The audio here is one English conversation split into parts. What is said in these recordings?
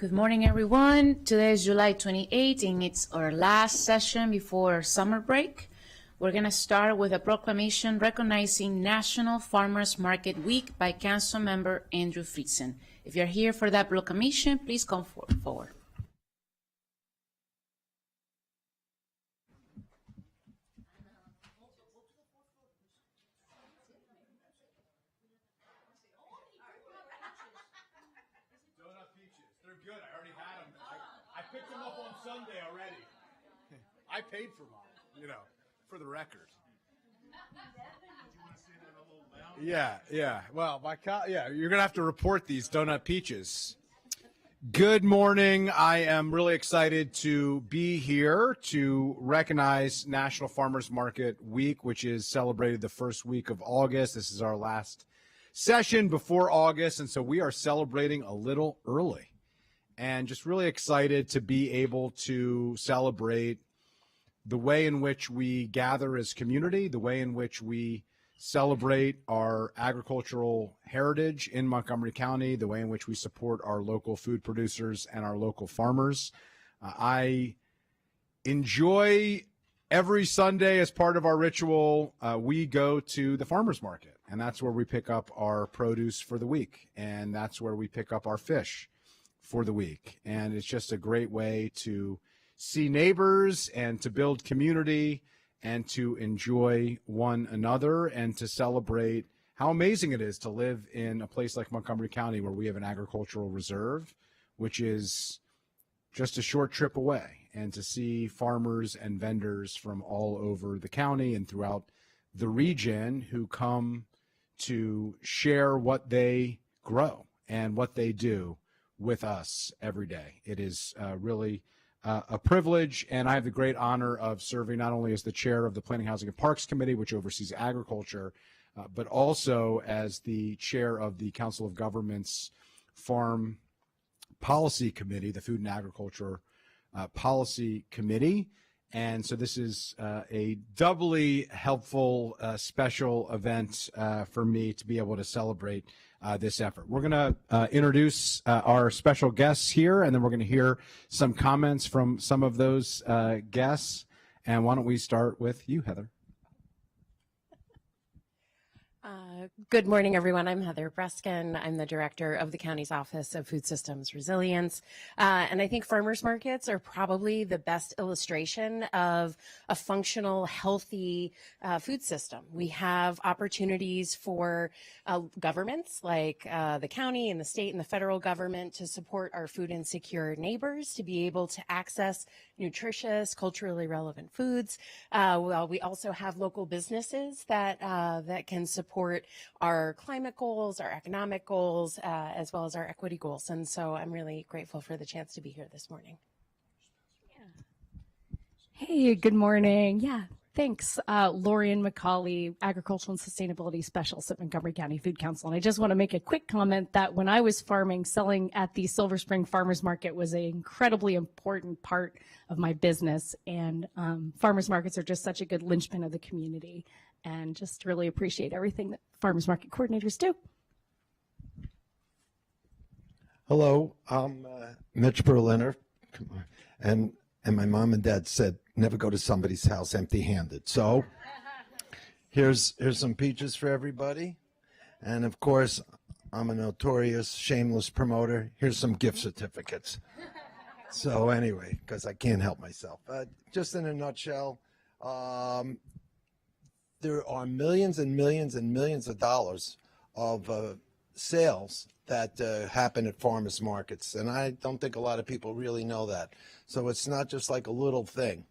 Good morning, everyone. Today is July 28th, and it's our last session before summer break. We're going to start with a proclamation recognizing National Farmers Market Week by Council Member Andrew Friesen. If you're here for that proclamation, please come forward. Picked them up on Sunday already. I paid for mine, for the record. Yeah. Well, you're gonna have to report these donut peaches. Good morning. I am really excited to be here to recognize National Farmers Market Week, which is celebrated the first week of August. This is our last session before August, and so we are celebrating a little early. And just really excited to be able to celebrate the way in which we gather as community, the way in which we celebrate our agricultural heritage in Montgomery County, the way in which we support our local food producers and our local farmers. I enjoy every Sunday as part of our ritual, we go to the farmers market, and that's where we pick up our produce for the week, and that's where we pick up our fish for the week. And it's just a great way to see neighbors and to build community and to enjoy one another and to celebrate how amazing it is to live in a place like Montgomery County where we have an agricultural reserve, which is just a short trip away, and to see farmers and vendors from all over the county and throughout the region who come to share what they grow and what they do with us every day. It is really a privilege, and I have the great honor of serving not only as the chair of the Planning, Housing, and Parks Committee, which oversees agriculture, but also as the chair of the Council of Governments Farm Policy Committee, the Food and Agriculture Policy Committee. And so this is a doubly helpful special event for me to be able to celebrate this effort. We're going to introduce our special guests here, and then we're going to hear some comments from some of those guests. And why don't we start with you, Heather? Good morning, everyone. I'm Heather Breskin. I'm the director of the county's Office of Food Systems Resilience. And I think farmers markets are probably the best illustration of a functional, healthy food system. We have opportunities for governments like the county and the state and the federal government to support our food insecure neighbors to be able to access nutritious, culturally relevant foods. Well, we also have local businesses that can support our climate goals, our economic goals, as well as our equity goals. And so I'm really grateful for the chance to be here this morning. Hey, good morning. Yeah, thanks. Lorian McCauley, Agricultural and Sustainability Specialist at Montgomery County Food Council. And I just want to make a quick comment that when I was farming, selling at the Silver Spring Farmers Market was an incredibly important part of my business. And farmers markets are just such a good linchpin of the community. And just really appreciate everything that farmers market coordinators do. Hello, I'm Mitch Berliner, and my mom and dad said never go to somebody's house empty-handed. So here's some peaches for everybody, and of course I'm a notorious shameless promoter. Here's some gift certificates. So anyway, because I can't help myself. Just in a nutshell. There are millions and millions and millions of dollars of sales that happen at farmers markets, and I don't think a lot of people really know that. So it's not just like a little thing.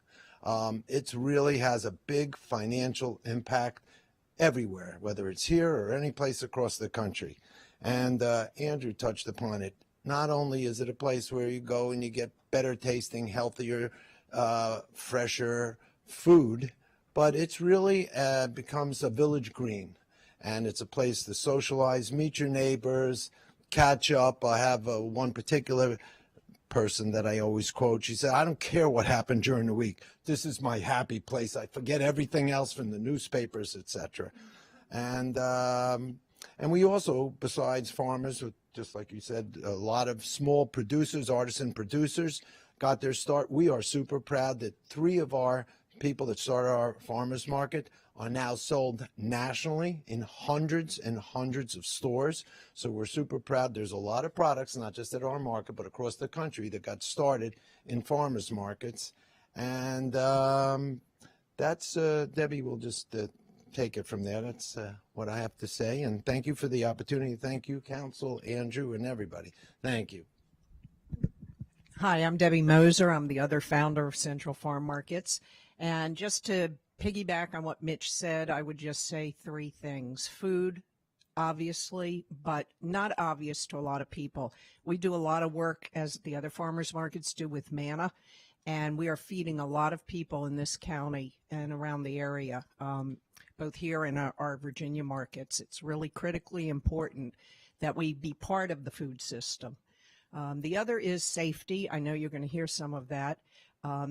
It really has a big financial impact everywhere, whether it's here or any place across the country. And Andrew touched upon it. Not only is it a place where you go and you get better tasting, healthier, fresher food, but it's really becomes a village green, and it's a place to socialize, meet your neighbors, catch up. I have one particular person that I always quote. She said, I don't care what happened during the week. This is my happy place. I forget everything else from the newspapers, etc. And And we also, besides farmers, just like you said, a lot of small producers, artisan producers got their start. We are super proud that 3 of our people that started our farmers market are now sold nationally in hundreds and hundreds of stores. So we're super proud. There's a lot of products, not just at our market, but across the country that got started in farmers markets. And that's, Debbie will just take it from there. That's what I have to say. And thank you for the opportunity. Thank you, Council, Andrew, and everybody. Thank you. Hi, I'm Debbie Moser. I'm the other founder of Central Farm Markets. And just to piggyback on what Mitch said, I would just say 3 things. Food, obviously, but not obvious to a lot of people. We do a lot of work, as the other farmers markets do, with manna, and we are feeding a lot of people in this county and around the area, both here and our Virginia markets. It's really critically important that we be part of the food system. The other is safety. I know you're going to hear some of that.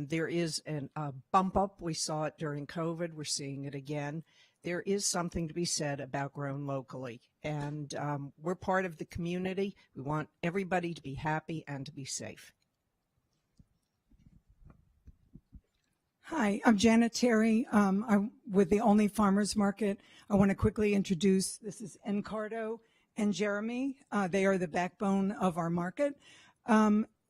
There is a bump up. We saw it during COVID. We're seeing it again. There is something to be said about grown locally. And we're part of the community. We want everybody to be happy and to be safe. Hi, I'm Janet Terry. I'm with the Only Farmers Market. I want to quickly introduce, this is Encardo and Jeremy. They are the backbone of our market.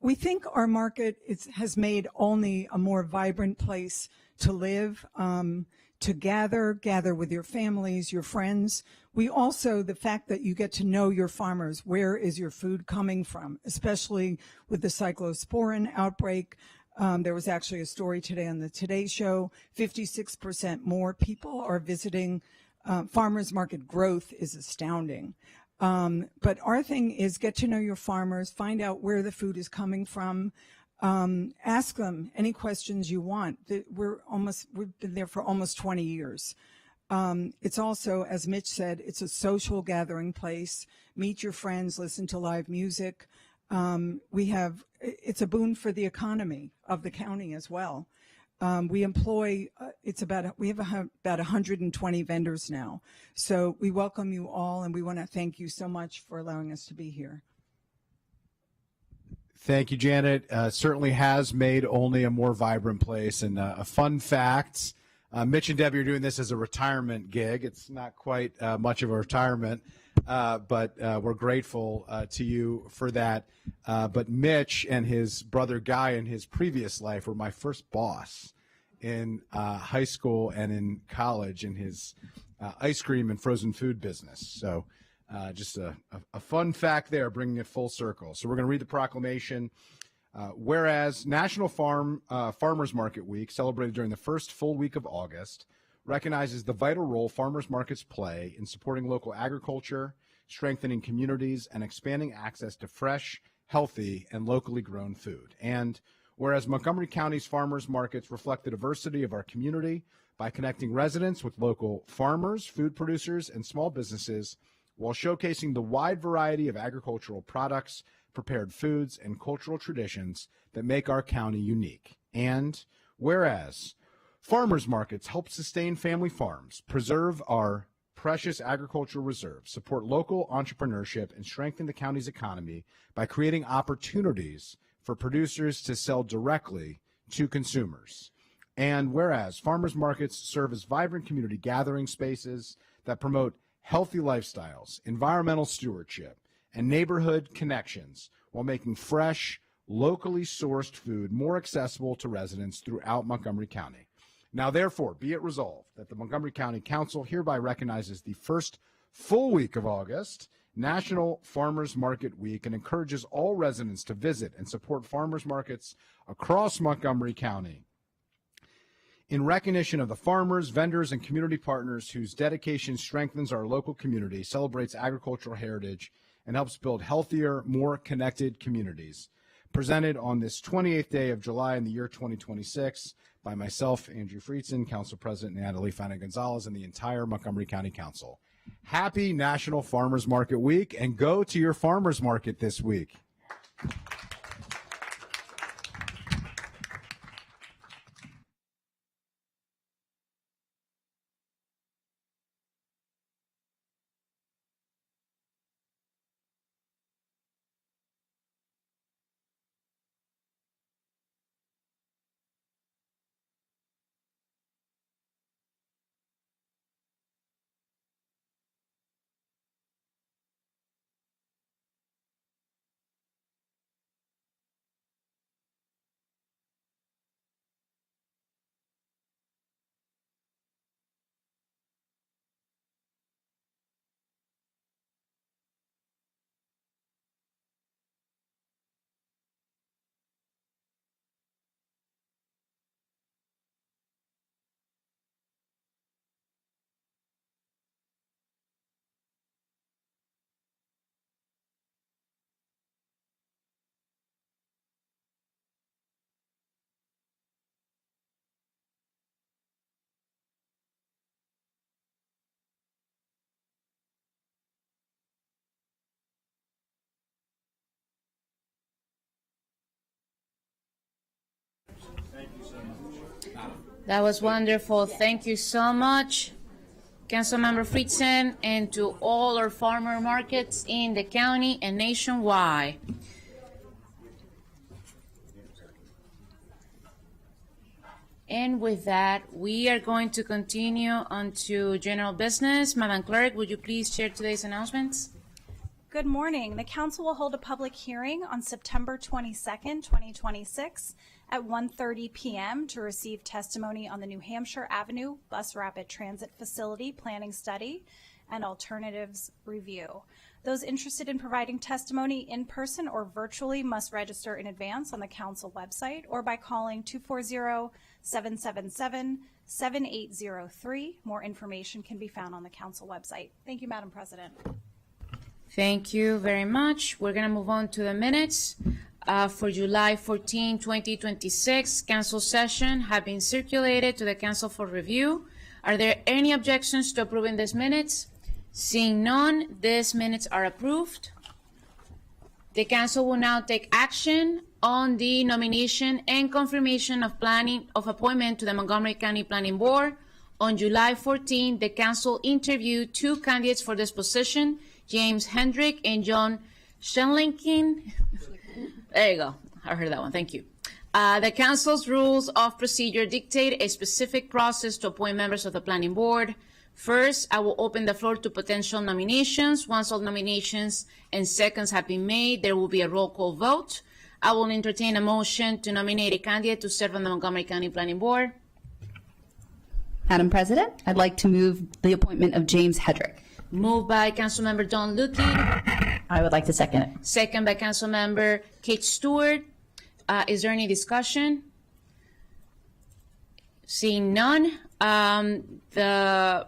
We think our market has made Olney a more vibrant place to live, to gather with your families, your friends. We also, the fact that you get to know your farmers, where is your food coming from, especially with the cyclosporin outbreak. There was actually a story today on the Today Show, 56% more people are visiting. Farmers market growth is astounding. But our thing is get to know your farmers, find out where the food is coming from, ask them any questions you want. We've been there for almost 20 years. It's also, as Mitch said, it's a social gathering place. Meet your friends, listen to live music. It's a boon for the economy of the county as well. We employ, we have about 120 vendors now. So we welcome you all, and we want to thank you so much for allowing us to be here. Thank you, Janet. Certainly has made Olney a more vibrant place. And a fun fact, Mitch and Debbie are doing this as a retirement gig. It's not quite much of a retirement, but we're grateful to you for that. But Mitch and his brother Guy in his previous life were my first boss in high school and in college in his ice cream and frozen food business. So just a fun fact there, bringing it full circle. So we're going to read the proclamation. Whereas National Farmers Market Week, celebrated during the first full week of August, recognizes the vital role farmers markets play in supporting local agriculture, strengthening communities, and expanding access to fresh, healthy, and locally grown food. And whereas Montgomery County's farmers markets reflect the diversity of our community by connecting residents with local farmers, food producers, and small businesses, while showcasing the wide variety of agricultural products, prepared foods, and cultural traditions that make our county unique. And whereas farmers markets help sustain family farms, preserve our precious agricultural reserves, support local entrepreneurship, and strengthen the county's economy by creating opportunities for producers to sell directly to consumers. And whereas farmers markets serve as vibrant community gathering spaces that promote healthy lifestyles, environmental stewardship, and neighborhood connections while making fresh, locally sourced food more accessible to residents throughout Montgomery County. Now, therefore, be it resolved that the Montgomery County Council hereby recognizes the first full week of August, National Farmers Market Week, and encourages all residents to visit and support farmers markets across Montgomery County in recognition of the farmers, vendors, and community partners whose dedication strengthens our local community, celebrates agricultural heritage, and helps build healthier, more connected communities. Presented on this 28th day of July in the year 2026 by myself, Andrew Friedson, Council President Natalie Fana-Gonzalez, and the entire Montgomery County Council. Happy National Farmers Market Week, and go to your farmers market this week. That was wonderful. Thank you so much, Councilmember Friedson, and to all our farmer markets in the county and nationwide. And with that, we are going to continue on to general business. Madam Clerk, would you please share today's announcements? Good morning. The council will hold a public hearing on September 22nd, 2026 at 1:30 p.m. to receive testimony on the New Hampshire Avenue Bus Rapid Transit Facility Planning Study and Alternatives Review. Those interested in providing testimony in person or virtually must register in advance on the council website or by calling 240-777-7803. More information can be found on the council website. Thank you, Madam President. Thank you very much. We're going to move on to the minutes for July 14, 2026. Council session have been circulated to the council for review. Are there any objections to approving these minutes? Seeing none, these minutes are approved. The council will now take action on the nomination and confirmation of appointment to the Montgomery County Planning Board. On July 14, the council interviewed two candidates for this position, James Hendrick and John Shenlinkin. There you go. I heard that one. Thank you. The council's rules of procedure dictate a specific process to appoint members of the planning board. First, I will open the floor to potential nominations. Once all nominations and seconds have been made, there will be a roll call vote. I will entertain a motion to nominate a candidate to serve on the Montgomery County Planning Board. Madam President, I'd like to move the appointment of James Hedrick. Moved by Councilmember Don Lukey, I would like to second it. second by Councilmember Kate Stewart. Is there any discussion? Seeing none, the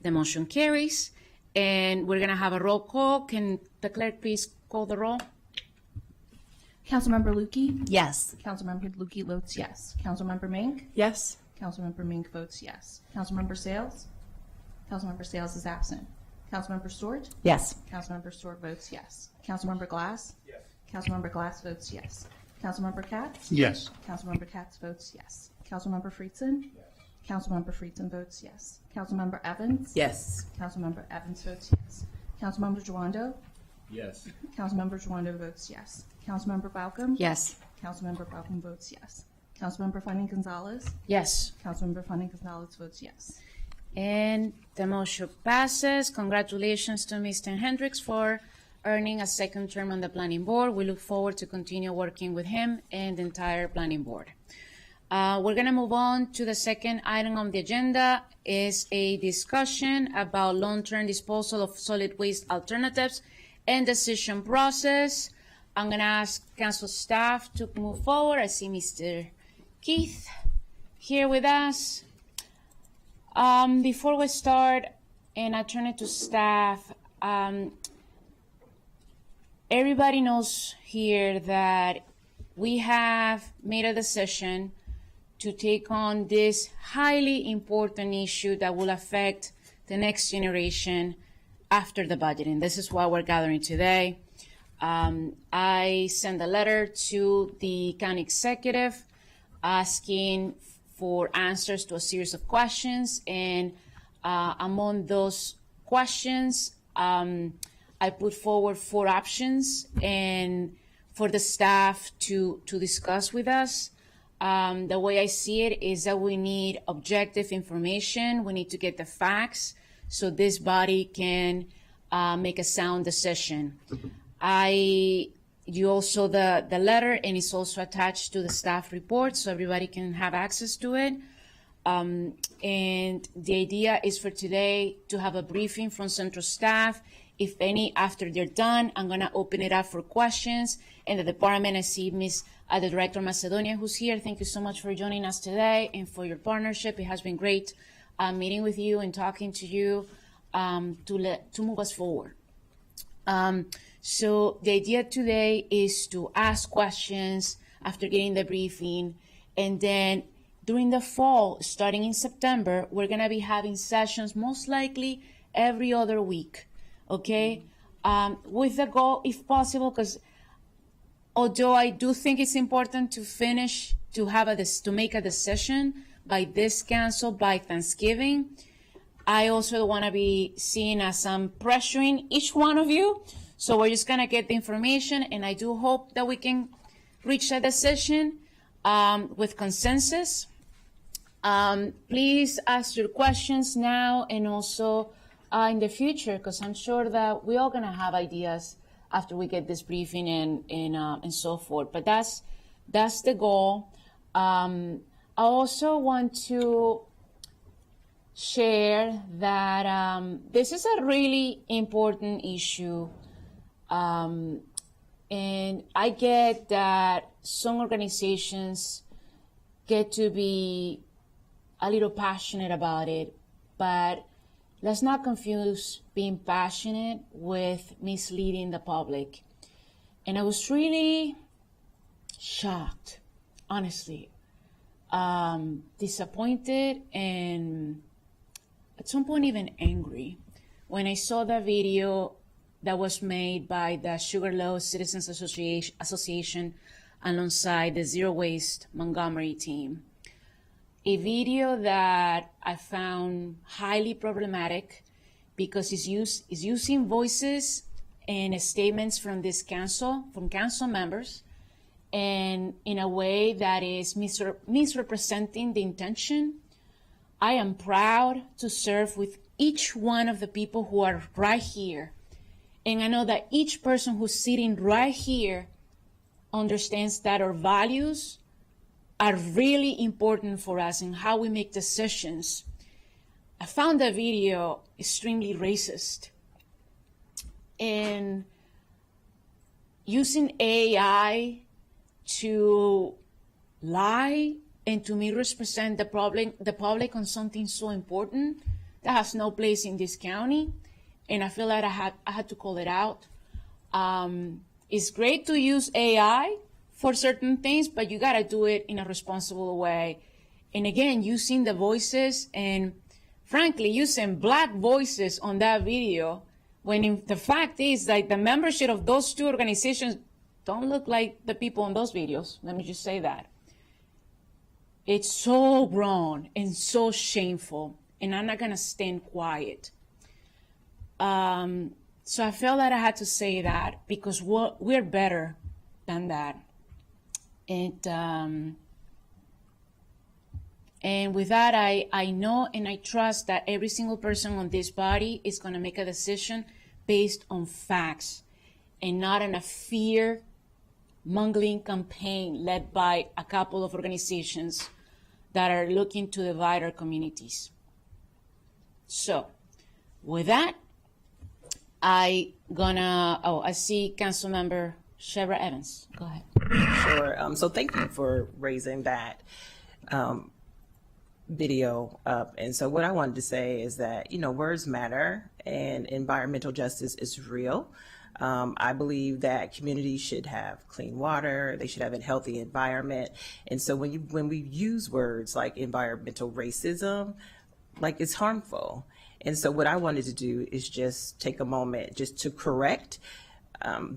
motion carries, and we're going to have a roll call. Can the clerk please call the roll? Councilmember Lukey? Yes. Councilmember Lukey votes yes. Councilmember Mink? Yes. Councilmember Mink votes yes. Councilmember Sales? Councilmember Sales is absent. Councilmember Stewart? Yes. Councilmember Stewart votes yes. Councilmember Glass? Yes. Councilmember Glass votes yes. Councilmember Katz? Yes. Councilmember Katz votes yes. Councilmember Friedson? Yes. Councilmember Friedson votes yes. Councilmember Evans? Yes. Councilmember Evans votes yes. Councilmember Joando? Yes. Councilmember Joando votes yes. Councilmember Baucom? Yes. Councilmember Baucom votes yes. Councilmember Funding Gonzalez? Yes. Councilmember Funding Gonzalez votes yes. And the motion passes. Congratulations to Mr. Hendricks for earning a second term on the planning board. We look forward to continue working with him and the entire planning board. We're going to move on to the second item on the agenda is a discussion about long-term disposal of solid waste alternatives and decision process. I'm going to ask council staff to move forward. I see Mr. Keith here with us. Before we start, and I turn it to staff, everybody knows here that we have made a decision to take on this highly important issue that will affect the next generation after the budgeting. This is why we're gathering today. I sent a letter to the county executive asking for answers to a series of questions, and among those questions, I put forward 4 options and for the staff to discuss with us. The way I see it is that we need objective information. We need to get the facts so this body can make a sound decision. You also the letter, and it's also attached to the staff report so everybody can have access to it. And the idea is for today to have a briefing from central staff. If any, after they're done, I'm going to open it up for questions. And the department, I see the Director Macedonia who's here. Thank you so much for joining us today and for your partnership. It has been great meeting with you and talking to you to move us forward. So the idea today is to ask questions after getting the briefing, and then during the fall, starting in September, we're going to be having sessions most likely every other week, okay? With the goal, if possible, because although I do think it's important to finish, to make a decision by this council by Thanksgiving. I also want to be seen as I'm pressuring each one of you. So we're just going to get the information, and I do hope that we can reach a decision with consensus. Please ask your questions now and also in the future, because I'm sure that we're all going to have ideas after we get this briefing and so forth. But that's the goal. I also want to share that this is a really important issue. And I get that some organizations get to be a little passionate about it, but let's not confuse being passionate with misleading the public. And I was really shocked, honestly, disappointed, and at some point even angry when I saw the video that was made by the Sugarloaf Citizens Association alongside the Zero Waste Montgomery team. A video that I found highly problematic because it's using voices and statements from this council, from council members, and in a way that is misrepresenting the intention. I am proud to serve with each one of the people who are right here. And I know that each person who's sitting right here understands that our values are really important for us and how we make decisions. I found the video extremely racist. And using AI to lie and to misrepresent the public on something so important that has no place in this county. And I feel like I had to call it out. It's great to use AI for certain things, but you gotta do it in a responsible way. And again, using the voices and frankly, using Black voices on that video, when the fact is that the membership of those two organizations don't look like the people on those videos. Let me just say that. It's so wrong and so shameful, and I'm not gonna stand quiet. So I felt that I had to say that because we're better than that. And with that, I know and I trust that every single person on this body is going to make a decision based on facts and not on a fear-mongering campaign led by a couple of organizations that are looking to divide our communities. So with that, I see Councilmember Shebra Evans. Go ahead. Sure. So thank you for raising that video up. And so what I wanted to say is that, words matter and environmental justice is real. I believe that communities should have clean water, they should have a healthy environment. And so when we use words like environmental racism, like it's harmful. And so what I wanted to do is just take a moment just to correct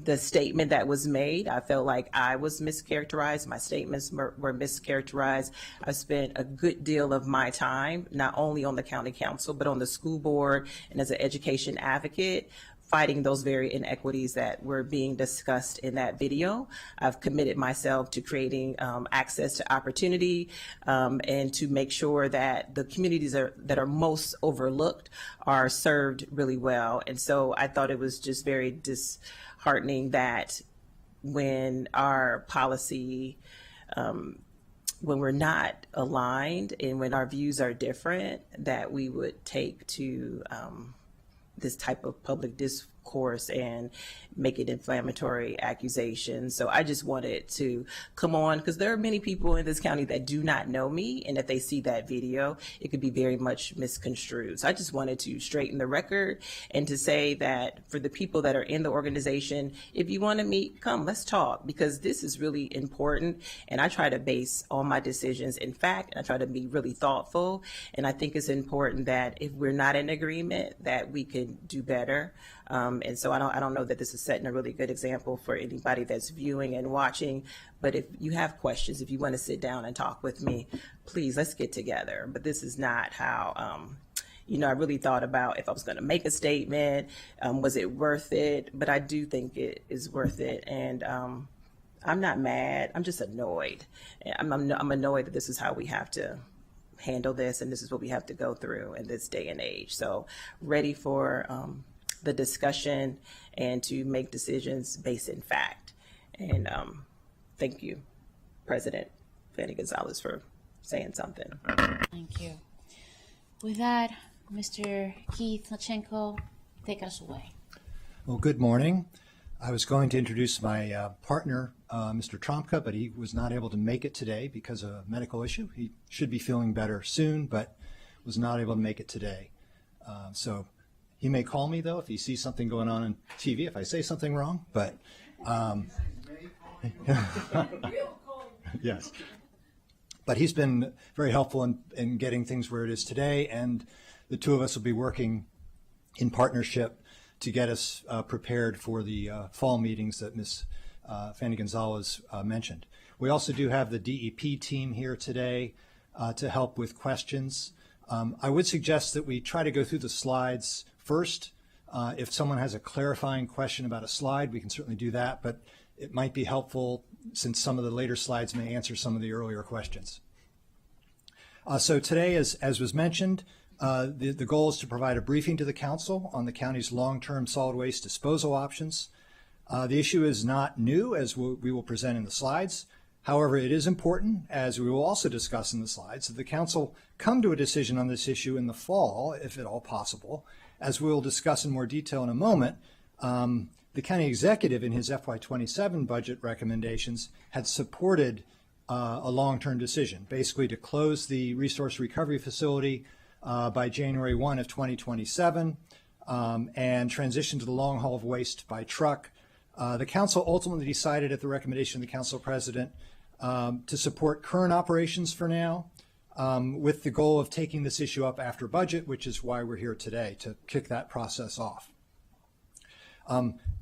the statement that was made. I felt like I was mischaracterized. My statements were mischaracterized. I spent a good deal of my time, not only on the county council, but on the school board and as an education advocate, fighting those very inequities that were being discussed in that video. I've committed myself to creating access to opportunity and to make sure that the communities that are most overlooked are served really well. And so I thought it was just very disheartening that when our policy, when we're not aligned and when our views are different, that we would take to this type of public discourse and make it inflammatory accusations. So I just wanted to come on because there are many people in this county that do not know me, and if they see that video, it could be very much misconstrued. So I just wanted to straighten the record and to say that for the people that are in the organization, if you want to meet, come, let's talk, because this is really important. And I try to base all my decisions in fact, and I try to be really thoughtful. And I think it's important that if we're not in agreement, that we can do better. And so I don't know that this is setting a really good example for anybody that's viewing and watching. But if you have questions, if you want to sit down and talk with me, please, let's get together. But this is not how, I really thought about if I was going to make a statement, was it worth it? But I do think it is worth it. And I'm not mad. I'm just annoyed. I'm annoyed that this is how we have to handle this, and this is what we have to go through in this day and age. So ready for the discussion and to make decisions based in fact. And thank you, President Fanny Gonzalez, for saying something. Thank you. With that, Mr. Keith Lachenko, take us away. Well, good morning. I was going to introduce my partner, Mr. Tromka, but he was not able to make it today because of a medical issue. He should be feeling better soon, but was not able to make it today. So he may call me, though, if he sees something going on TV, if I say something wrong. But yes. But he's been very helpful in getting things where it is today, and the two of us will be working in partnership to get us prepared for the fall meetings that Ms. Fanny Gonzalez mentioned. We also do have the DEP team here today to help with questions. I would suggest that we try to go through the slides first. If someone has a clarifying question about a slide, we can certainly do that, but it might be helpful since some of the later slides may answer some of the earlier questions. So today, as was mentioned, the goal is to provide a briefing to the council on the county's long-term solid waste disposal options. The issue is not new, as we will present in the slides. However, it is important, as we will also discuss in the slides, that the council come to a decision on this issue in the fall, if at all possible. As we will discuss in more detail in a moment, the county executive in his FY27 budget recommendations had supported a long-term decision, basically to close the resource recovery facility by January 1 of 2027 and transition to the long haul of waste by truck. The council ultimately decided at the recommendation of the council president to support current operations for now, with the goal of taking this issue up after budget, which is why we're here today, to kick that process off.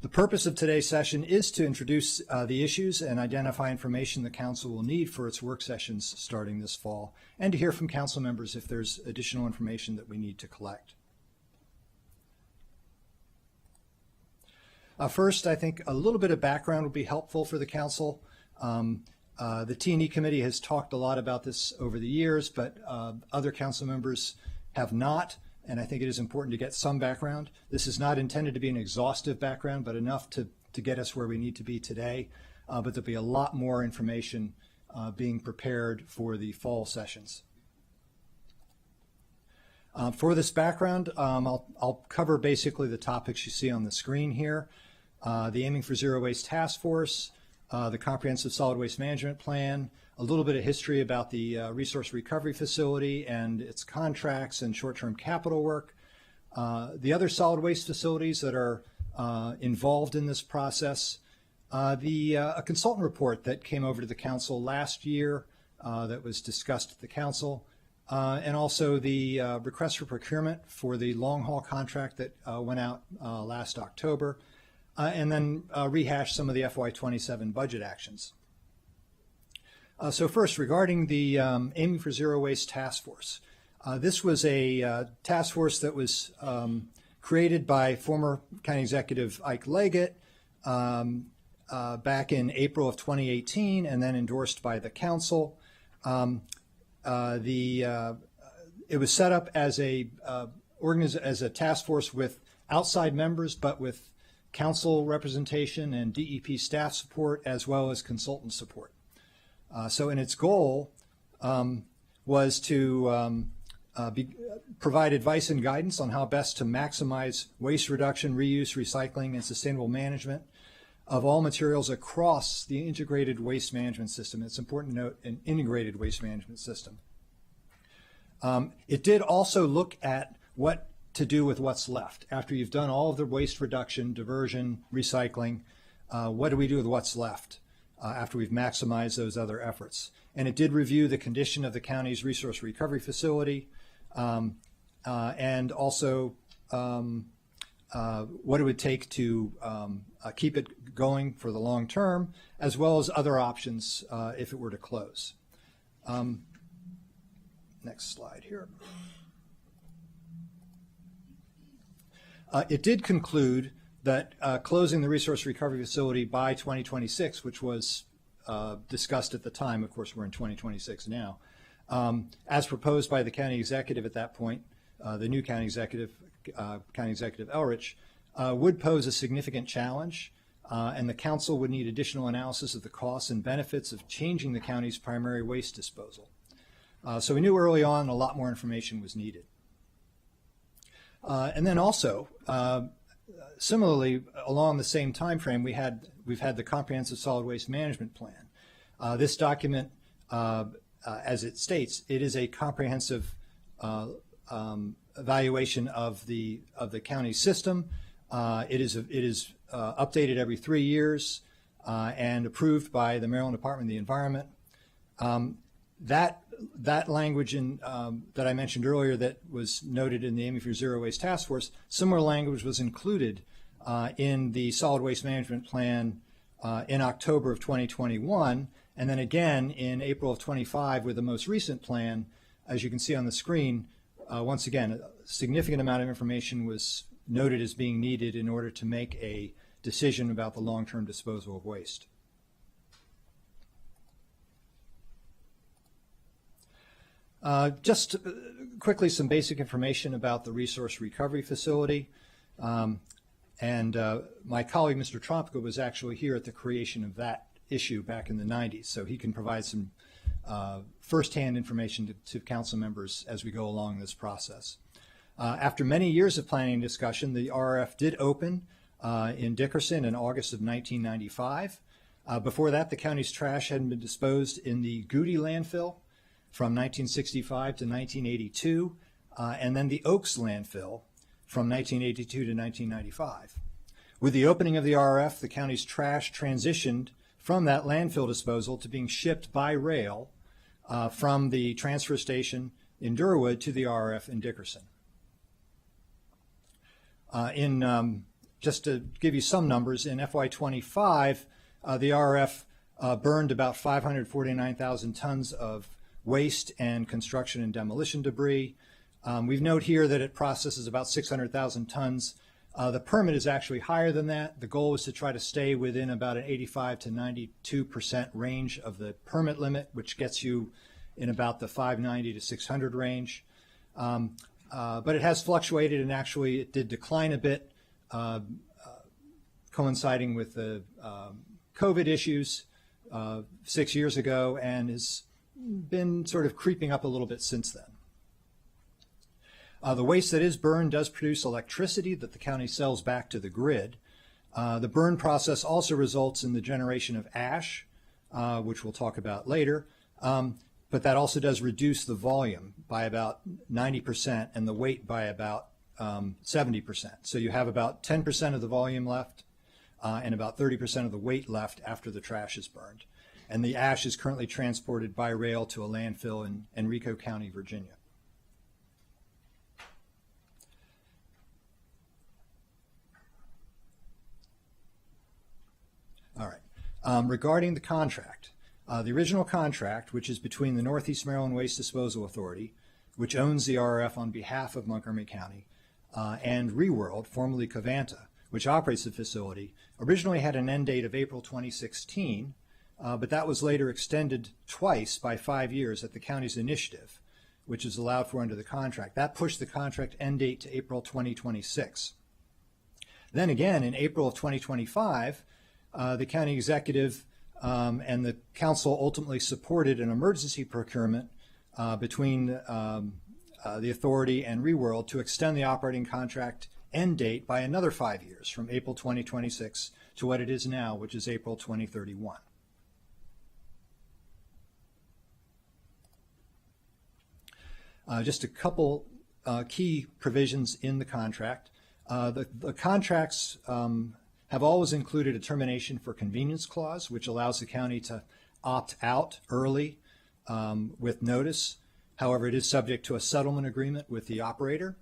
The purpose of today's session is to introduce the issues and identify information the council will need for its work sessions starting this fall, and to hear from council members if there's additional information that we need to collect. First, I think a little bit of background would be helpful for the council. The T&E committee has talked a lot about this over the years, but other council members have not. And I think it is important to get some background. This is not intended to be an exhaustive background, but enough to get us where we need to be today. But there'll be a lot more information being prepared for the fall sessions. For this background, I'll cover basically the topics you see on the screen here. The Aiming for Zero Waste Task Force, the Comprehensive Solid Waste Management Plan, a little bit of history about the Resource Recovery Facility and its contracts and short-term capital work, the other solid waste facilities that are involved in this process, a consultant report that came over to the council last year that was discussed at the council, and also the request for procurement for the long-haul contract that went out last October, and then rehash some of the FY27 budget actions. So first, regarding the Aiming for Zero Waste Task Force. This was a task force that was created by former County Executive Ike Leggett back in April of 2018 and then endorsed by the council. It was set up as a task force with outside members, but with council representation and DEP staff support as well as consultant support. So in its goal was to provide advice and guidance on how best to maximize waste reduction, reuse, recycling, and sustainable management of all materials across the integrated waste management system. It's important to note an integrated waste management system. It did also look at what to do with what's left. After you've done all of the waste reduction, diversion, recycling, what do we do with what's left after we've maximized those other efforts? And it did review the condition of the county's resource recovery facility and also what it would take to keep it going for the long term, as well as other options if it were to close. Next slide here. It did conclude that closing the resource recovery facility by 2026, which was discussed at the time, of course we're in 2026 now, as proposed by the county executive at that point, the new county executive Elrich, would pose a significant challenge, and the council would need additional analysis of the costs and benefits of changing the county's primary waste disposal. So we knew early on a lot more information was needed. And then also, similarly, along the same time frame, we've had the Comprehensive Solid Waste Management Plan. This document, as it states, it is a comprehensive evaluation of the county system. It is updated every 3 years and approved by the Maryland Department of the Environment. That language that I mentioned earlier that was noted in the Aiming for Zero Waste Task Force, similar language was included in the Solid Waste Management Plan in October of 2021, and then again in April of 25 with the most recent plan. As you can see on the screen, once again, a significant amount of information was noted as being needed in order to make a decision about the long-term disposal of waste. Just quickly, some basic information about the resource recovery facility. My colleague, Mr. Tromka, was actually here at the creation of that issue back in the 90s, so he can provide some firsthand information to council members as we go along this process. After many years of planning and discussion, the RRF did open in Dickerson in August of 1995. Before that, the county's trash had been disposed in the Goody landfill from 1965 to 1982, and then the Oaks landfill from 1982 to 1995. With the opening of the RRF, the county's trash transitioned from that landfill disposal to being shipped by rail from the transfer station in Durwood to the RRF in Dickerson. Just to give you some numbers, in FY25, the RRF burned about 549,000 tons of waste and construction and demolition debris. We've noted here that it processes about 600,000 tons. The permit is actually higher than that. The goal was to try to stay within about an 85 to 92% range of the permit limit, which gets you in about the 590 to 600 range. But it has fluctuated, and actually it did decline a bit, coinciding with the COVID issues 6 years ago, and has been sort of creeping up a little bit since then. The waste that is burned does produce electricity that the county sells back to the grid. The burn process also results in the generation of ash, which we'll talk about later, but that also does reduce the volume by about 90% and the weight by about 70%. So you have about 10% of the volume left and about 30% of the weight left after the trash is burned. And the ash is currently transported by rail to a landfill in Enrico County, Virginia. All right. Regarding the contract, the original contract, which is between the Northeast Maryland Waste Disposal Authority, which owns the RRF on behalf of Montgomery County, and Reworld, formerly Covanta, which operates the facility, originally had an end date of April 2016, but that was later extended twice by 5 years at the county's initiative, which is allowed for under the contract. That pushed the contract end date to April 2026. Then again, in April of 2025, the county executive and the council ultimately supported an emergency procurement between the authority and Reworld to extend the operating contract end date by another 5 years, from April 2026 to what it is now, which is April 2031. Just a couple key provisions in the contract. The contracts have always included a termination for convenience clause, which allows the county to opt out early with notice. However, it is subject to a settlement agreement with the operator.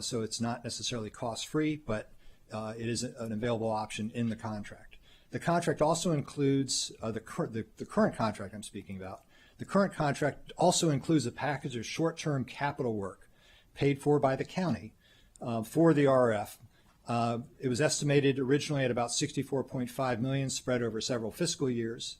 so it's not necessarily cost-free, but it is an available option in the contract. The contract also includes, the current contract I'm speaking about, the current contract also includes a package of short-term capital work paid for by the county for the RF. It was estimated originally at about $64.5 million spread over several fiscal years,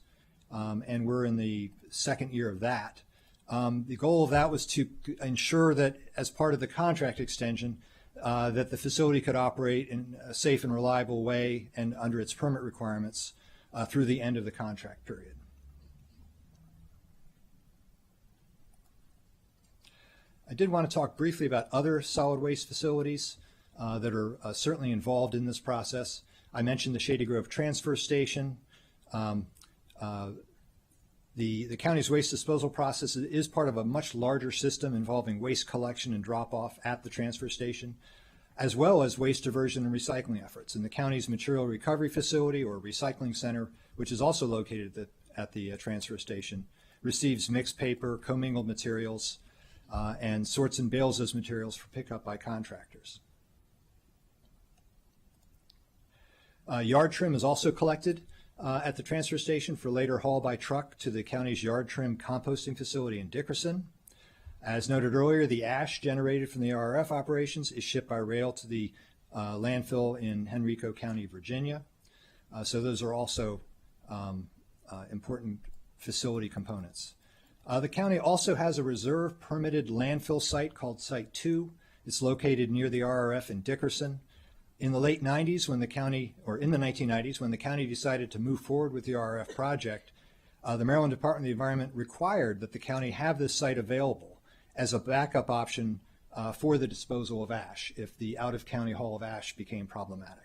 and we're in the second year of that. The goal of that was to ensure that as part of the contract extension, that the facility could operate in a safe and reliable way and under its permit requirements through the end of the contract period. I did want to talk briefly about other solid waste facilities that are certainly involved in this process. I mentioned the Shady Grove Transfer Station. The county's waste disposal process is part of a much larger system involving waste collection and drop-off at the transfer station, as well as waste diversion and recycling efforts. And the county's material recovery facility or recycling center, which is also located at the transfer station, receives mixed paper, commingled materials, and sorts and bales those materials for pickup by contractors. Yard trim is also collected at the transfer station for later haul by truck to the county's yard trim composting facility in Dickerson. As noted earlier, the ash generated from the RRF operations is shipped by rail to the landfill in Henrico County, Virginia. So those are also important facility components. The county also has a reserve permitted landfill site called Site 2. It's located near the RRF in Dickerson. In the late 90s, when the county, or in the 1990s, when the county decided to move forward with the RRF project, the Maryland Department of the Environment required that the county have this site available as a backup option for the disposal of ash if the out-of-county haul of ash became problematic.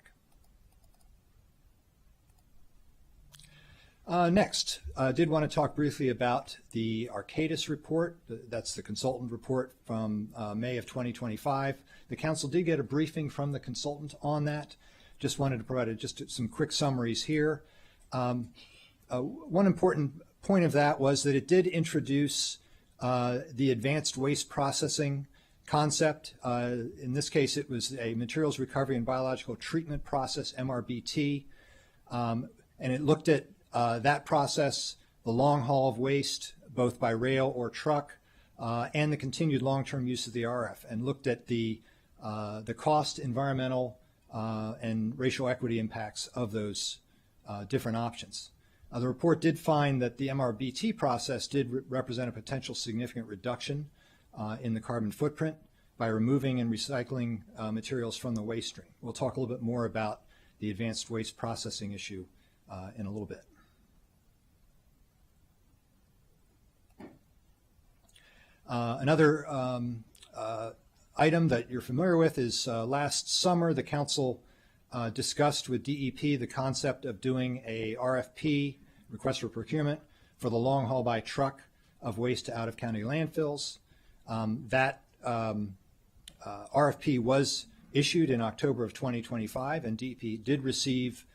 Next, I did want to talk briefly about the Arcadis report. That's the consultant report from May of 2025. The council did get a briefing from the consultant on that. Just wanted to provide just some quick summaries here. One important point of that was that it did introduce the advanced waste processing concept. In this case, it was a materials recovery and biological treatment process, MRBT, and it looked at that process, the long haul of waste, both by rail or truck, and the continued long-term use of the RF, and looked at the cost, environmental, and racial equity impacts of those different options. The report did find that the MRBT process did represent a potential significant reduction in the carbon footprint by removing and recycling materials from the waste stream. We'll talk a little bit more about the advanced waste processing issue in a little bit. Another item that you're familiar with is last summer the council discussed with DEP the concept of doing a RFP, request for procurement, for the long haul by truck of waste to out-of-county landfills. That RFP was issued in October of 2025, and DEP did receive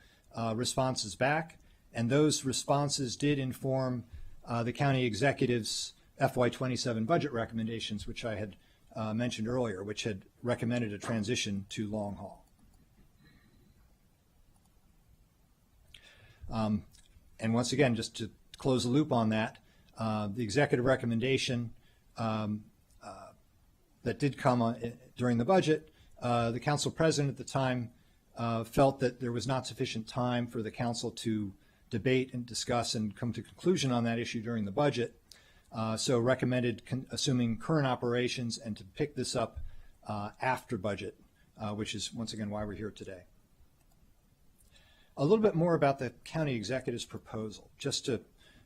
responses back, and those responses did inform the county executive's FY27 budget recommendations, which I had mentioned earlier, which had recommended a transition to long haul. And once again, just to close the loop on that, the executive recommendation that did come on, during the budget, the council president at the time felt that there was not sufficient time for the council to debate and discuss and come to conclusion on that issue during the budget. So recommended assuming current operations and to pick this up after budget, which is once again why we're here today. A little bit more about the county executive's proposal, just to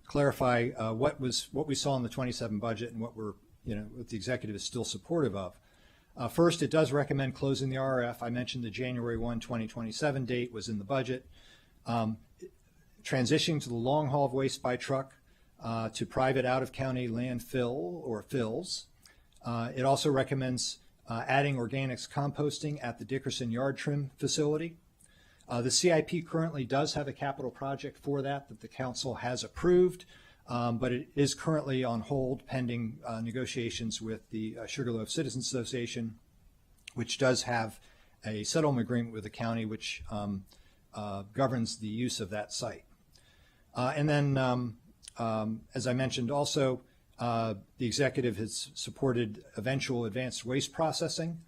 clarify what we saw in the 27 budget and what what the executive is still supportive of. First, it does recommend closing the RRF. I mentioned the January 1, 2027 date was in the budget. Transitioning to the long haul of waste by truck to private out-of-county landfill or fills. It also recommends adding organics composting at the Dickerson yard trim facility. The CIP currently does have a capital project for that the council has approved, but it is currently on hold pending negotiations with the Sugarloaf Citizens Association which does have a settlement agreement with the county which governs the use of that site. And then, as I mentioned also, the executive has supported eventual advanced waste processing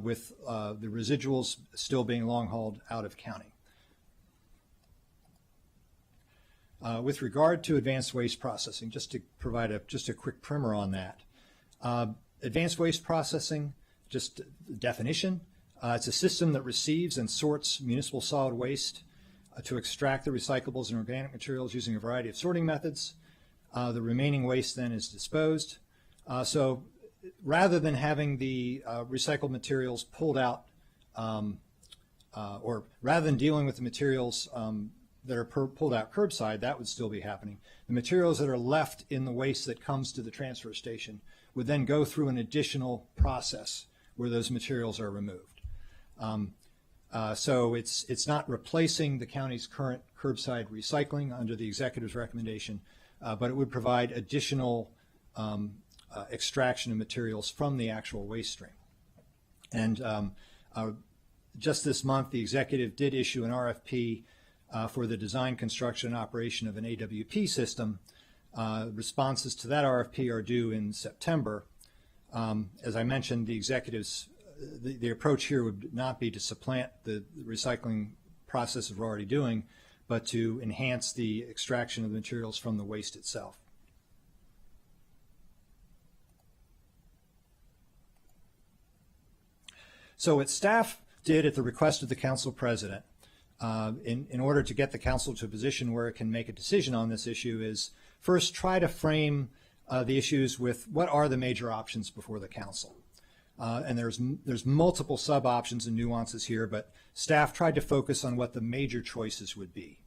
with the residuals still being long hauled out of county. With regard to advanced waste processing, just to provide just a quick primer on that. Advanced waste processing, just definition, it's a system that receives and sorts municipal solid waste to extract the recyclables and organic materials using a variety of sorting methods. The remaining waste then is disposed. So rather than having the recycled materials pulled out, or rather than dealing with the materials that are pulled out curbside, that would still be happening. The materials that are left in the waste that comes to the transfer station would then go through an additional process where those materials are removed. So it's not replacing the county's current curbside recycling under the executive's recommendation, but it would provide additional extraction of materials from the actual waste stream. And just this month, the executive did issue an RFP for the design, construction, and operation of an AWP system. Responses to that RFP are due in September. As I mentioned, the executive's the approach here would not be to supplant the recycling process we're already doing, but to enhance the extraction of the materials from the waste itself. So what staff did at the request of the council president, in order to get the council to a position where it can make a decision on this issue, is first try to frame the issues with what are the major options before the council. And there's multiple sub-options and nuances here, but staff tried to focus on what the major choices would be.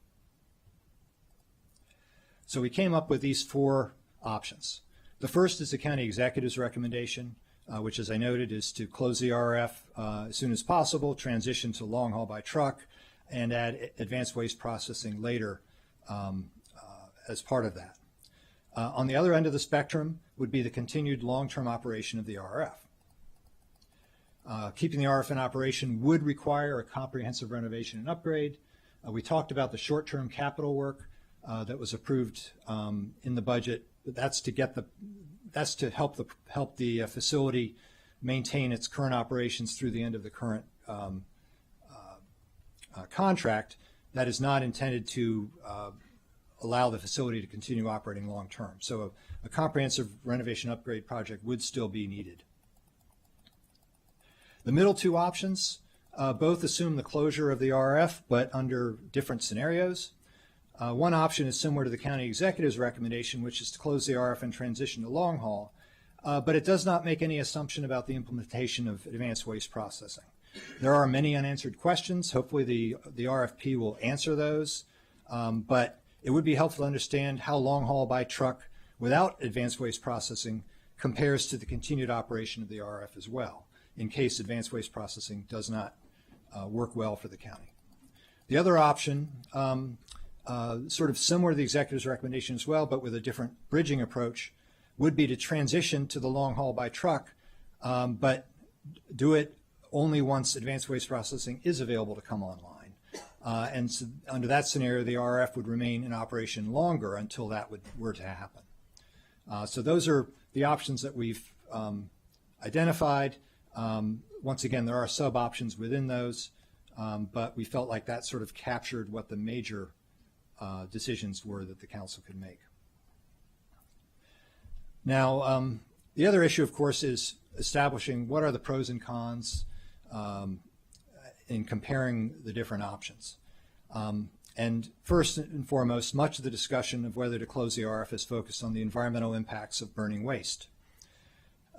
So we came up with these 4 options. The first is the county executive's recommendation, which, as I noted, is to close the RF as soon as possible, transition to long haul by truck, and add advanced waste processing later as part of that. On the other end of the spectrum would be the continued long-term operation of the RF. Keeping the RF in operation would require a comprehensive renovation and upgrade. We talked about the short-term capital work that was approved in the budget. That's to help the facility maintain its current operations through the end of the current contract. That is not intended to allow the facility to continue operating long-term. So a comprehensive renovation upgrade project would still be needed. The middle 2 options both assume the closure of the RF, but under different scenarios. One option is similar to the county executive's recommendation, which is to close the RF and transition to long haul, but it does not make any assumption about the implementation of advanced waste processing. There are many unanswered questions. Hopefully the RFP will answer those, but it would be helpful to understand how long haul by truck without advanced waste processing compares to the continued operation of the RF as well, in case advanced waste processing does not work well for the county. The other option, sort of similar to the executive's recommendation as well, but with a different bridging approach, would be to transition to the long haul by truck, but do it only once advanced waste processing is available to come online. And so under that scenario, the RF would remain in operation longer until that were to happen. So those are the options that we've identified. Once again, there are sub-options within those, but we felt like that sort of captured what the major decisions were that the council could make. Now, the other issue, of course, is establishing what are the pros and cons in comparing the different options. And first and foremost, much of the discussion of whether to close the RF is focused on the environmental impacts of burning waste.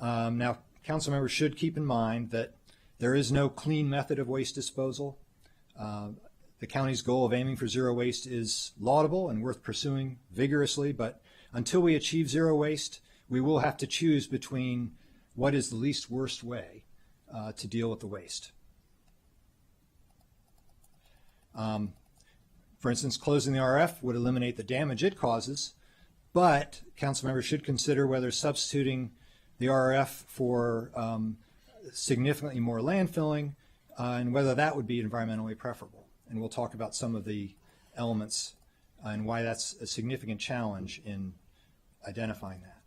Now, council members should keep in mind that there is no clean method of waste disposal. The county's goal of aiming for zero waste is laudable and worth pursuing vigorously, but until we achieve zero waste, we will have to choose between what is the least worst way to deal with the waste. For instance, closing the RF would eliminate the damage it causes, but council members should consider whether substituting the RF for significantly more landfilling, and whether that would be environmentally preferable. And we'll talk about some of the elements and why that's a significant challenge in identifying that.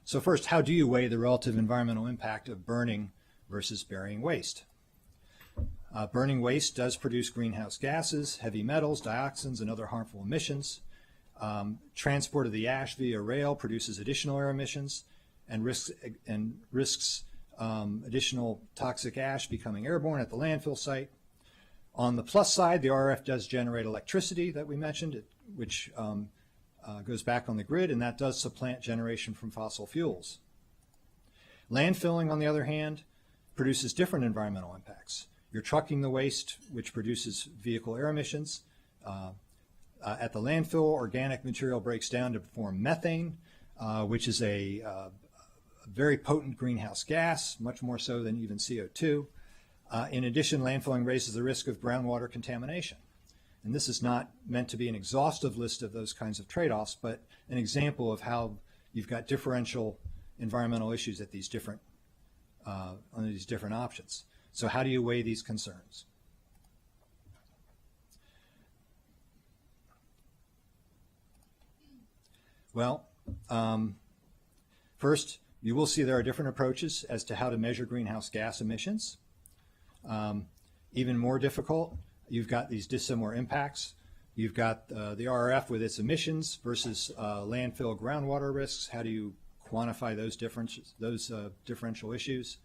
So first, how do you weigh the relative environmental impact of burning versus burying waste? Burning waste does produce greenhouse gases, heavy metals, dioxins, and other harmful emissions. Transport of the ash via rail produces additional air emissions and risks additional toxic ash becoming airborne at the landfill site. On the plus side, the RF does generate electricity that we mentioned, which goes back on the grid, and that does supplant generation from fossil fuels. Landfilling, on the other hand, produces different environmental impacts. You're trucking the waste, which produces vehicle air emissions. At the landfill, organic material breaks down to form methane, which is a very potent greenhouse gas, much more so than even CO2. In addition, landfilling raises the risk of groundwater contamination. And this is not meant to be an exhaustive list of those kinds of trade-offs, but an example of how you've got differential environmental issues at these different, on these different options. So how do you weigh these concerns? Well, first, you will see there are different approaches as to how to measure greenhouse gas emissions. Even more difficult, you've got these dissimilar impacts. You've got the RRF with its emissions versus landfill groundwater risks. How do you quantify those differential issues?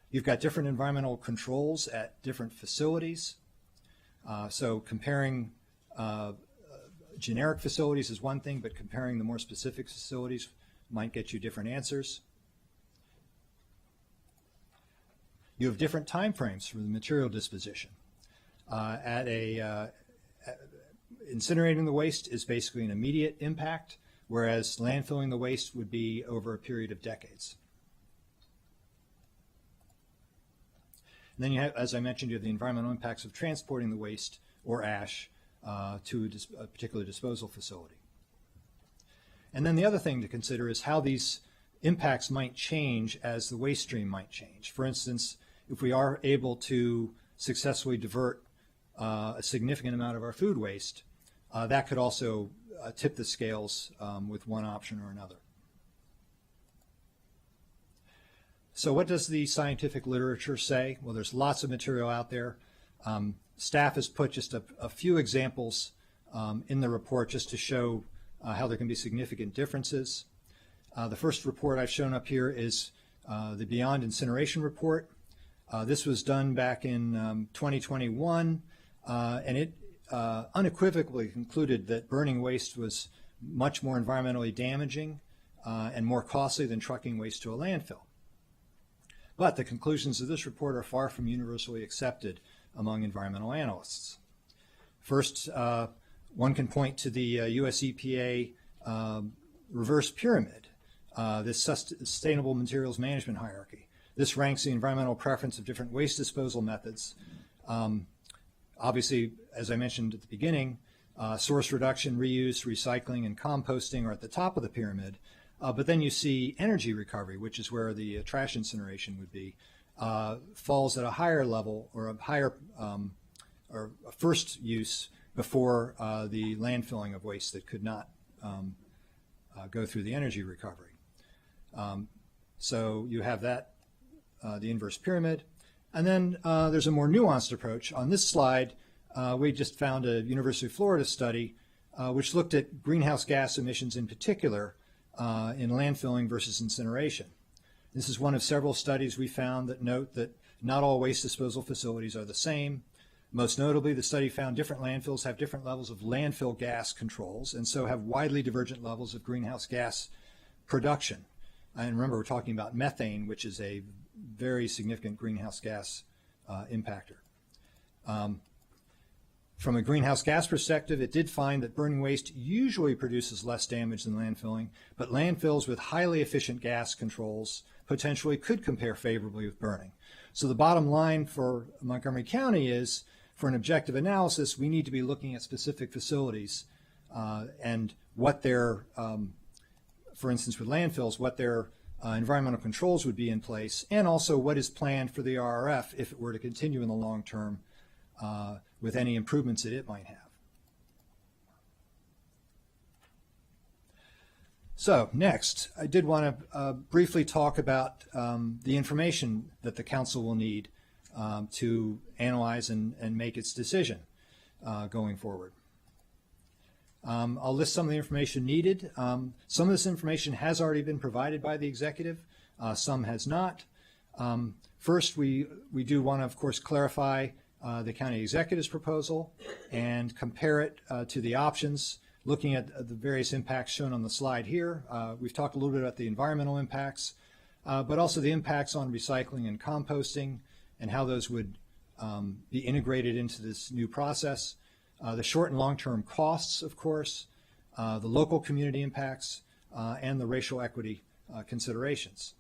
You've got different environmental controls at different facilities. So comparing generic facilities is one thing, but comparing the more specific facilities might get you different answers. You have different time frames for the material disposition. Incinerating the waste is basically an immediate impact, whereas landfilling the waste would be over a period of decades. And then you have, as I mentioned, you have the environmental impacts of transporting the waste or ash to a particular disposal facility. And then the other thing to consider is how these impacts might change as the waste stream might change. For instance, if we are able to successfully divert a significant amount of our food waste, that could also tip the scales with one option or another. So what does the scientific literature say? Well, there's lots of material out there. Staff has put just a few examples in the report just to show how there can be significant differences. The first report I've shown up here is the Beyond Incineration report. This was done back in 2021, and it unequivocally concluded that burning waste was much more environmentally damaging and more costly than trucking waste to a landfill. But the conclusions of this report are far from universally accepted among environmental analysts. First, one can point to the US EPA reverse pyramid, this sustainable materials management hierarchy. This ranks the environmental preference of different waste disposal methods. Obviously, as I mentioned at the beginning, source reduction, reuse, recycling, and composting are at the top of the pyramid. But then you see energy recovery, which is where the trash incineration would be, falls at a higher level or a higher or a first use before the landfilling of waste that could not go through the energy recovery. So you have that, the inverse pyramid. And then there's a more nuanced approach. On this slide, we just found a University of Florida study which looked at greenhouse gas emissions in particular in landfilling versus incineration. This is one of several studies we found that note that not all waste disposal facilities are the same. Most notably, the study found different landfills have different levels of landfill gas controls and so have widely divergent levels of greenhouse gas production. And remember, we're talking about methane, which is a very significant greenhouse gas impactor. From a greenhouse gas perspective, it did find that burning waste usually produces less damage than landfilling, but landfills with highly efficient gas controls potentially could compare favorably with burning. So the bottom line for Montgomery County is, for an objective analysis, we need to be looking at specific facilities and what their, for instance with landfills, what their environmental controls would be in place, and also what is planned for the RRF if it were to continue in the long term with any improvements that it might have. So next, I did want to briefly talk about the information that the council will need to analyze and make its decision going forward. I'll list some of the information needed. Some of this information has already been provided by the executive, some has not. First, we do want to, of course, clarify the county executive's proposal and compare it to the options, looking at the various impacts shown on the slide here. We've talked a little bit about the environmental impacts, but also the impacts on recycling and composting and how those would be integrated into this new process. The short and long-term costs, of course, the local community impacts, and the racial equity considerations.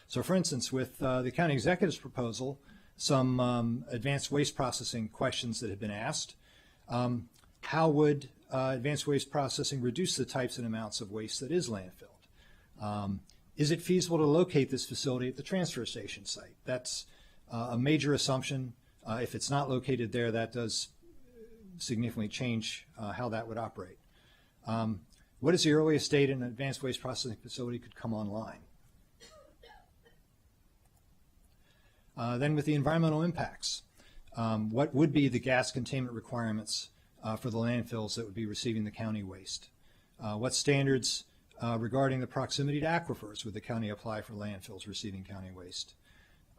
So for instance, with the county executive's proposal, some advanced waste processing questions that have been asked. How would advanced waste processing reduce the types and amounts of waste that is landfilled? Is it feasible to locate this facility at the transfer station site? That's a major assumption. If it's not located there, that does significantly change how that would operate. What is the earliest date an advanced waste processing facility could come online? Then with the environmental impacts, what would be the gas containment requirements for the landfills that would be receiving the county waste? What standards regarding the proximity to aquifers would the county apply for landfills receiving county waste?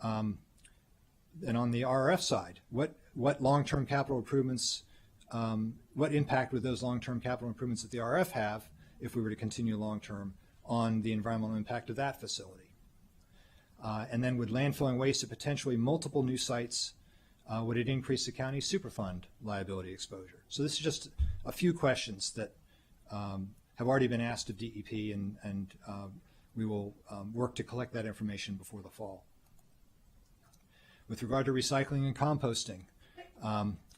And on the RRF side, what long-term capital improvements, what impact would those long-term capital improvements at the RRF have if we were to continue long-term on the environmental impact of that facility? And then would landfilling waste at potentially multiple new sites, would it increase the county's Superfund liability exposure? So this is just a few questions that have already been asked of DEP, and we will work to collect that information before the fall. With regard to recycling and composting,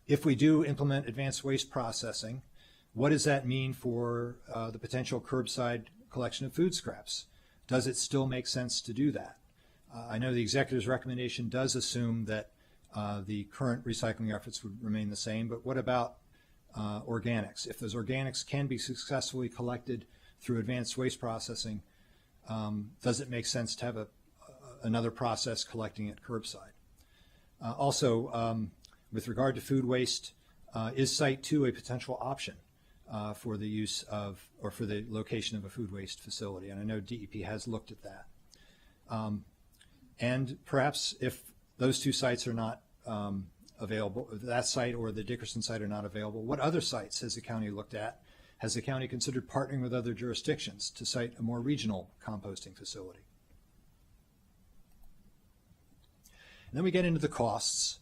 if we do implement advanced waste processing, what does that mean for the potential curbside collection of food scraps? Does it still make sense to do that? I know the executive's recommendation does assume that the current recycling efforts would remain the same, but what about organics? If those organics can be successfully collected through advanced waste processing, does it make sense to have another process collecting it curbside? Also, with regard to food waste, is Site 2 a potential option for the use of, or for the location of a food waste facility? And I know DEP has looked at that. And perhaps if those two sites are not available, that site or the Dickerson site are not available, what other sites has the county looked at? Has the county considered partnering with other jurisdictions to site a more regional composting facility? And then we get into the costs.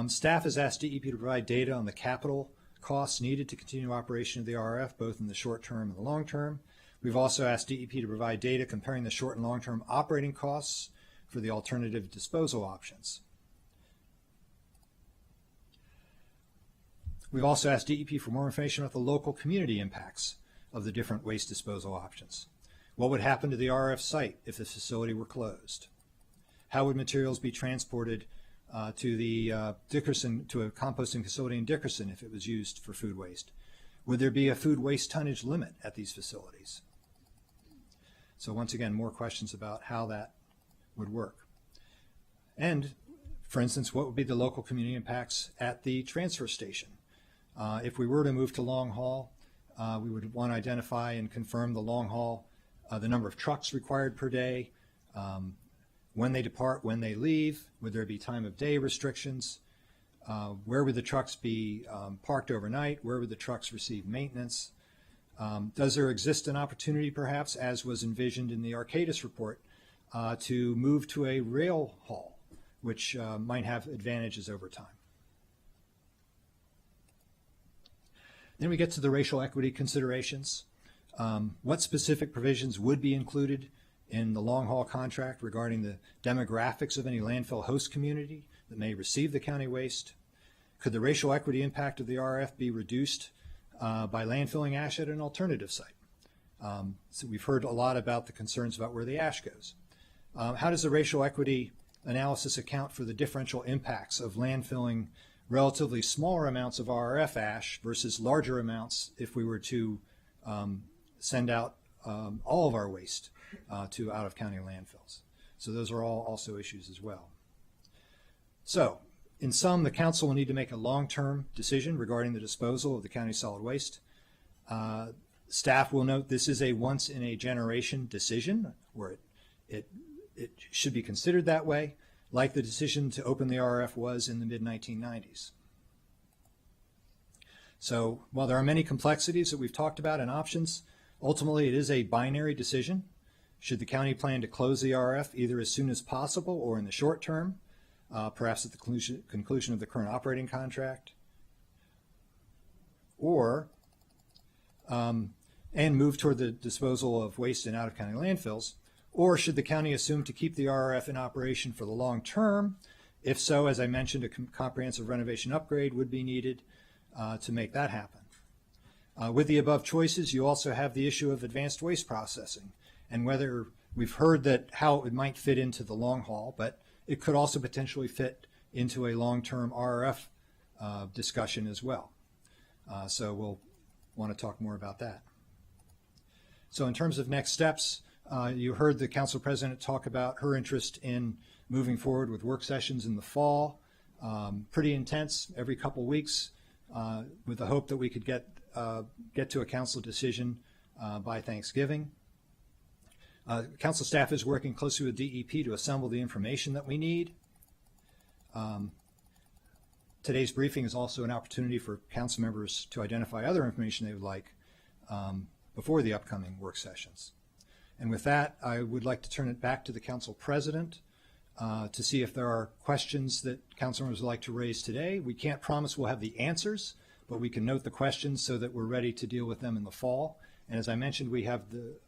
Staff has asked DEP to provide data on the capital costs needed to continue operation of the RRF, both in the short term and the long term. We've also asked DEP to provide data comparing the short and long term operating costs for the alternative disposal options. We've also asked DEP for more information about the local community impacts of the different waste disposal options. What would happen to the RRF site if the facility were closed? How would materials be transported to the Dickerson, to a composting facility in Dickerson if it was used for food waste? Would there be a food waste tonnage limit at these facilities? So once again, more questions about how that would work. And for instance, what would be the local community impacts at the transfer station? If we were to move to long haul, we would want to identify and confirm the long haul, the number of trucks required per day, when they depart, when they leave, would there be time of day restrictions? Where would the trucks be parked overnight? Where would the trucks receive maintenance? Does there exist an opportunity perhaps, as was envisioned in the Arcadis report, to move to a rail haul, which might have advantages over time? Then we get to the racial equity considerations. What specific provisions would be included in the long haul contract regarding the demographics of any landfill host community that may receive the county waste? Could the racial equity impact of the RRF be reduced by landfilling ash at an alternative site? So we've heard a lot about the concerns about where the ash goes. How does the racial equity analysis account for the differential impacts of landfilling relatively smaller amounts of RRF ash versus larger amounts if we were to send out all of our waste to out-of-county landfills? So those are all also issues as well. So in sum, the council will need to make a long-term decision regarding the disposal of the county solid waste. Staff will note this is a once-in-a-generation decision, where it should be considered that way, like the decision to open the RRF was in the mid-1990s. So while there are many complexities that we've talked about and options, ultimately it is a binary decision. Should the county plan to close the RRF either as soon as possible or in the short term, perhaps at the conclusion of the current operating contract, or and move toward the disposal of waste in out-of-county landfills? Or should the county assume to keep the RRF in operation for the long term? If so, as I mentioned, a comprehensive renovation upgrade would be needed to make that happen. With the above choices, you also have the issue of advanced waste processing, and whether we've heard that how it might fit into the long haul, but it could also potentially fit into a long-term RRF discussion as well. So we'll want to talk more about that. So in terms of next steps, you heard the council president talk about her interest in moving forward with work sessions in the fall, pretty intense every couple weeks, with the hope that we could get to a council decision by Thanksgiving. Council staff is working closely with DEP to assemble the information that we need. Today's briefing is also an opportunity for council members to identify other information they would like before the upcoming work sessions. And with that, I would like to turn it back to the council president to see if there are questions that council members would like to raise today. We can't promise we'll have the answers, but we can note the questions so that we're ready to deal with them in the fall. And as I mentioned, we have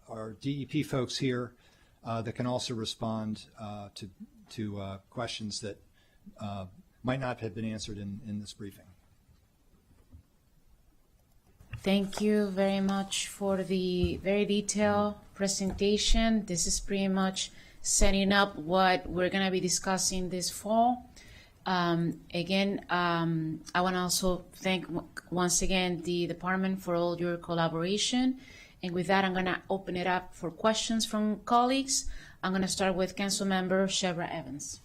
our DEP folks here that can also respond to questions that might not have been answered in this briefing. Thank you very much for the very detailed presentation. This is pretty much setting up what we're going to be discussing this fall. Again, I want to also thank once again the department for all your collaboration. And with that, I'm going to open it up for questions from colleagues. I'm going to start with Councilmember Shevra Evans.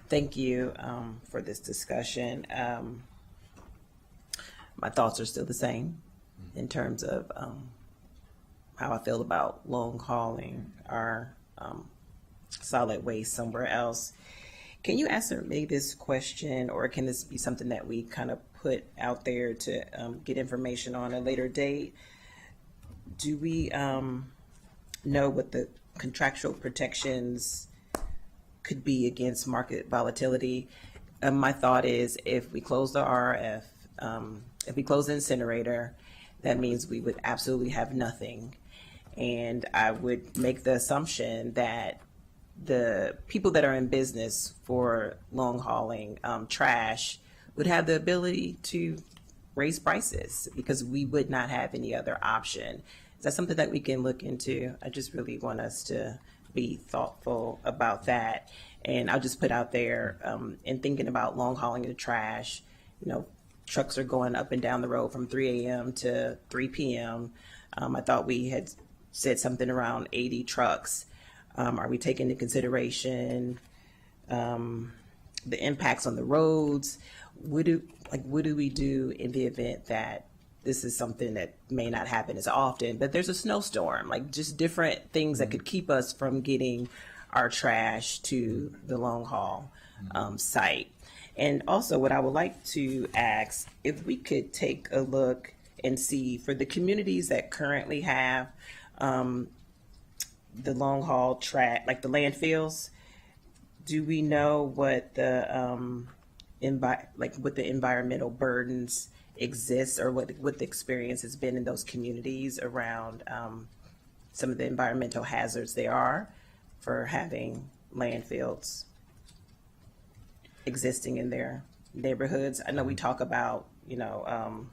Thank you for this discussion. My thoughts are still the same in terms of how I feel about long hauling our solid waste somewhere else. Can you answer me this question, or can this be something that we kind of put out there to get information on a later date? Do we know what the contractual protections could be against market volatility? My thought is if we close the RRF, if we close the incinerator, that means we would absolutely have nothing. And I would make the assumption that the people that are in business for long hauling trash would have the ability to raise prices because we would not have any other option. Is that something that we can look into? I just really want us to be thoughtful about that. And I'll just put out there, in thinking about long hauling the trash, you know, trucks are going up and down the road from 3 a.m. to 3 p.m. I thought we had said something around 80 trucks. Are we taking into consideration the impacts on the roads? What do we do in the event that this is something that may not happen as often, but there's a snowstorm, like just different things that could keep us from getting our trash to the long haul site? And also what I would like to ask, if we could take a look and see for the communities that currently have the long haul trash, like the landfills, do we know what the what the environmental burdens exist, or what the experience has been in those communities around some of the environmental hazards there are for having landfills existing in their neighborhoods? I know we talk about, you know,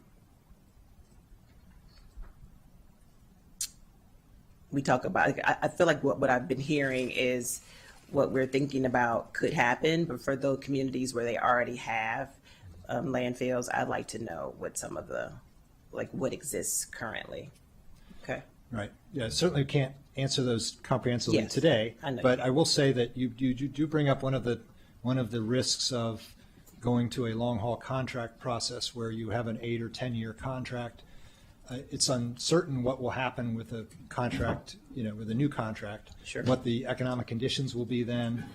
we talk about, like, I feel like what I've been hearing is what we're thinking about could happen, but for those communities where they already have landfills, I'd like to know what some of the, like, what exists currently. Okay. Right. Yeah, certainly can't answer those comprehensively Yes, today, I know but you I will say that you do bring up one of the risks of going to a long haul contract process where you have an 8 or 10 year contract. It's uncertain what will happen with a contract, with a new contract. Sure. What the economic conditions will be then.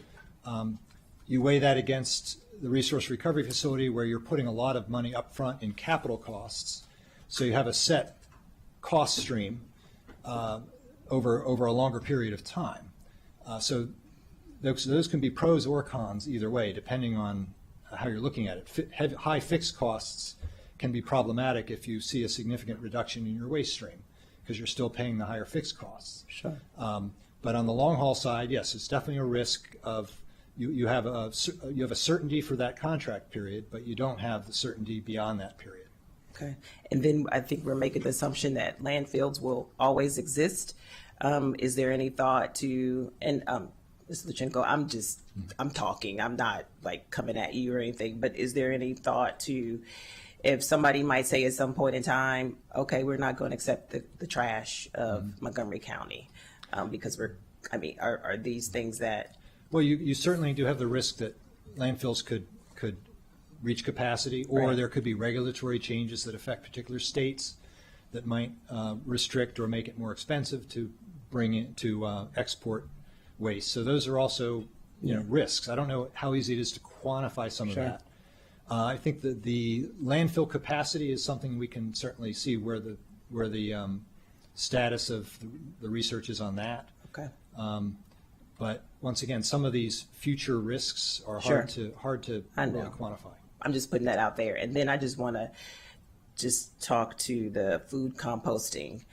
You weigh that against the resource recovery facility where you're putting a lot of money up front in capital costs. So you have a set cost stream over a longer period of time. So those can be pros or cons either way, depending on how you're looking at it. High fixed costs can be problematic if you see a significant reduction in your waste stream because you're still paying the higher fixed costs. Sure. But on the long haul side, yes, it's definitely a risk of you have a certainty for that contract period, but you don't have the certainty beyond that period. Okay. And then I think we're making the assumption that landfills will always exist. Is there any thought to, and Ms. Luchenko, I'm talking, I'm not like coming at you or anything, but is there any thought to, if somebody might say at some point in time, okay, we're not going to accept the trash of Montgomery County because are these things that? Well, you certainly do have the risk that landfills could reach capacity, or Right. there could be regulatory changes that affect particular states that might restrict or make it more expensive to bring in to export waste. So those are also risks. I don't know how easy it is to quantify some of Sure. that. I think that the landfill capacity is something we can certainly see where the status of the research is on that. Okay. But once again, some of these future risks are Sure. hard to I really know. quantify. I'm just putting that out there. And then I just want to talk to the food composting.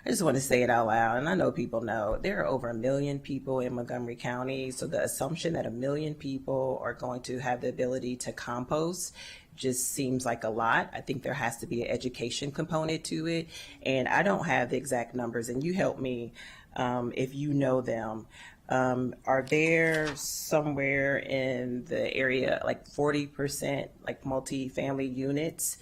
I just want to say it out loud, and I know people know there are over 1 million people in Montgomery County. So the assumption that 1 million people are going to have the ability to compost just seems like a lot. I think there has to be an education component to it. And I don't have the exact numbers, and you help me if you know them. Are there somewhere in the area like 40% like multifamily units?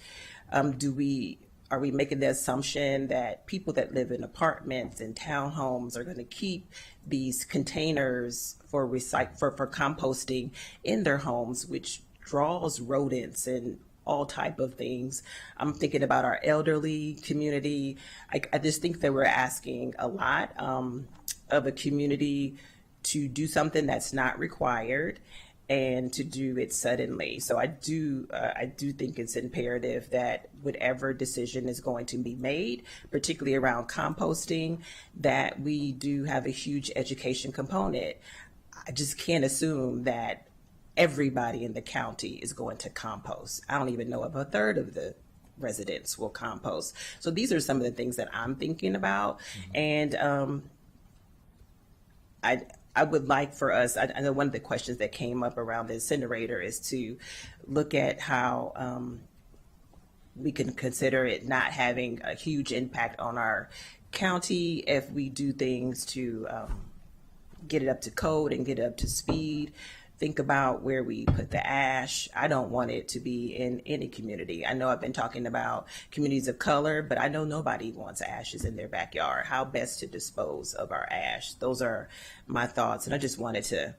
Are we making the assumption that people that live in apartments and townhomes are going to keep these containers for composting in their homes, which draws rodents and all type of things? I'm thinking about our elderly community. I just think that we're asking a lot of a community to do something that's not required and to do it suddenly. So I do think it's imperative that whatever decision is going to be made, particularly around composting, that we do have a huge education component. I just can't assume that everybody in the county is going to compost. I don't even know if a third of the residents will compost. So these are some of the things that I'm thinking about. And I would like for us, I know one of the questions that came up around the incinerator is to look at how we can consider it not having a huge impact on our county if we do things to get it up to code and get it up to speed. Think about where we put the ash. I don't want it to be in any community. I know I've been talking about communities of color, but I know nobody wants ashes in their backyard. How best to dispose of our ash? Those are my thoughts. And I just wanted to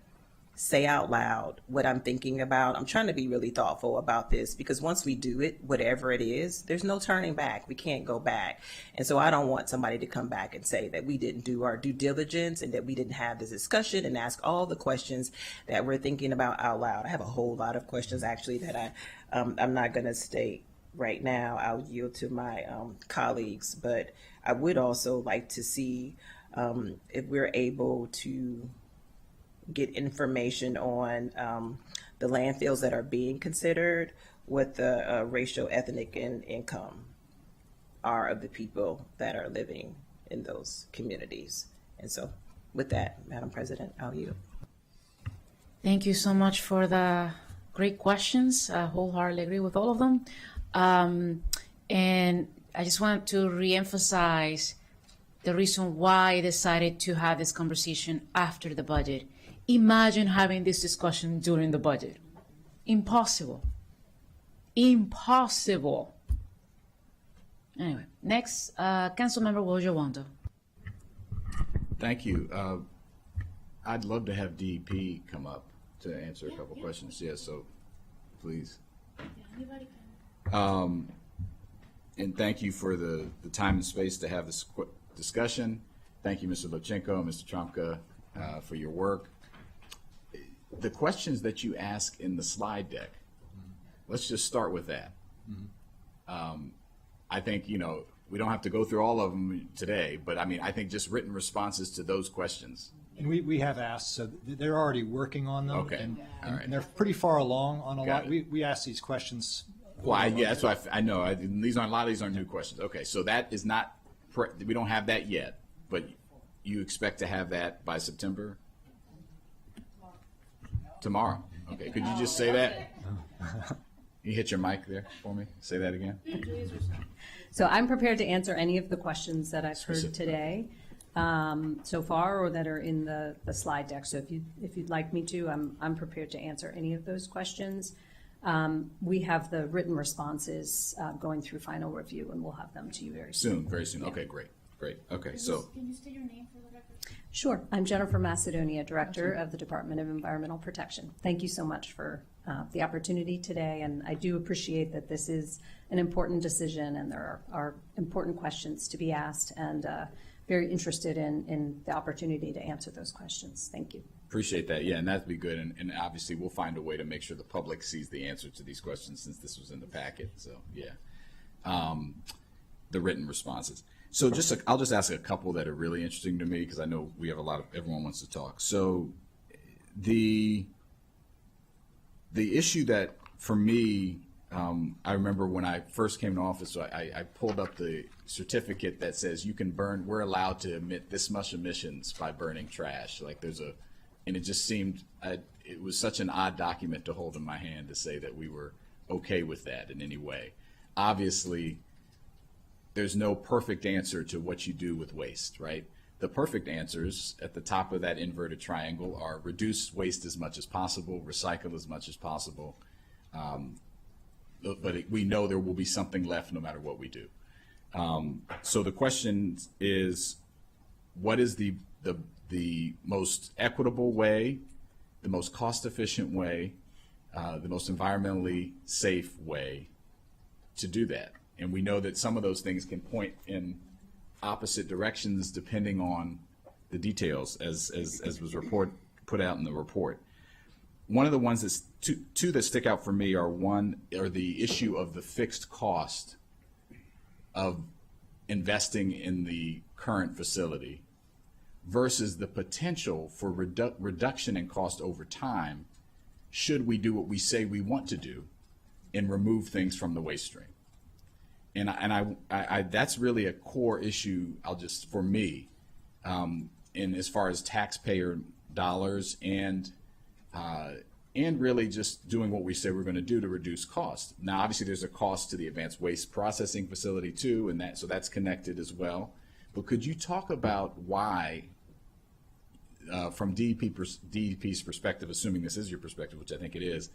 say out loud what I'm thinking about. I'm trying to be really thoughtful about this because once we do it, whatever it is, there's no turning back. We can't go back. And so I don't want somebody to come back and say that we didn't do our due diligence and that we didn't have this discussion and ask all the questions that we're thinking about out loud. I have a whole lot of questions actually that I'm not going to state right now. I'll yield to my colleagues, but I would also like to see if we're able to get information on the landfills that are being considered, what the racial, ethnic, and income are of the people that are living in those communities. And so with that, Madam President, I'll yield. Thank you so much for the great questions. I wholeheartedly agree with all of them. And I just want to reemphasize the reason why I decided to have this conversation after the budget. Imagine having this discussion during the budget. Impossible. Impossible. Anyway, next, Councilmember Wojo-Wando. Thank you. I'd love to have DEP come up to answer a couple questions. Yeah, so please. And thank you for the time and space to have this discussion. Thank you, Mr. Lochenko and Mr. Trumka, for your work. The questions that you ask in the slide deck, let's just start with that. I think, you know, we don't have to go through all of them today, but I mean, I think just written responses to those questions. And we have asked, so they're already working on them. Okay. All right. And they're pretty far along on a Got lot. it. We ask these questions. Well, yeah, that's why I know. A lot of these aren't new questions. Okay, so that is not, we don't have that yet, but you expect to have that by September? Tomorrow. Okay, could you just say that? You hit your mic there for me? Say that again. So I'm prepared to answer any of the questions that I've heard Specific. today so far, or that are in the slide deck. So if you'd like me to, I'm prepared to answer any of those questions. We have the written responses going through final review, and we'll have them to you very soon. Soon, very soon. Okay, great. Okay, so. Can you state your name for the record? Sure. I'm Jennifer Macedonia, Director of the Department of Environmental Protection. Thank you so much for the opportunity today, and I do appreciate that this is an important decision and there are important questions to be asked, and very interested in the opportunity to answer those questions. Thank you. Appreciate that. Yeah, and that'd be good. And obviously, we'll find a way to make sure the public sees the answer to these questions since this was in the packet. So, yeah, the written responses. So I'll just ask a couple that are really interesting to me because I know we have everyone wants to talk. So the issue that for me, I remember when I first came to office, so I pulled up the certificate that says we're allowed to emit this much emissions by burning trash. Like and it just seemed, it was such an odd document to hold in my hand to say that we were okay with that in any way. Obviously, there's no perfect answer to what you do with waste, right? The perfect answers at the top of that inverted triangle are reduce waste as much as possible, recycle as much as possible, but we know there will be something left no matter what we do. So the question is, what is the most equitable way, the most cost-efficient way, the most environmentally safe way to do that? And we know that some of those things can point in opposite directions depending on the details, as was put out in the report. One of the ones that's two that stick out for me are the issue of the fixed cost of investing in the current facility versus the potential for reduction in cost over time should we do what we say we want to do and remove things from the waste stream. And I that's really a core issue. For me, in as far as taxpayer dollars and really just doing what we say we're going to do to reduce cost. Now, obviously, there's a cost to the advanced waste processing facility too, and so that's connected as well. But could you talk about why, from DEP's perspective, assuming this is your perspective, which I think it is,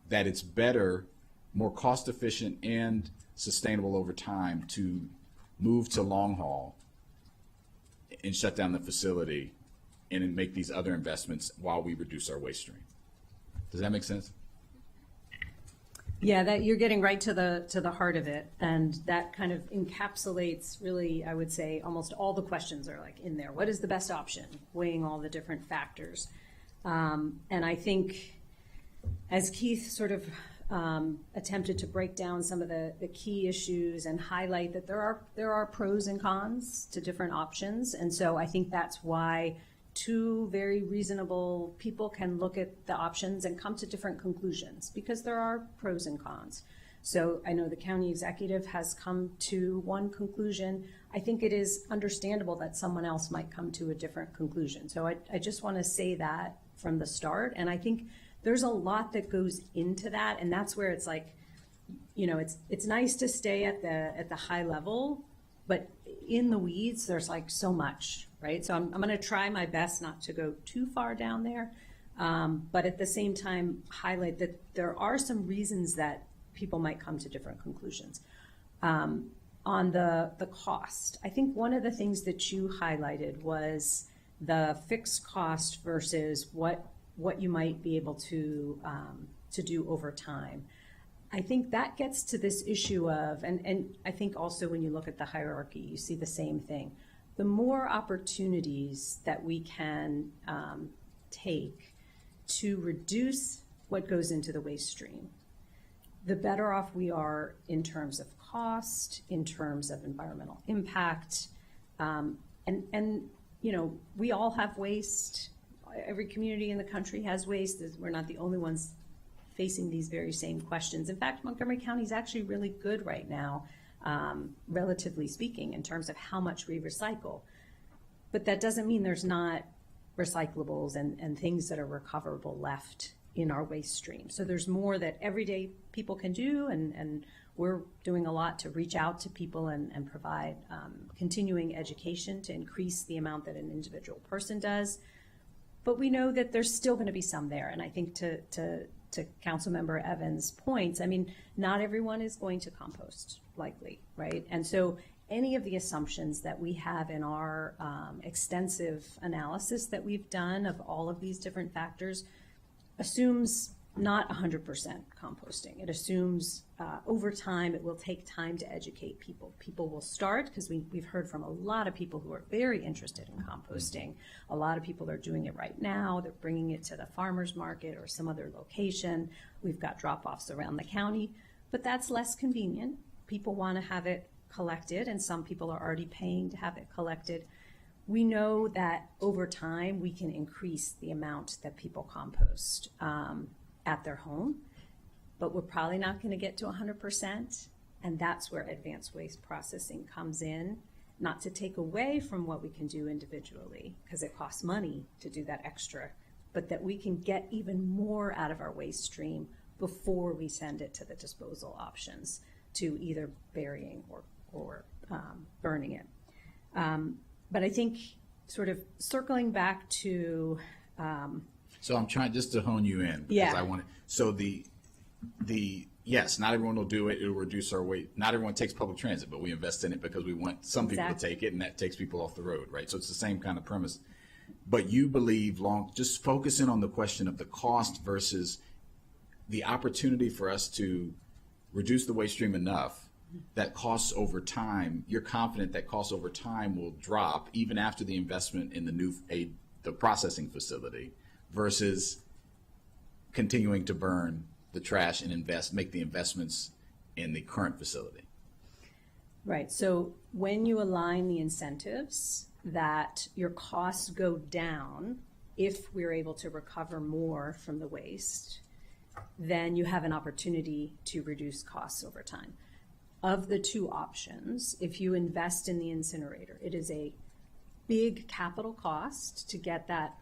that it's better, more cost efficient and sustainable over time to move to long haul and shut down the facility and then make these other investments while we reduce our waste stream? Does that make sense? Yeah, that you're getting right to the heart of it, and that kind of encapsulates really, I would say, almost all the questions are like in there. What is the best option? Weighing all the different factors, and I think, as Keith sort of attempted to break down some of the key issues and highlight that there are pros and cons to different options, and so I think that's why two very reasonable people can look at the options and come to different conclusions because there are pros and cons. So I know the county executive has come to one conclusion. I think it is understandable that someone else might come to a different conclusion. So I just want to say that from the start. And I think there's a lot that goes into that. And that's where it's like, you know, it's nice to stay at the high level, but in the weeds, there's like so much, right? So I'm going to try my best not to go too far down there, but at the same time highlight that there are some reasons that people might come to different conclusions. On the cost, I think one of the things that you highlighted was the fixed cost versus what you might be able to do over time. I think that gets to this issue of, and I think also when you look at the hierarchy, you see the same thing. The more opportunities that we can take to reduce what goes into the waste stream, the better off we are in terms of cost, in terms of environmental impact, and you know, we all have waste. Every community in the country has waste. We're not the only ones facing these very same questions. In fact, Montgomery County is actually really good right now, relatively speaking, in terms of how much we recycle. But that doesn't mean there's not recyclables and things that are recoverable left in our waste stream. So there's more that everyday people can do, and we're doing a lot to reach out to people and provide continuing education to increase the amount that an individual person does. But we know that there's still going to be some there. And I think to Councilmember Evans' points, I mean, not everyone is going to compost, likely, right? And so any of the assumptions that we have in our extensive analysis that we've done of all of these different factors assumes not 100% composting. It assumes over time, it will take time to educate people. People will start, because we've heard from a lot of people who are very interested in composting. A lot of people are doing it right now. They're bringing it to the farmer's market or some other location. We've got drop-offs around the county, but that's less convenient. People want to have it collected, and some people are already paying to have it collected. We know that over time, we can increase the amount that people compost at their home, but we're probably not going to get to 100%. And that's where advanced waste processing comes in, not to take away from what we can do individually, because it costs money to do that extra, but that we can get even more out of our waste stream before we send it to the disposal options, to either burying or burning it. But I think sort of circling back to so I'm trying just to hone you in, because Yeah. I want to, so the yes, not everyone will do it. It'll reduce our weight. Not everyone takes public transit, but we invest in it because we want some people to Exactly. take it, and that takes people off the road, right? So it's the same kind of premise. But you believe just focusing on the question of the cost versus the opportunity for us to reduce the waste stream enough that costs over time, you're confident that costs over time will drop even after the investment in the processing facility, versus continuing to burn the trash and make the investments in the current facility. Right. So when you align the incentives that your costs go down if we're able to recover more from the waste, then you have an opportunity to reduce costs over time. Of the two options, if you invest in the incinerator, it is a big capital cost to get that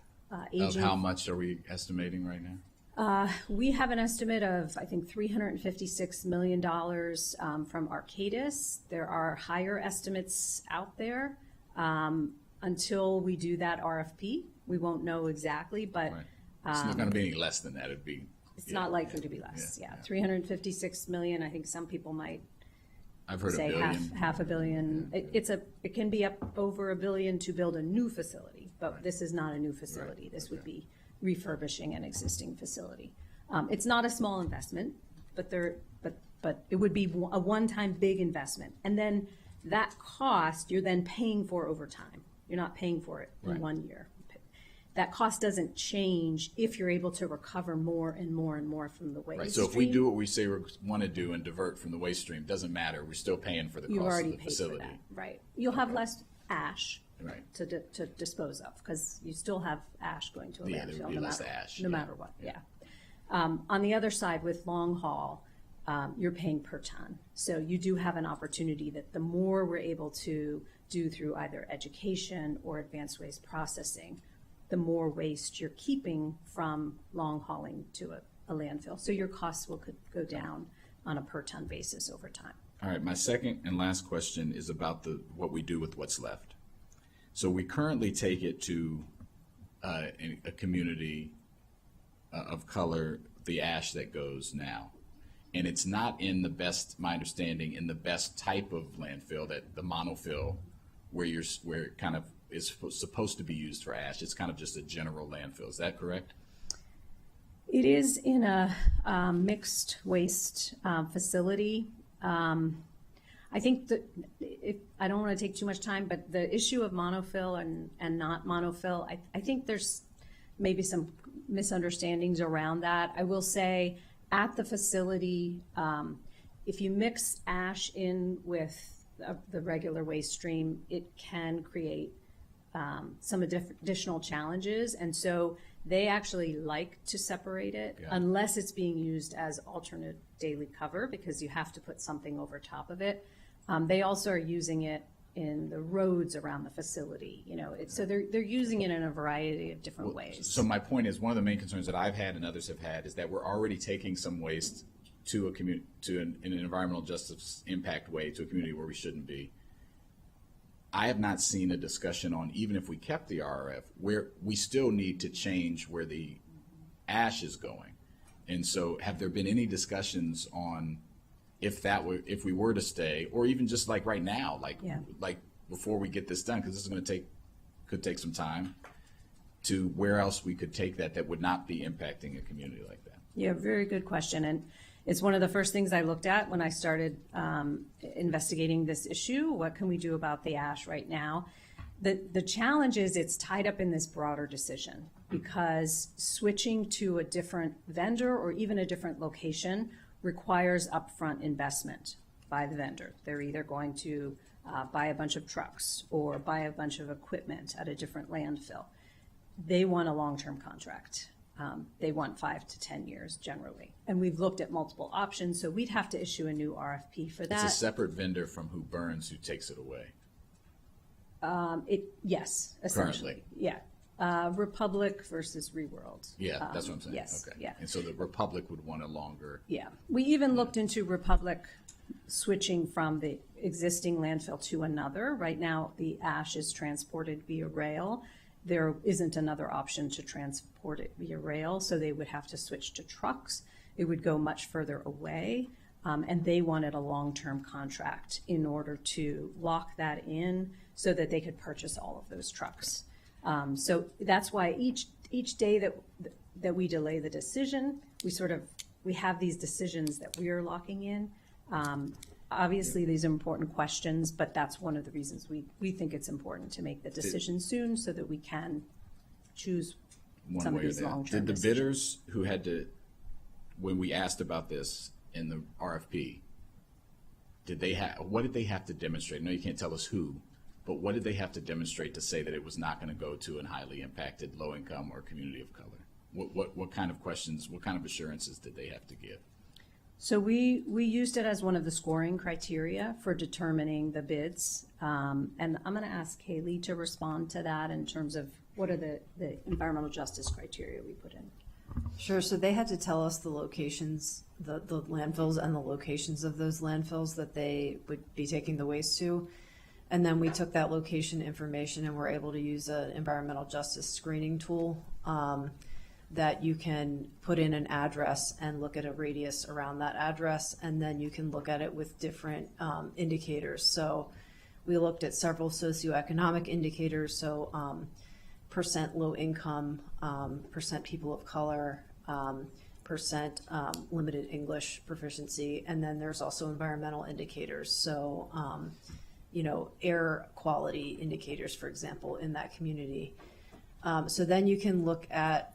aging. Of how much are we estimating right now? We have an estimate of, I think, $356 million from Arcadis. There are higher estimates out there. Until we do that RFP, we won't know exactly, but Right. It's not going to be any less than that. It'd be. it's not likely to be less. Yeah, 356 million. I think some people might I've heard say $1 billion. half a billion. It can be up over $1 billion to build a new facility, but this is not a new facility. Right. This would be refurbishing an existing facility. It's not a small investment, but it would be a one-time big investment, and then that cost you're then paying for over time. You're not paying for it in Right. 1 year. That cost doesn't change if you're able to recover more and more and more from the waste Right. So if stream. we do what we say we want to do and divert from the waste stream, doesn't matter. We're still paying for the You've cost already of the paid facility. for that, right? You'll have less ash Right. to dispose of, because you still have ash going to a Yeah, there would landfill be no less matter, ash, no yeah. matter what, yeah. On the other side, with long haul, you're paying per ton. So you do have an opportunity that the more we're able to do through either education or advanced waste processing, the more waste you're keeping from long hauling to a landfill. So your costs will go down on a per ton basis over time. All right, my second and last question is about what we do with what's left. So we currently take it to a community of color, the ash that goes now. And it's not in the best, my understanding, in the best type of landfill, that the monofill, where it kind of is supposed to be used for ash. It's kind of just a general landfill. Is that correct? It is in a mixed waste facility. I think that I don't want to take too much time, but the issue of monofill and not monofill, I think there's maybe some misunderstandings around that. I will say at the facility, if you mix ash in with the regular waste stream, it can create some additional challenges. And so they actually like to separate it unless it's being used as alternate daily cover, because you have to put something over top of it. They also are using it in the roads around the facility, so they're using it in a variety of different ways. So my point is, one of the main concerns that I've had and others have had is that we're already taking some waste to an environmental justice impact way to a community where we shouldn't be. I have not seen a discussion on, even if we kept the RRF, where we still need to change where the ash is going. And so have there been any discussions on if we were to stay, or even just like right now, like before we get this done, because this is could take some time, to where else we could take that would not be impacting a community like that? Yeah, very good question. And it's one of the first things I looked at when I started investigating this issue. What can we do about the ash right now? The challenge is it's tied up in this broader decision, because switching to a different vendor or even a different location requires upfront investment by the vendor. They're either going to buy a bunch of trucks or buy a bunch of equipment at a different landfill. They want a long-term contract. They want 5 to 10 years generally. And we've looked at multiple options, so we'd have to issue a new RFP for that. It's a separate vendor from who burns, who takes it away. Yes, essentially. Currently. Yeah. Republic versus Reworld. Yeah, that's what I'm saying. Yes. Okay. Yeah. And so the Republic would want a longer. Yeah. We even looked into Republic switching from the existing landfill to another. Right now, the ash is transported via rail. There isn't another option to transport it via rail, so they would have to switch to trucks. It would go much further away, and they wanted a long-term contract in order to lock that in so that they could purchase all of those trucks. So that's why each day that we delay the decision, we have these decisions that we are locking in. Obviously, these are important questions, but that's one of the reasons we think it's important to make the decision soon so that we can choose some of these long-term decisions. Did the bidders who had to, when we asked about this in the RFP, what did they have to demonstrate? No, you can't tell us who, but what did they have to demonstrate to say that it was not going to go to a highly impacted low-income or community of color? What kind of questions, what kind of assurances did they have to give? So we used it as one of the scoring criteria for determining the bids. And I'm going to ask Kaylee to respond to that in terms of what are the environmental justice criteria we put in. Sure. So they had to tell us the locations, the landfills and the locations of those landfills that they would be taking the waste to. And then we took that location information and were able to use an environmental justice screening tool that you can put in an address and look at a radius around that address, and then you can look at it with different indicators. So we looked at several socioeconomic indicators, so percent low income, percent people of color, percent limited English proficiency, and then there's also environmental indicators. So air quality indicators, for example, in that community. So then you can look at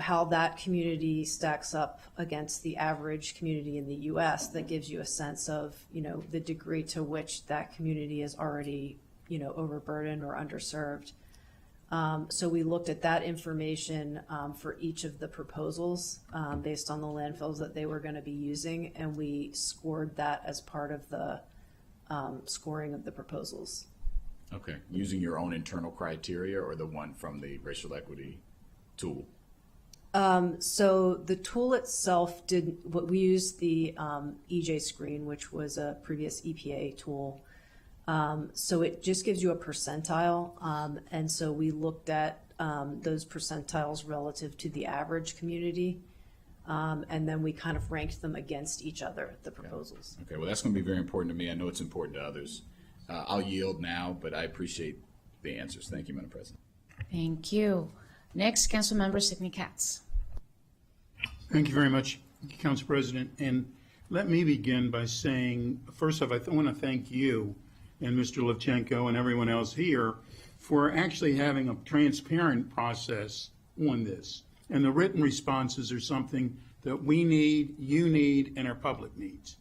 how that community stacks up against the average community in the U.S. That gives you a sense of, the degree to which that community is already, overburdened or underserved. So we looked at that information for each of the proposals based on the landfills that they were going to be using, and we scored that as part of the scoring of the proposals. Okay, using your own internal criteria or the one from the racial equity tool? So the tool itself we used the EJ screen, which was a previous EPA tool. So it just gives you a percentile. And so we looked at those percentiles relative to the average community. And then we kind of ranked them against each other, the proposals. Okay, well, that's going to be very important to me. I know it's important to others. I'll yield now, but I appreciate the answers. Thank you, Madam President. Thank you. Next, Councilmember Sidney Katz. Thank you very much, Council President. And let me begin by saying, first off, I want to thank you and Mr. Levchenko and everyone else here for actually having a transparent process on this. And the written responses are something that we need, you need, and our public needs.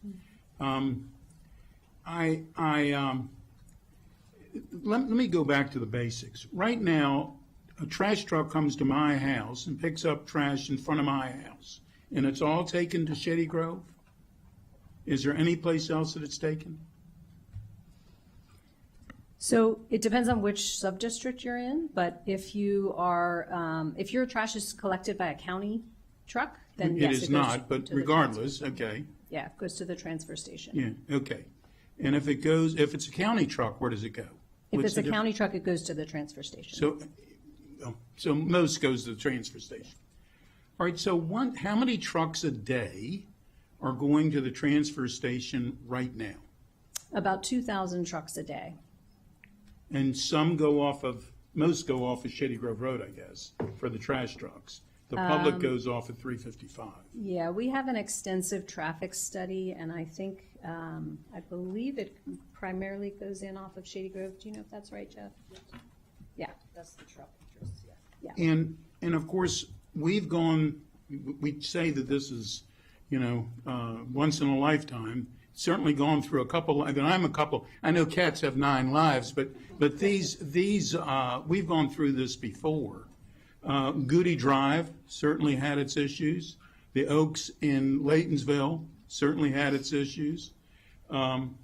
Let me go back to the basics. Right now, a trash truck comes to my house and picks up trash in front of my house, and it's all taken to Shady Grove? Is there any place else that it's taken? So it depends on which subdistrict you're in, but if you are, if your trash is collected by a county truck, then yes, it is not, but regardless, okay. Yeah, it goes to the transfer station. Yeah, okay. And if it's a county truck, where does it go? If it's a county truck, it goes to the transfer station. So most goes to the transfer station. All right, so how many trucks a day are going to the transfer station right now? About 2,000 trucks a day. And most go off of Shady Grove Road, I guess, for the trash trucks. The public goes off at 355. Yeah, we have an extensive traffic study, and I think, I believe it primarily goes in off of Shady Grove. Do you know if that's right, Jeff? Yeah. That's the truck interest, yeah. Yeah. And of course, we say that this is, once in a lifetime. Certainly gone through a couple, and I know cats have 9 lives, but these we've gone through this before. Goody Drive certainly had its issues. The Oaks in Laytonsville certainly had its issues. And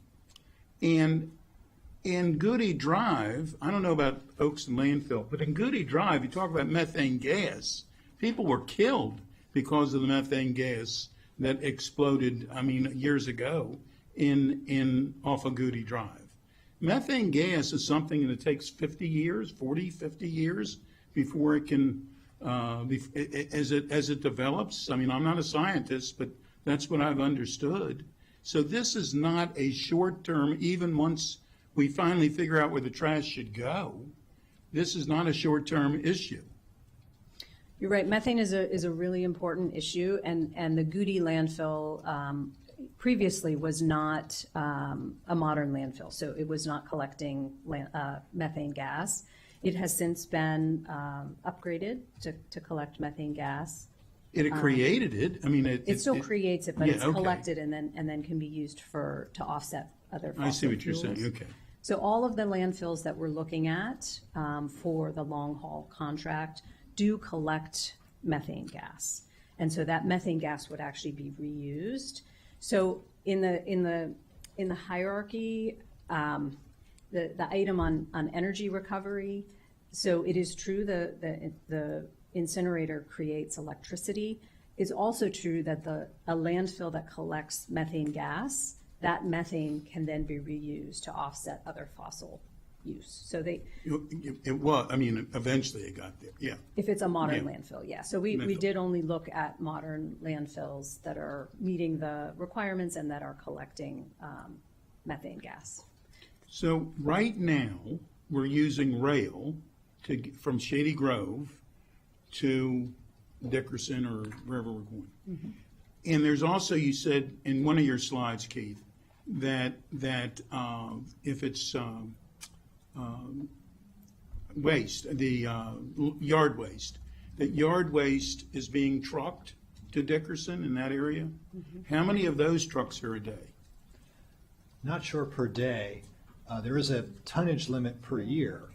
in Goody Drive, I don't know about Oaks and Landfill, but in Goody Drive, you talk about methane gas. People were killed because of the methane gas that exploded, years ago off of Goody Drive. Methane gas is something that takes 50 years before it can, as it develops. I'm not a scientist, but that's what I've understood. So this is not a short-term, even once we finally figure out where the trash should go, this is not a short-term issue. You're right. Methane is a really important issue, and the Goody landfill previously was not a modern landfill, so it was not collecting methane gas. It has since been upgraded to collect methane gas. It created it. It still creates it, but it's collected and then can be used to offset other fossil fuels. I see what you're saying. Okay. So all of the landfills that we're looking at for the long haul contract do collect methane gas, and so that methane gas would actually be reused. So in the hierarchy, the item on energy recovery. So it is true the incinerator creates electricity. It's also true that a landfill that collects methane gas, that methane can then be reused to offset other fossil use. So eventually it got there, yeah. If it's a modern landfill, yeah. So we did only look at modern landfills that are meeting the requirements and that are collecting methane gas. So right now, we're using rail from Shady Grove to Dickerson or wherever we're going. Mm-hmm. And there's also, you said in one of your slides, Keith, that if it's waste, the yard waste, that yard waste is being trucked to Dickerson in that area. Mm-hmm. How many of those trucks are a day? Not sure per day. There is a tonnage limit per year,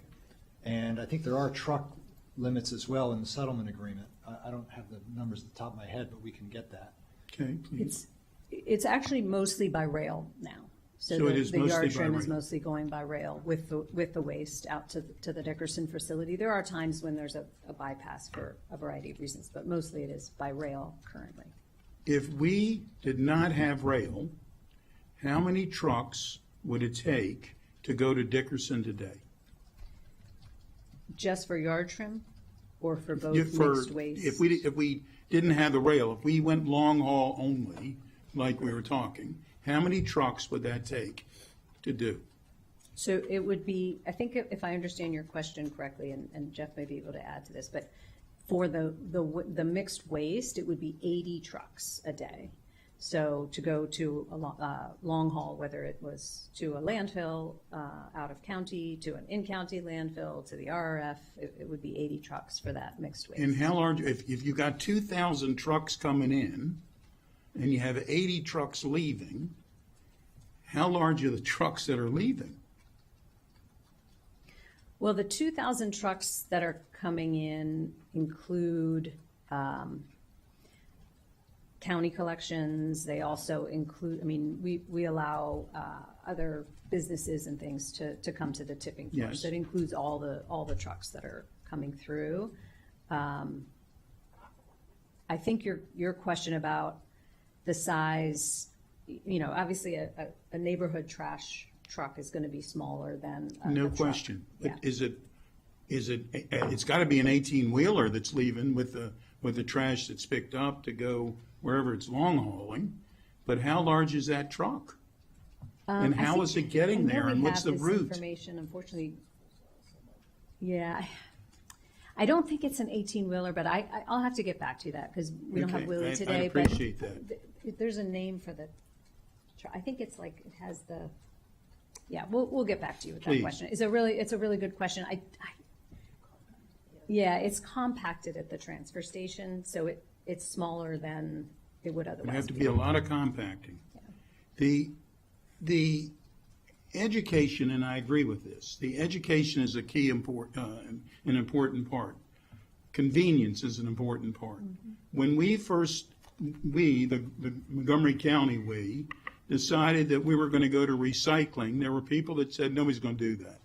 and I think there are truck limits as well in the settlement agreement. I don't have the numbers at the top of my head, but we can get that. Okay, please. It's actually mostly by rail now. So So it the, is the mostly yard by trim is rail. mostly going by rail with the waste out to the Dickerson facility. There are times when there's a bypass for a variety of reasons, but mostly it is by rail currently. If we did not have rail, how many trucks would it take to go to Dickerson today? Just for yard trim or for both For- mixed waste? If we didn't have the rail, if we went long haul only, like we were talking, how many trucks would that take to do? So it would be, I think if I understand your question correctly, and Jeff may be able to add to this, but for the mixed waste, it would be 80 trucks a day. So to go to a long haul, whether it was to a landfill out of county, to an in-county landfill, to the RRF, it would be 80 trucks for that mixed waste. And how large, if you got 2,000 trucks coming in and you have 80 trucks leaving, how large are the trucks that are leaving? Well, the 2,000 trucks that are coming in include county collections. They also include, I mean, we allow other businesses and things to come to the tipping floor. Yes. So it includes all the trucks that are coming through. I think your question about the size, obviously a neighborhood trash truck is going to be smaller than a No truck. question. Yeah. But it's got to be an 18-wheeler that's leaving with the trash that's picked up to go wherever it's long hauling. But how large is that truck? And I how think- is it getting I know there? we And what's have the this route? Information, unfortunately. Yeah, I don't think it's an 18-wheeler, but I'll have to get back to that because we don't have Okay, Willie I today. appreciate but that. There's a name for the. I think it's like it has the. Yeah, we'll get back to you with that Please. question. It's a really good question. Yeah, it's compacted at the transfer station, so it's smaller than it would otherwise There'd have to be a lot of compacting. The education, and I agree with this, the education is a key an important part. Convenience is an important part. When the Montgomery County, decided that we were going to go to recycling, there were people that said nobody's going to do that,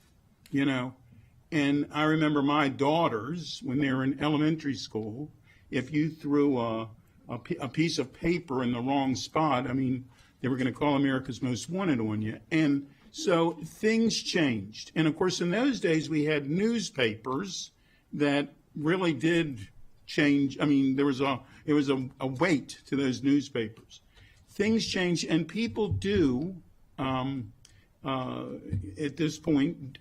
And I remember my daughters, when they were in elementary school, if you threw a piece of paper in the wrong spot, they were going to call America's Most Wanted on you. And so things changed. And of course, in those days, we had newspapers that really did change. There was a weight to those newspapers. Things change, and people do, at this point,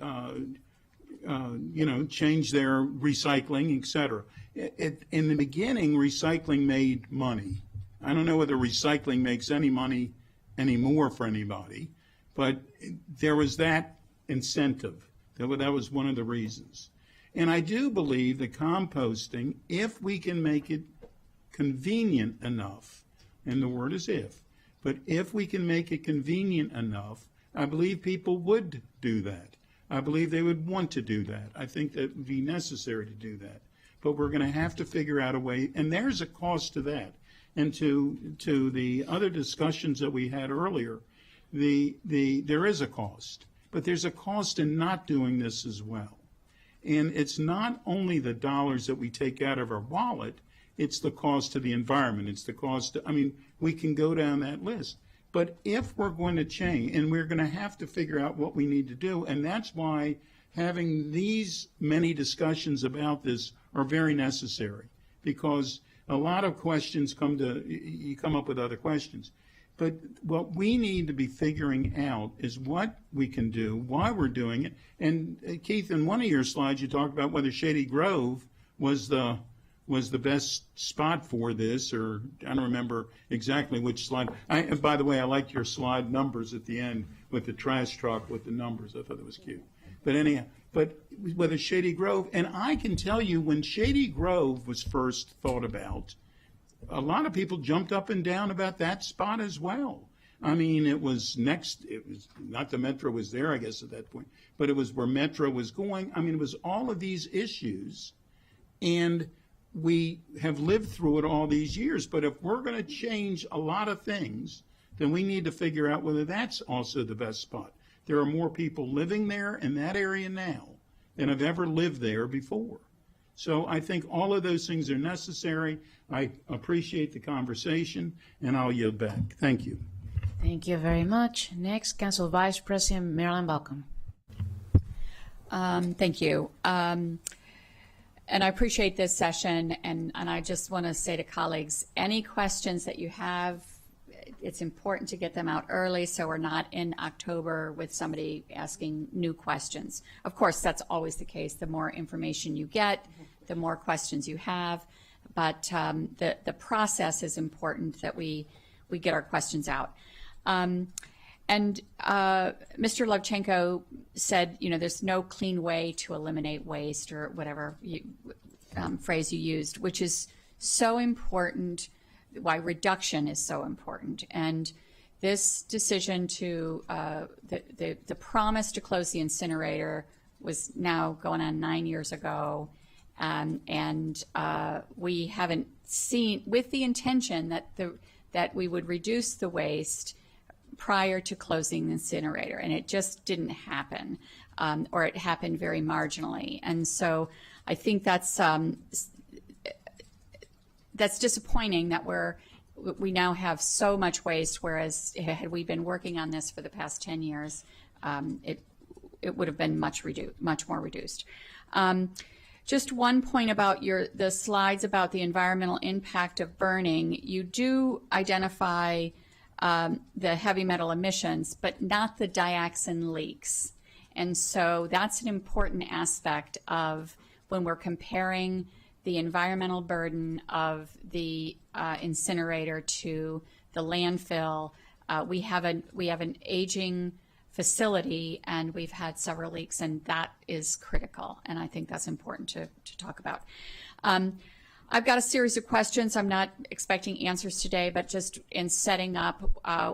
change their recycling, et cetera. In the beginning, recycling made money. I don't know whether recycling makes any money anymore for anybody, but there was that incentive. That was one of the reasons. And I do believe that composting, if we can make it convenient enough, and the word is but if we can make it convenient enough, I believe people would do that. I believe they would want to do that. I think that would be necessary to do that. But we're going to have to figure out a way, and there's a cost to that. And to the other discussions that we had earlier, there is a cost, but there's a cost in not doing this as well. And it's not only the dollars that we take out of our wallet, it's the cost to the environment. It's the cost we can go down that list. But if we're going to change, and we're going to have to figure out what we need to do, and that's why having these many discussions about this are very necessary, because a lot of questions you come up with other questions. But what we need to be figuring out is what we can do, why we're doing it. And Keith, in one of your slides, you talked about whether Shady Grove was the best spot for this, or I don't remember exactly which slide. And by the way, I liked your slide numbers at the end with the trash truck with the numbers. I thought that was cute. But anyhow, whether Shady Grove, and I can tell you when Shady Grove was first thought about, a lot of people jumped up and down about that spot as well. It was not the Metro was there, I guess, at that point, but it was where Metro was going. It was all of these issues, and we have lived through it all these years. But if we're going to change a lot of things, then we need to figure out whether that's also the best spot. There are more people living there in that area now than have ever lived there before. So I think all of those things are necessary. I appreciate the conversation, and I'll yield back. Thank you. Thank you very much. Next, Council Vice President Marilyn Balcom. Thank you. And I appreciate this session, and I just want to say to colleagues, any questions that you have, it's important to get them out early so we're not in October with somebody asking new questions. Of course, that's always the case. The more information you get, the more questions you have, but the process is important that we get our questions out. And Mr. Lovchenko said, there's no clean way to eliminate waste, or whatever phrase you used, which is so important, why reduction is so important. And this decision to, the promise to close the incinerator was now going on 9 years ago. And we haven't seen, with the intention that we would reduce the waste prior to closing the incinerator, and it just didn't happen, or it happened very marginally. And so I think that's disappointing that we now have so much waste, whereas had we been working on this for the past 10 years, it would have been much more reduced. Just one point about the slides about the environmental impact of burning. You do identify the heavy metal emissions, but not the dioxin leaks. And so that's an important aspect of when we're comparing the environmental burden of the incinerator to the landfill. We have an aging facility, and we've had several leaks, and that is critical. And I think that's important to talk about. I've got a series of questions. I'm not expecting answers today, but just in setting up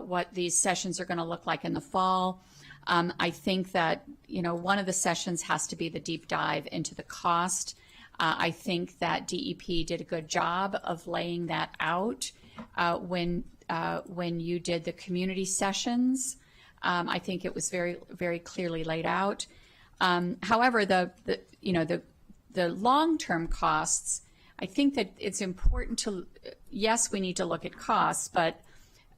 what these sessions are going to look like in the fall. I think that, one of the sessions has to be the deep dive into the cost. I think that DEP did a good job of laying that out when you did the community sessions. I think it was very, very clearly laid out. However, the long-term costs, I think that it's important to, yes, we need to look at costs, but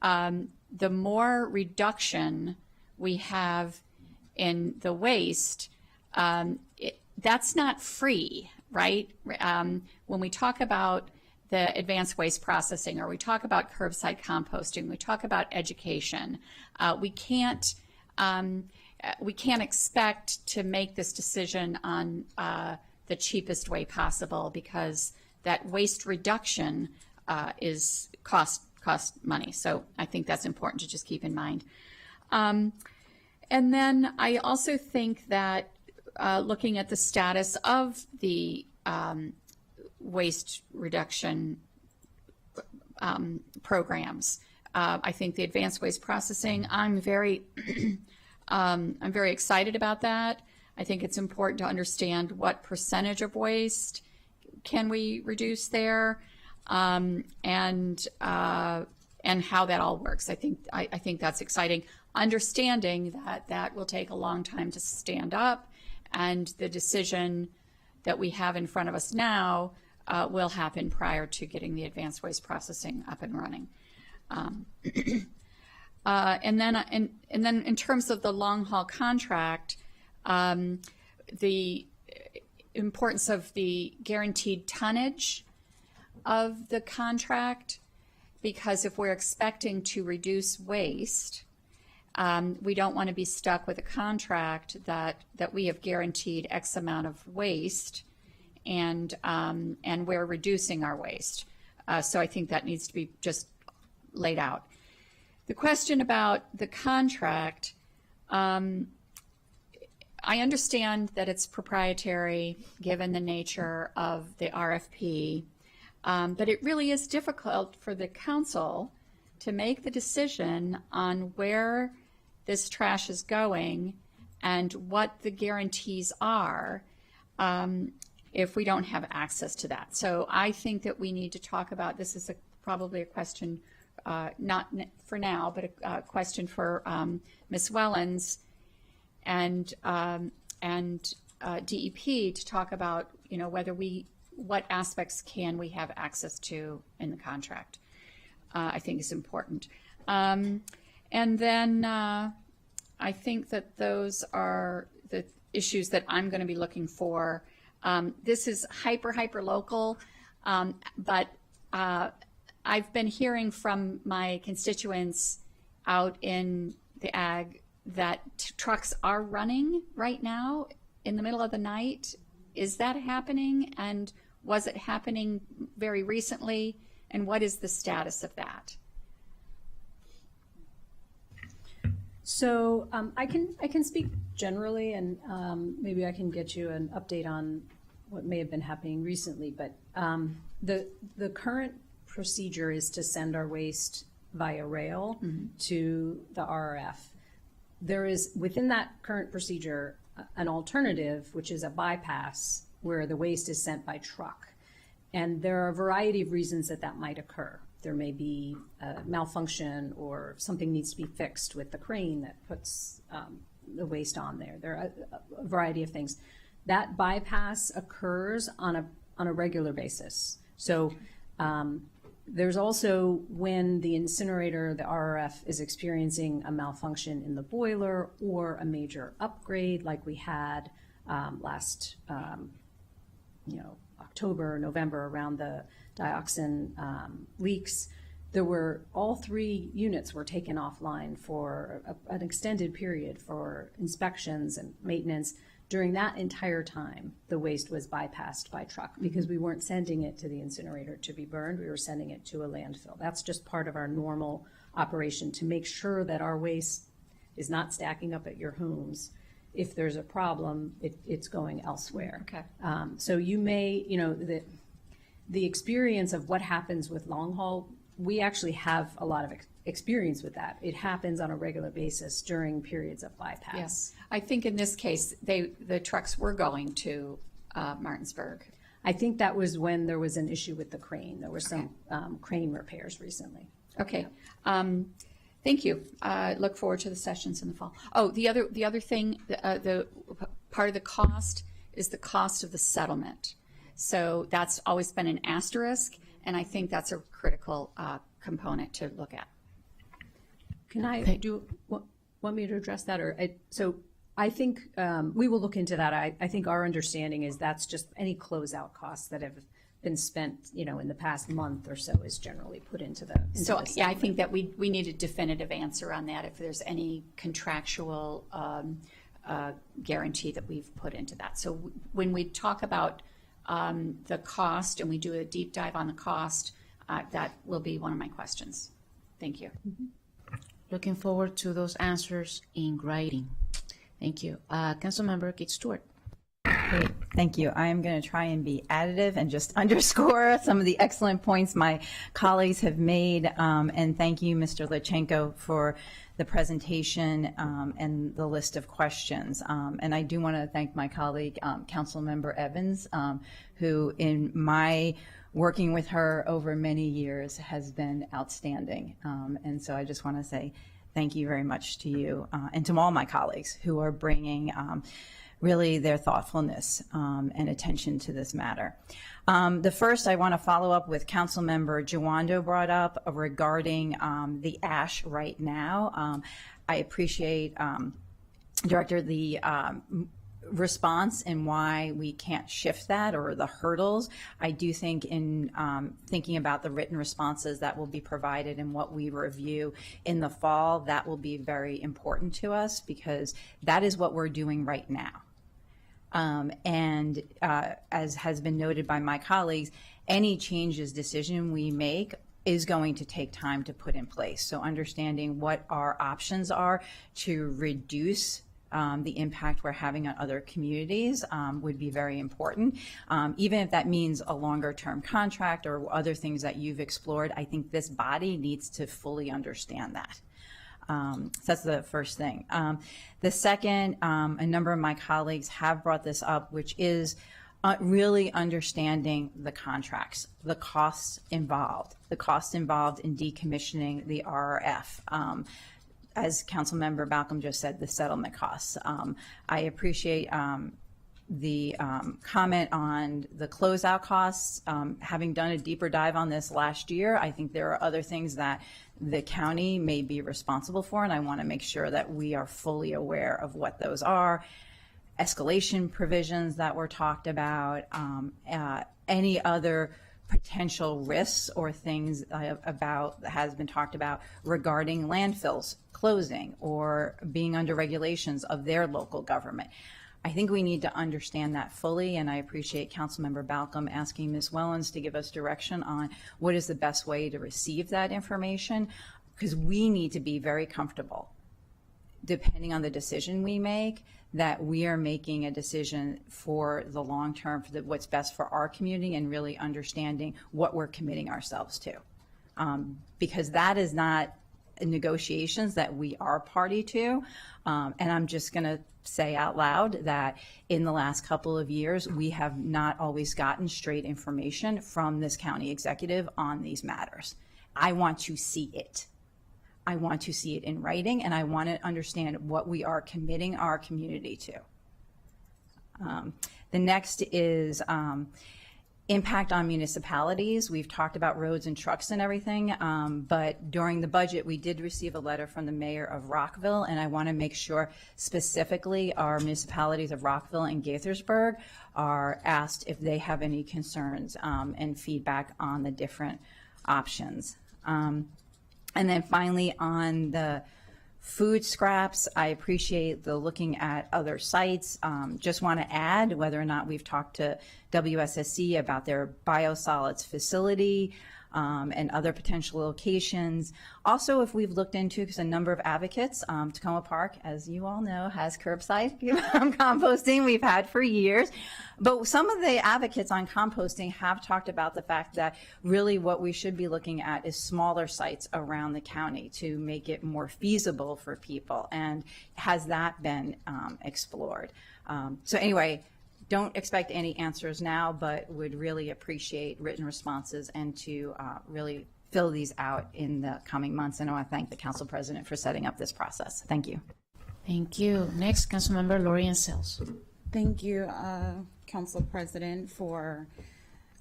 the more reduction we have in the waste, that's not free, right? When we talk about the advanced waste processing, or we talk about curbside composting, we talk about education, we can't expect to make this decision on the cheapest way possible, because that waste reduction is cost money. So I think that's important to just keep in mind. And then I also think that looking at the status of the waste reduction programs, I think the advanced waste processing, I'm very excited about that. I think it's important to understand what percentage of waste can we reduce there, and how that all works. I think that's exciting. Understanding that will take a long time to stand up, and the decision that we have in front of us now will happen prior to getting the advanced waste processing up and running. And then in terms of the long haul contract, the importance of the guaranteed tonnage of the contract, because if we're expecting to reduce waste, we don't want to be stuck with a contract that we have guaranteed X amount of waste, and we're reducing our waste. So I think that needs to be just laid out. The question about the contract, I understand that it's proprietary given the nature of the RFP, but it really is difficult for the council to make the decision on where this trash is going and what the guarantees are if we don't have access to that. So I think that we need to talk about, this is probably a question for now, but a question for Ms. Wellens and DEP to talk about, what aspects can we have access to in the contract. I think is important. And then I think that those are the issues that I'm going to be looking for. This is hyper local, but I've been hearing from my constituents out in the ag that trucks are running right now in the middle of the night. Is that happening? And was it happening very recently? And what is the status of that? So I can speak generally, and maybe I can get you an update on what may have been happening recently. But the current procedure is to send our waste via rail to the RRF. There is, within that current procedure, an alternative, which is a bypass, where the waste is sent by truck. And there are a variety of reasons that might occur. There may be a malfunction, or something needs to be fixed with the crane that puts the waste on there. There are a variety of things. That bypass occurs on a regular basis. So there's also when the incinerator, the RRF, is experiencing a malfunction in the boiler or a major upgrade like we had last October, November, around the dioxin leaks. There were, all 3 units were taken offline for an extended period for inspections and maintenance. During that entire time, the waste was bypassed by truck because we weren't sending it to the incinerator to be burned. We were sending it to a landfill. That's just part of our normal operation to make sure that our waste is not stacking up at your homes. If there's a problem, it's going elsewhere. Okay. So you may, the experience of what happens with long haul, we actually have a lot of experience with that. It happens on a regular basis during periods of bypass. Yes. I think in this case, the trucks were going to Martinsburg. I think that was when there was an issue with the crane. There were some crane repairs recently. Okay. Thank you. Look forward to the sessions in the fall. Oh, the other thing, the part of the cost is the cost of the settlement. So that's always been an asterisk, and I think that's a critical component to look at. Can I want me to address that? So I think we will look into that. I think our understanding is that's just any closeout costs that have been spent, in the past month or so is generally put into the Yeah, I think that we need a definitive answer on that, if there's any contractual guarantee that we've put into that. So when we talk about the cost and we do a deep dive on the cost, that will be one of my questions. Thank you. Looking forward to those answers in writing. Thank you. Councilmember Kate Stewart. Great. Thank you. I am going to try and be additive and just underscore some of the excellent points my colleagues have made. And thank you, Mr. Lichenko, for the presentation and the list of questions. And I do want to thank my colleague, Councilmember Evans, who in my working with her over many years has been outstanding. And so I just want to say thank you very much to you and to all my colleagues who are bringing really their thoughtfulness and attention to this matter. The first, I want to follow up with Councilmember Jawando brought up regarding the ash right now. I appreciate, Director, the response and why we can't shift that or the hurdles. I do think in thinking about the written responses that will be provided and what we review in the fall, that will be very important to us because that is what we're doing right now. And as has been noted by my colleagues, any decision we make is going to take time to put in place. So understanding what our options are to reduce the impact we're having on other communities would be very important. Even if that means a longer term contract or other things that you've explored, I think this body needs to fully understand that. So that's the first thing. The second, a number of my colleagues have brought this up, which is really understanding the contracts, the costs involved in decommissioning the RRF. As Councilmember Balcom just said, the settlement costs. I appreciate the comment on the closeout costs. Having done a deeper dive on this last year, I think there are other things that the county may be responsible for, and I want to make sure that we are fully aware of what those are. Escalation provisions that were talked about, any other potential risks or things about has been talked about regarding landfills closing or being under regulations of their local government. I think we need to understand that fully, and I appreciate Councilmember Balcom asking Ms. Wellens to give us direction on what is the best way to receive that information, because we need to be very comfortable, depending on the decision we make, that we are making a decision for the long term, for what's best for our community, and really understanding what we're committing ourselves to. Because that is not negotiations that we are party to. And I'm just going to say out loud that in the last couple of years, we have not always gotten straight information from this county executive on these matters. I want to see it. I want to see it in writing, and I want to understand what we are committing our community to. The next is impact on municipalities. We've talked about roads and trucks and everything, but during the budget, we did receive a letter from the mayor of Rockville, and I want to make sure specifically our municipalities of Rockville and Gaithersburg are asked if they have any concerns and feedback on the different options. And then finally, on the food scraps, I appreciate the looking at other sites. Just want to add whether or not we've talked to WSSC about their biosolids facility and other potential locations. Also, if we've looked into, because a number of advocates, Tacoma Park, as you all know, has curbside composting we've had for years. But some of the advocates on composting have talked about the fact that really what we should be looking at is smaller sites around the county to make it more feasible for people. And has that been explored? So anyway, don't expect any answers now, but would really appreciate written responses and to really fill these out in the coming months. And I want to thank the Council President for setting up this process. Thank you. Thank you. Next, Councilmember Lori Sells. Thank you, Council President, for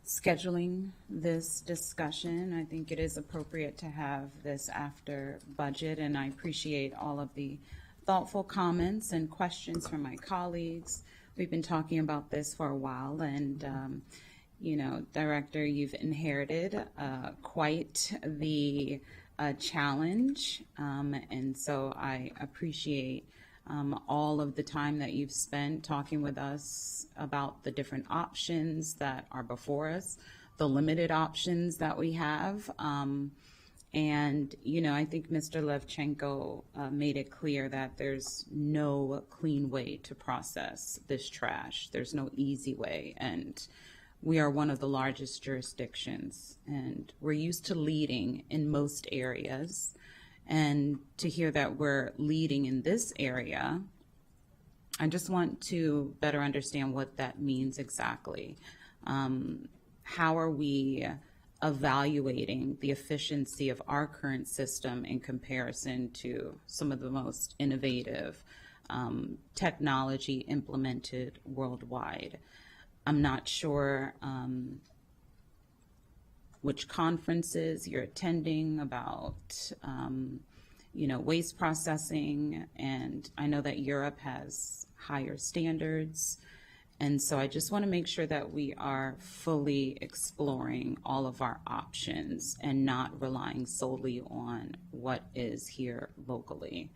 scheduling this discussion. I think it is appropriate to have this after budget, and I appreciate all of the thoughtful comments and questions from my colleagues. We've been talking about this for a while, and you know, Director, you've inherited quite the challenge, and so I appreciate all of the time that you've spent talking with us about the different options that are before us, the limited options that we have. And, you know, I think Mr. Levchenko made it clear that there's no clean way to process this trash. There's no easy way. And we are one of the largest jurisdictions, and we're used to leading in most areas. And to hear that we're leading in this area, I just want to better understand what that means exactly. How are we evaluating the efficiency of our current system in comparison to some of the most innovative technology implemented worldwide? I'm not sure which conferences you're attending about, you know, waste processing, and I know that Europe has higher standards. And so I just want to make sure that we are fully exploring all of our options and not relying solely on what is here locally.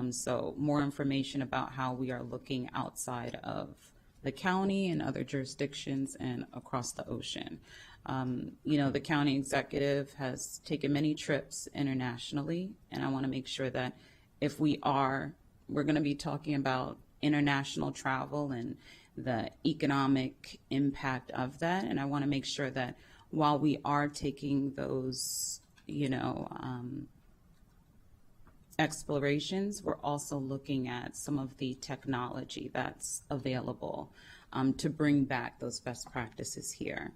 So more information about how we are looking outside of the county and other jurisdictions and across the ocean. You know, the county executive has taken many trips internationally, and I want to make sure that if we're going to be talking about international travel and the economic impact of that. And I want to make sure that while we are taking those, you know, explorations, we're also looking at some of the technology that's available to bring back those best practices here.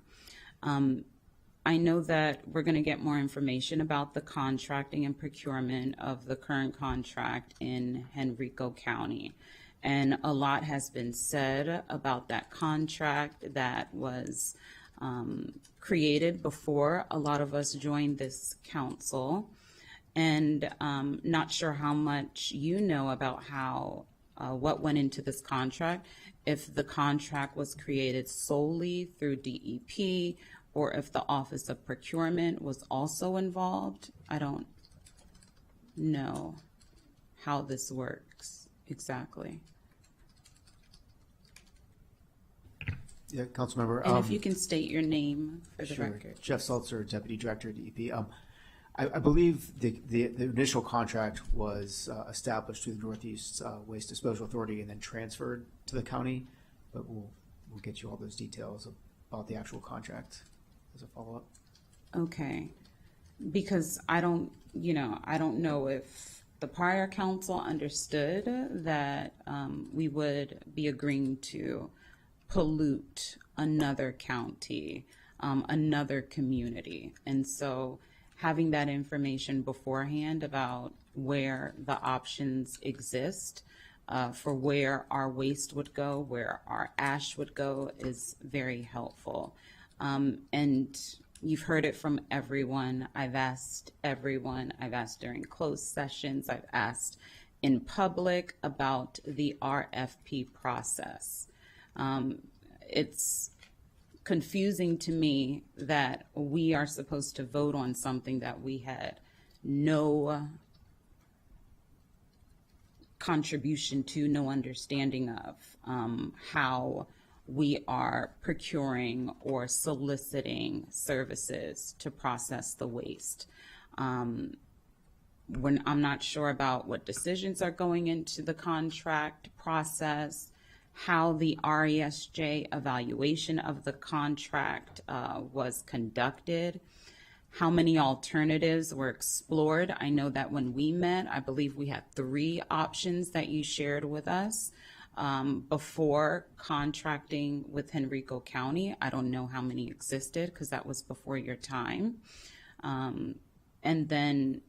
I know that we're going to get more information about the contracting and procurement of the current contract in Henrico County. And a lot has been said about that contract that was created before a lot of us joined this council. And not sure how much you know about how what went into this contract, if the contract was created solely through DEP or if the Office of Procurement was also involved. I don't know how this works exactly. Yeah, Councilmember. And if you can state your name for the sure. record. Jeff Seltzer, Deputy Director of DEP. I believe the initial contract was established through the Northeast Waste Disposal Authority and then transferred to the county, but we'll get you all those details about the actual contract as a follow-up. Okay, because I don't know if the prior council understood that we would be agreeing to pollute another county, another community. And so having that information beforehand about where the options exist for where our waste would go, where our ash would go is very helpful. And you've heard it from everyone. I've asked everyone. I've asked during closed sessions. I've asked in public about the RFP process. It's confusing to me that we are supposed to vote on something that we had no contribution to, no understanding of how we are procuring or soliciting services to process the waste. When I'm not sure about what decisions are going into the contract process, how the RESJ evaluation of the contract was conducted, how many alternatives were explored. I know that when we met, I believe we had 3 options that you shared with us before contracting with Henrico County. I don't know how many existed because that was before your time. And then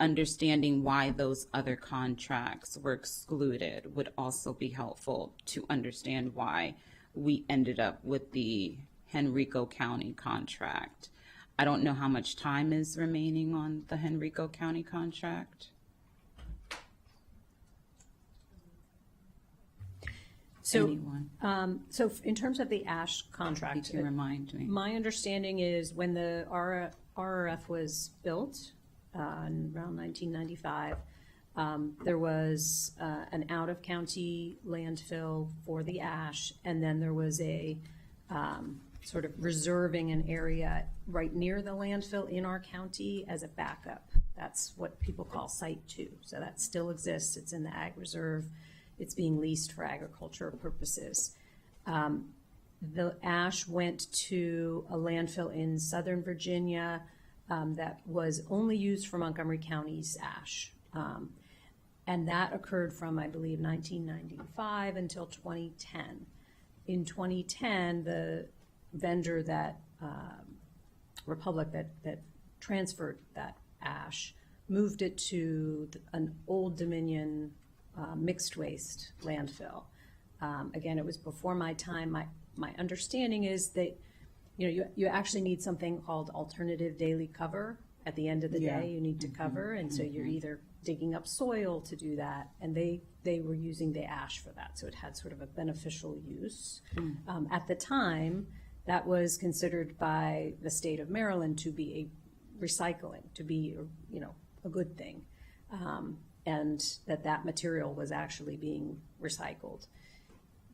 understanding why those other contracts were excluded would also be helpful to understand why we ended up with the Henrico County contract. I don't know how much time is remaining on the Henrico County contract. So, Anyone? So in terms of the ash contract, You can remind me. my understanding is when the RRF was built, around 1995, there was an out-of-county landfill for the ash, and then there was a sort of reserving an area right near the landfill in our county as a backup. That's what people call Site 2. So that still exists. It's in the Ag Reserve. It's being leased for agricultural purposes. The ash went to a landfill in Southern Virginia that was only used for Montgomery County's ash. And that occurred from, I believe, 1995 until 2010. In 2010, the vendor that, Republic that transferred that ash, moved it to an Old Dominion mixed waste landfill. Again, it was before my time. My understanding is that you actually need something called alternative daily cover. At the end of the day, you need to cover, and so you're either digging up soil to do that, and they were using the ash for that, so it had sort of a beneficial use. At the time, that was considered by the state of Maryland to be a recycling, to be a good thing, and that material was actually being recycled.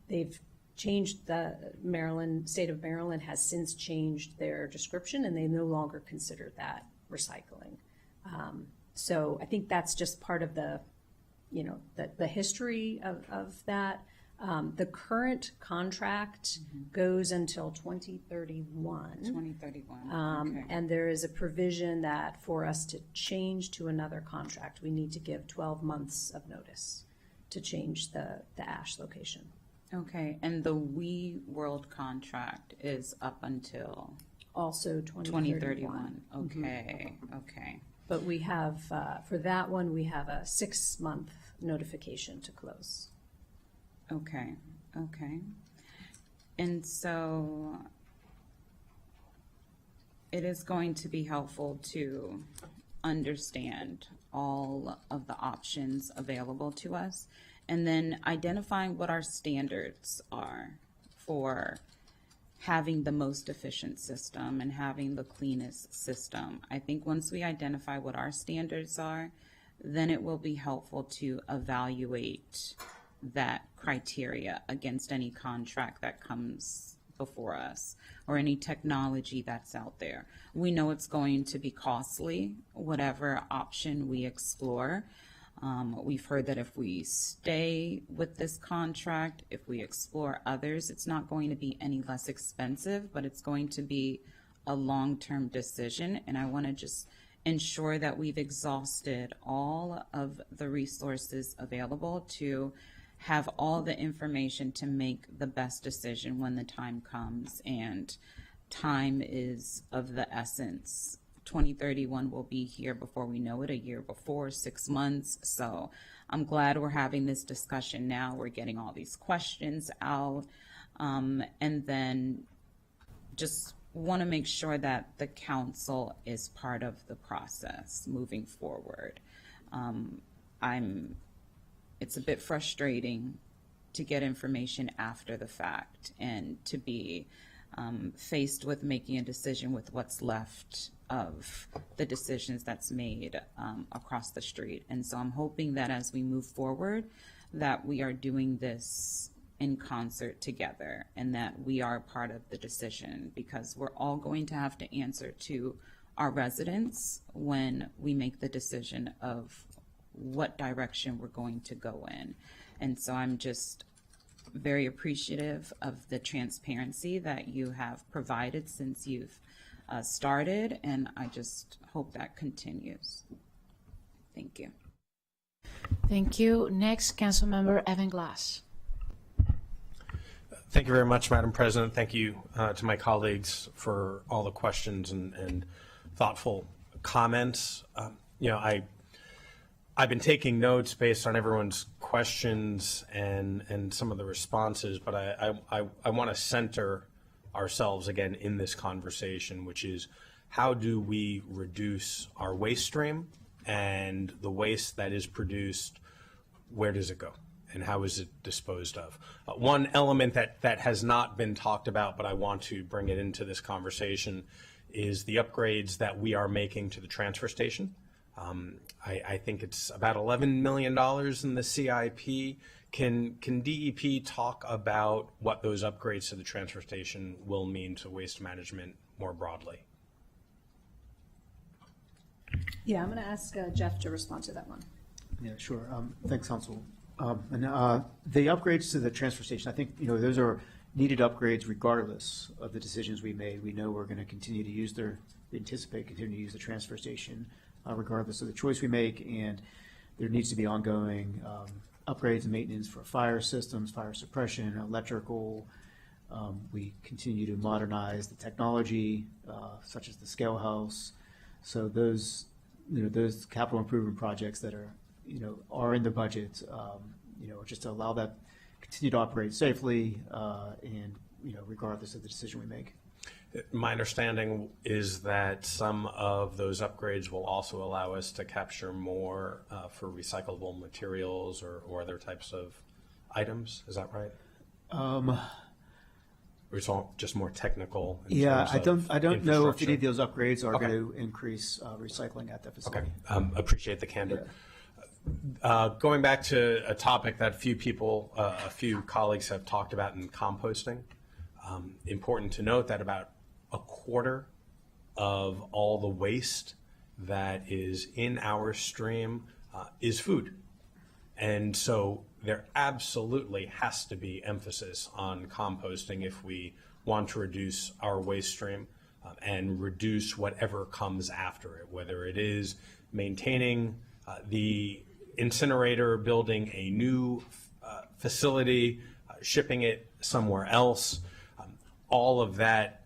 They've changed, the state of Maryland has since changed their description, and they no longer consider that recycling. So I think that's just part of the history of that. The current contract goes until 2031. 2031. Okay. And there is a provision that for us to change to another contract, we need to give 12 months of notice to change the ash location. Okay, and the We World contract is up until Also 2031. Okay, okay. But we have, for that one, we have a 6-month notification to close. Okay, okay. And so it is going to be helpful to understand all of the options available to us, and then identifying what our standards are for having the most efficient system and having the cleanest system. I think once we identify what our standards are, then it will be helpful to evaluate that criteria against any contract that comes before us or any technology that's out there. We know it's going to be costly, whatever option we explore. We've heard that if we stay with this contract, if we explore others, it's not going to be any less expensive, but it's going to be a long-term decision. And I want to just ensure that we've exhausted all of the resources available to have all the information to make the best decision when the time comes. And time is of the essence. 2031 will be here before we know it, a year before, 6 months. So I'm glad we're having this discussion now. We're getting all these questions out. And then just want to make sure that the council is part of the process moving forward. It's a bit frustrating to get information after the fact and to be faced with making a decision with what's left of the decisions that's made across the street. And so I'm hoping that as we move forward, that we are doing this in concert together and that we are part of the decision, because we're all going to have to answer to our residents when we make the decision of what direction we're going to go in. And so I'm just very appreciative of the transparency that you have provided since you've started, and I just hope that continues. Thank you. Thank you. Next, Councilmember Evan Glass. Thank you very much, Madam President. Thank you to my colleagues for all the questions and thoughtful comments. I've been taking notes based on everyone's questions and some of the responses, but I want to center ourselves again in this conversation, which is how do we reduce our waste stream, and the waste that is produced, where does it go and how is it disposed of? One element that has not been talked about, but I want to bring it into this conversation, is the upgrades that we are making to the transfer station. I think it's about $11 million in the CIP. Can DEP talk about what those upgrades to the transfer station will mean to waste management more broadly? Yeah, I'm going to ask Jeff to respond to that one. Yeah, sure. Thanks, Council. The upgrades to the transfer station, I think, those are needed upgrades regardless of the decisions we made. We know we're going to continue to use we anticipate continuing to use the transfer station regardless of the choice we make, and there needs to be ongoing upgrades and maintenance for fire systems, fire suppression, electrical. We continue to modernize the technology, such as the scale house. So those capital improvement projects that are in the budget, just to allow that continue to operate safely, and regardless of the decision we make. My understanding is that some of those upgrades will also allow us to capture more for recyclable materials or other types of items. Is that right? Or it's all just more technical? Yeah, I don't know if any of those upgrades are going to increase recycling at the facility. Okay, appreciate the candor. Yeah. Going back to a topic that a few colleagues have talked about in composting. Important to note that about a quarter of all the waste that is in our stream is food. And so there absolutely has to be emphasis on composting if we want to reduce our waste stream and reduce whatever comes after it, whether it is maintaining the incinerator, building a new facility, shipping it somewhere else. All of that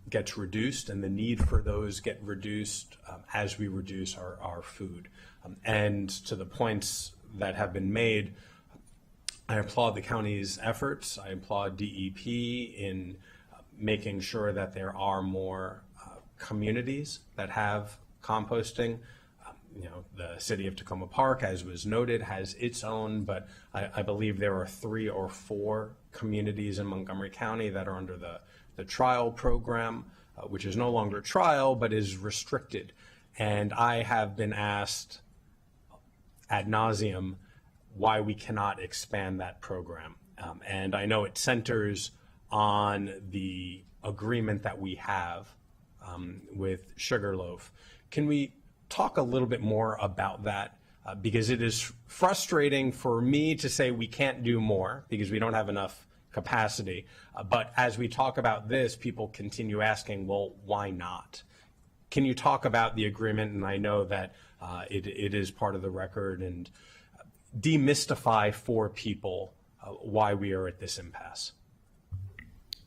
gets reduced, and the need for those get reduced as we reduce our food. And to the points that have been made, I applaud the county's efforts. I applaud DEP in making sure that there are more communities that have composting. The city of Tacoma Park, as was noted, has its own, but I believe there are 3 or 4 communities in Montgomery County that are under the trial program, which is no longer trial, but is restricted. And I have been asked ad nauseum why we cannot expand that program. And I know it centers on the agreement that we have with Sugarloaf. Can we talk a little bit more about that? Because it is frustrating for me to say we can't do more because we don't have enough capacity. But as we talk about this, people continue asking, well, why not? Can you talk about the agreement? And I know that it is part of the record, and demystify for people why we are at this impasse.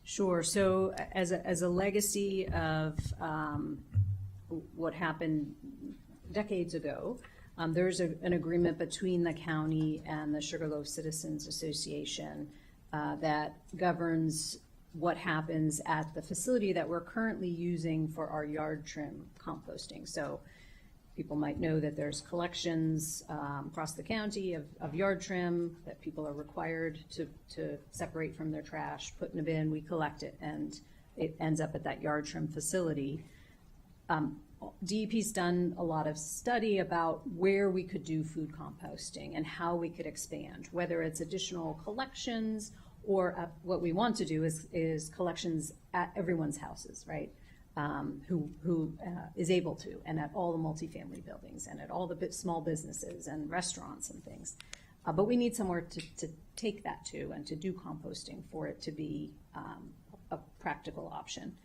Sure. So as a legacy of what happened decades ago, there's an agreement between the county and the Sugarloaf Citizens Association that governs what happens at the facility that we're currently using for our yard trim composting. So people might know that there's collections across the county of yard trim that people are required to separate from their trash, put in a bin, we collect it, and it ends up at that yard trim facility. DEP's done a lot of study about where we could do food composting and how we could expand, whether it's additional collections or what we want to do is collections at everyone's houses, right? Who is able to, and at all the multifamily buildings and at all the small businesses and restaurants and things. But we need somewhere to take that to and to do composting for it to be a practical option.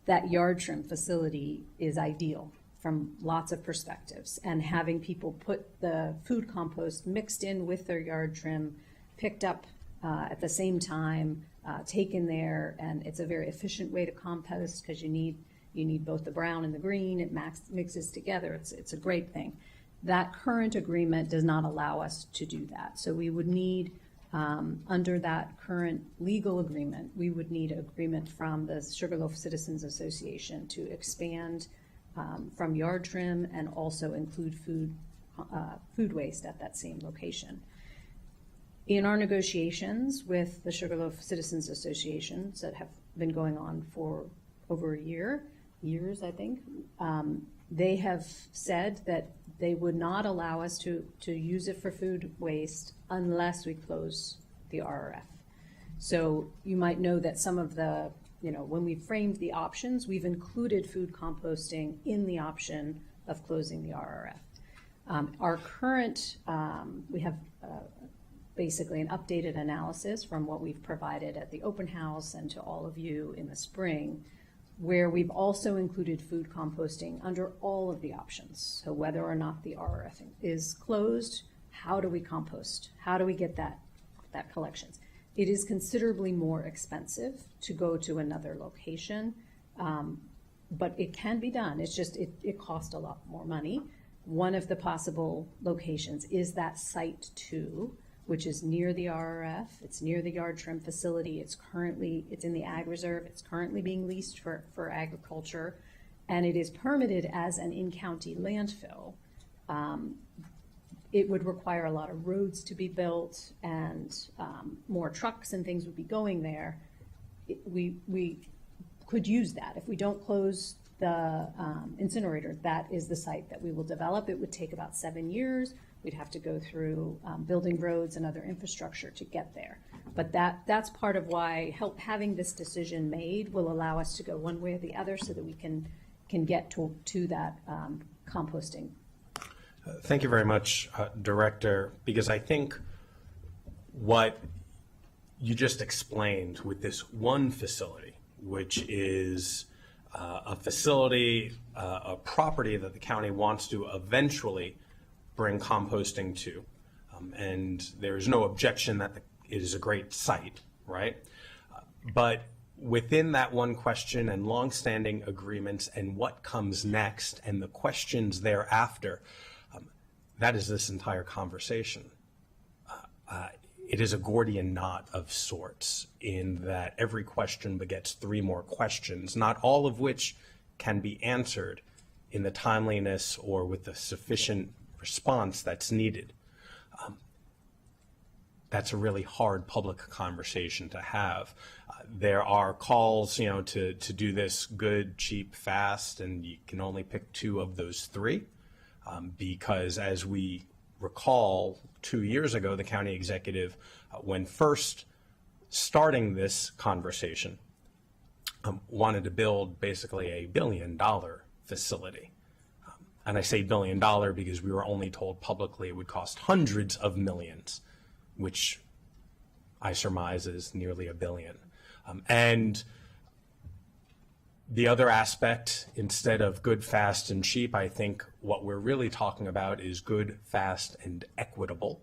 That yard trim facility is ideal from lots of perspectives, and having people put the food compost mixed in with their yard trim, picked up at the same time, taken there, and it's a very efficient way to compost because you need both the brown and the green. It mixes together. It's a great thing. That current agreement does not allow us to do that. So we would need, under that current legal agreement, we would need agreement from the Sugarloaf Citizens Association to expand from yard trim and also include food waste at that same location. In our negotiations with the Sugarloaf Citizens Associations that have been going on for over years, I think, they have said that they would not allow us to use it for food waste unless we close the RRF. So you might know that some of the, when we framed the options, we've included food composting in the option of closing the RRF. Our current, we have basically an updated analysis from what we've provided at the open house and to all of you in the spring, where we've also included food composting under all of the options. So whether or not the RRF is closed, how do we compost? How do we get that collections? It is considerably more expensive to go to another location, but it can be done. It's just, it costs a lot more money. One of the possible locations is that Site 2, which is near the RRF. It's near the yard trim facility. It's in the Ag Reserve. It's currently being leased for agriculture, and it is permitted as an in-county landfill. It would require a lot of roads to be built, and more trucks and things would be going there. We could use that. If we don't close the incinerator, that is the site that we will develop. It would take about 7 years. We'd have to go through building roads and other infrastructure to get there. But that's part of why having this decision made will allow us to go one way or the other so that we can get to that composting. Thank you very much, Director, because I think what you just explained with this one facility, which is a facility, a property that the county wants to eventually bring composting to. And there's no objection that it is a great site, right? But within that one question and longstanding agreements and what comes next and the questions thereafter, that is this entire conversation. It is a Gordian knot of sorts in that every question begets three more questions, not all of which can be answered in the timeliness or with the sufficient response that's needed. That's a really hard public conversation to have. There are calls, to do this good, cheap, fast, and you can only pick two of those three because as we recall 2 years ago, the county executive, when first starting this conversation, wanted to build basically a $1 billion facility. And I say $1 billion because we were only told publicly it would cost hundreds of millions, which I surmise is nearly $1 billion. And the other aspect, instead of good, fast, and cheap, I think what we're really talking about is good, fast, and equitable,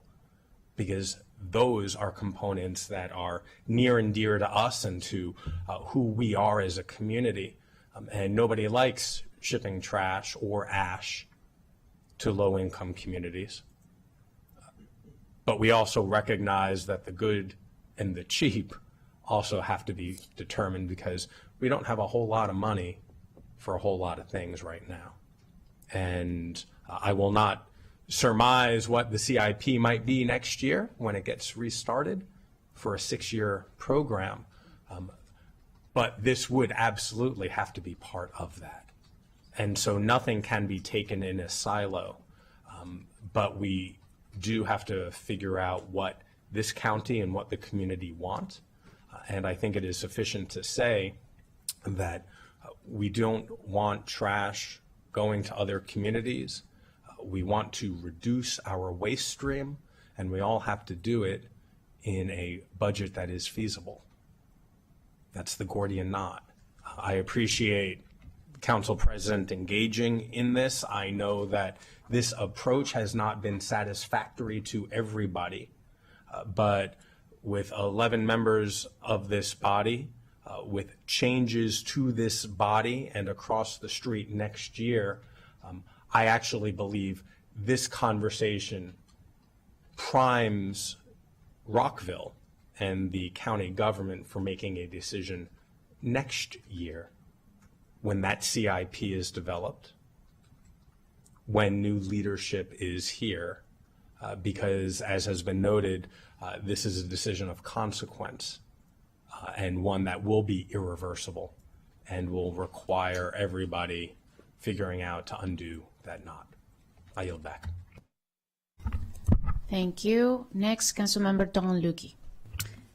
because those are components that are near and dear to us and to who we are as a community. And nobody likes shipping trash or ash to low-income communities. But we also recognize that the good and the cheap also have to be determined because we don't have a whole lot of money for a whole lot of things right now. And I will not surmise what the CIP might be next year when it gets restarted for a 6-year program. But this would absolutely have to be part of that. And so nothing can be taken in a silo. But we do have to figure out what this county and what the community want. And I think it is sufficient to say that we don't want trash going to other communities. We want to reduce our waste stream, and we all have to do it in a budget that is feasible. That's the Gordian knot. I appreciate Council President engaging in this. I know that this approach has not been satisfactory to everybody, but with 11 members of this body, with changes to this body and across the street next year, I actually believe this conversation primes Rockville and the county government for making a decision next year when that CIP is developed, when new leadership is here, because as has been noted, this is a decision of consequence and one that will be irreversible and will require everybody figuring out to undo that knot. I yield back. Thank you. Next, Councilmember Don Lukey.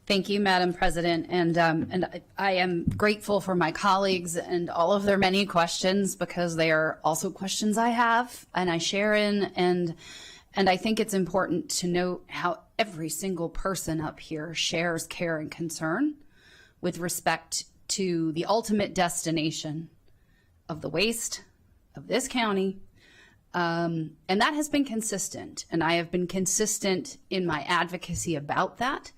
Thank you, Madam President, and I am grateful for my colleagues and all of their many questions because they are also questions I have and I share in, and I think it's important to note how every single person up here shares care and concern with respect to the ultimate destination of the waste of this county. And that has been consistent, and I have been consistent in my advocacy about that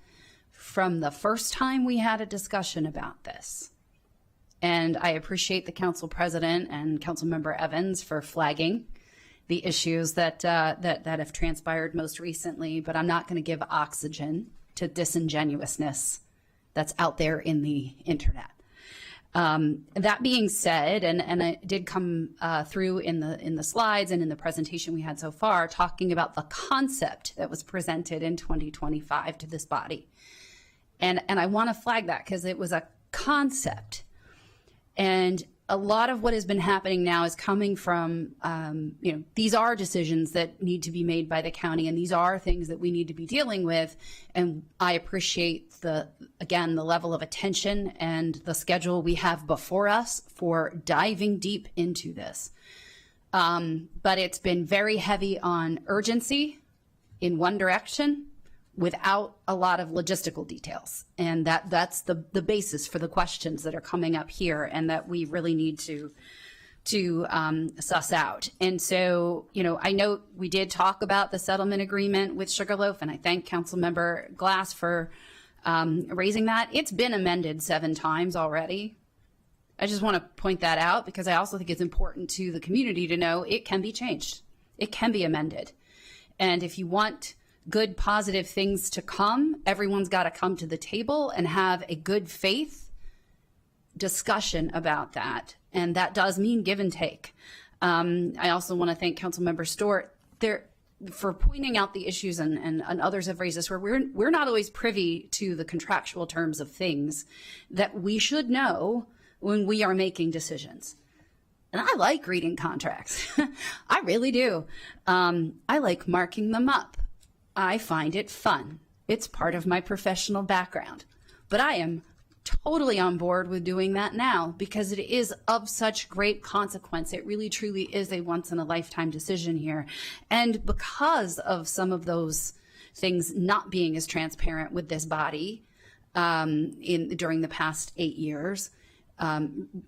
from the first time we had a discussion about this. And I appreciate the Council President and Councilmember Evans for flagging the issues that have transpired most recently, but I'm not going to give oxygen to disingenuousness that's out there in the internet. That being said, and it did come through in the slides and in the presentation we had so far, talking about the concept that was presented in 2025 to this body. And I want to flag that because it was a concept. And a lot of what has been happening now is coming from, these are decisions that need to be made by the county, and these are things that we need to be dealing with. And I appreciate the level of attention and the schedule we have before us for diving deep into this. But it's been very heavy on urgency in one direction, without a lot of logistical details. And that's the basis for the questions that are coming up here and that we really need to suss out. And so, I know we did talk about the settlement agreement with Sugarloaf, and I thank Councilmember Glass for raising that. It's been amended 7 times already. I just want to point that out because I also think it's important to the community to know it can be changed. It can be amended. And if you want good, positive things to come, everyone's got to come to the table and have a good faith discussion about that. And that does mean give and take. I also want to thank Councilmember Stewart for pointing out the issues, and others have raised this, where we're not always privy to the contractual terms of things that we should know when we are making decisions. And I like reading contracts. I really do. I like marking them up. I find it fun. It's part of my professional background. But I am totally on board with doing that now because it is of such great consequence. It really truly is a once in a lifetime decision here. And because of some of those things not being as transparent with this body during the past 8 years,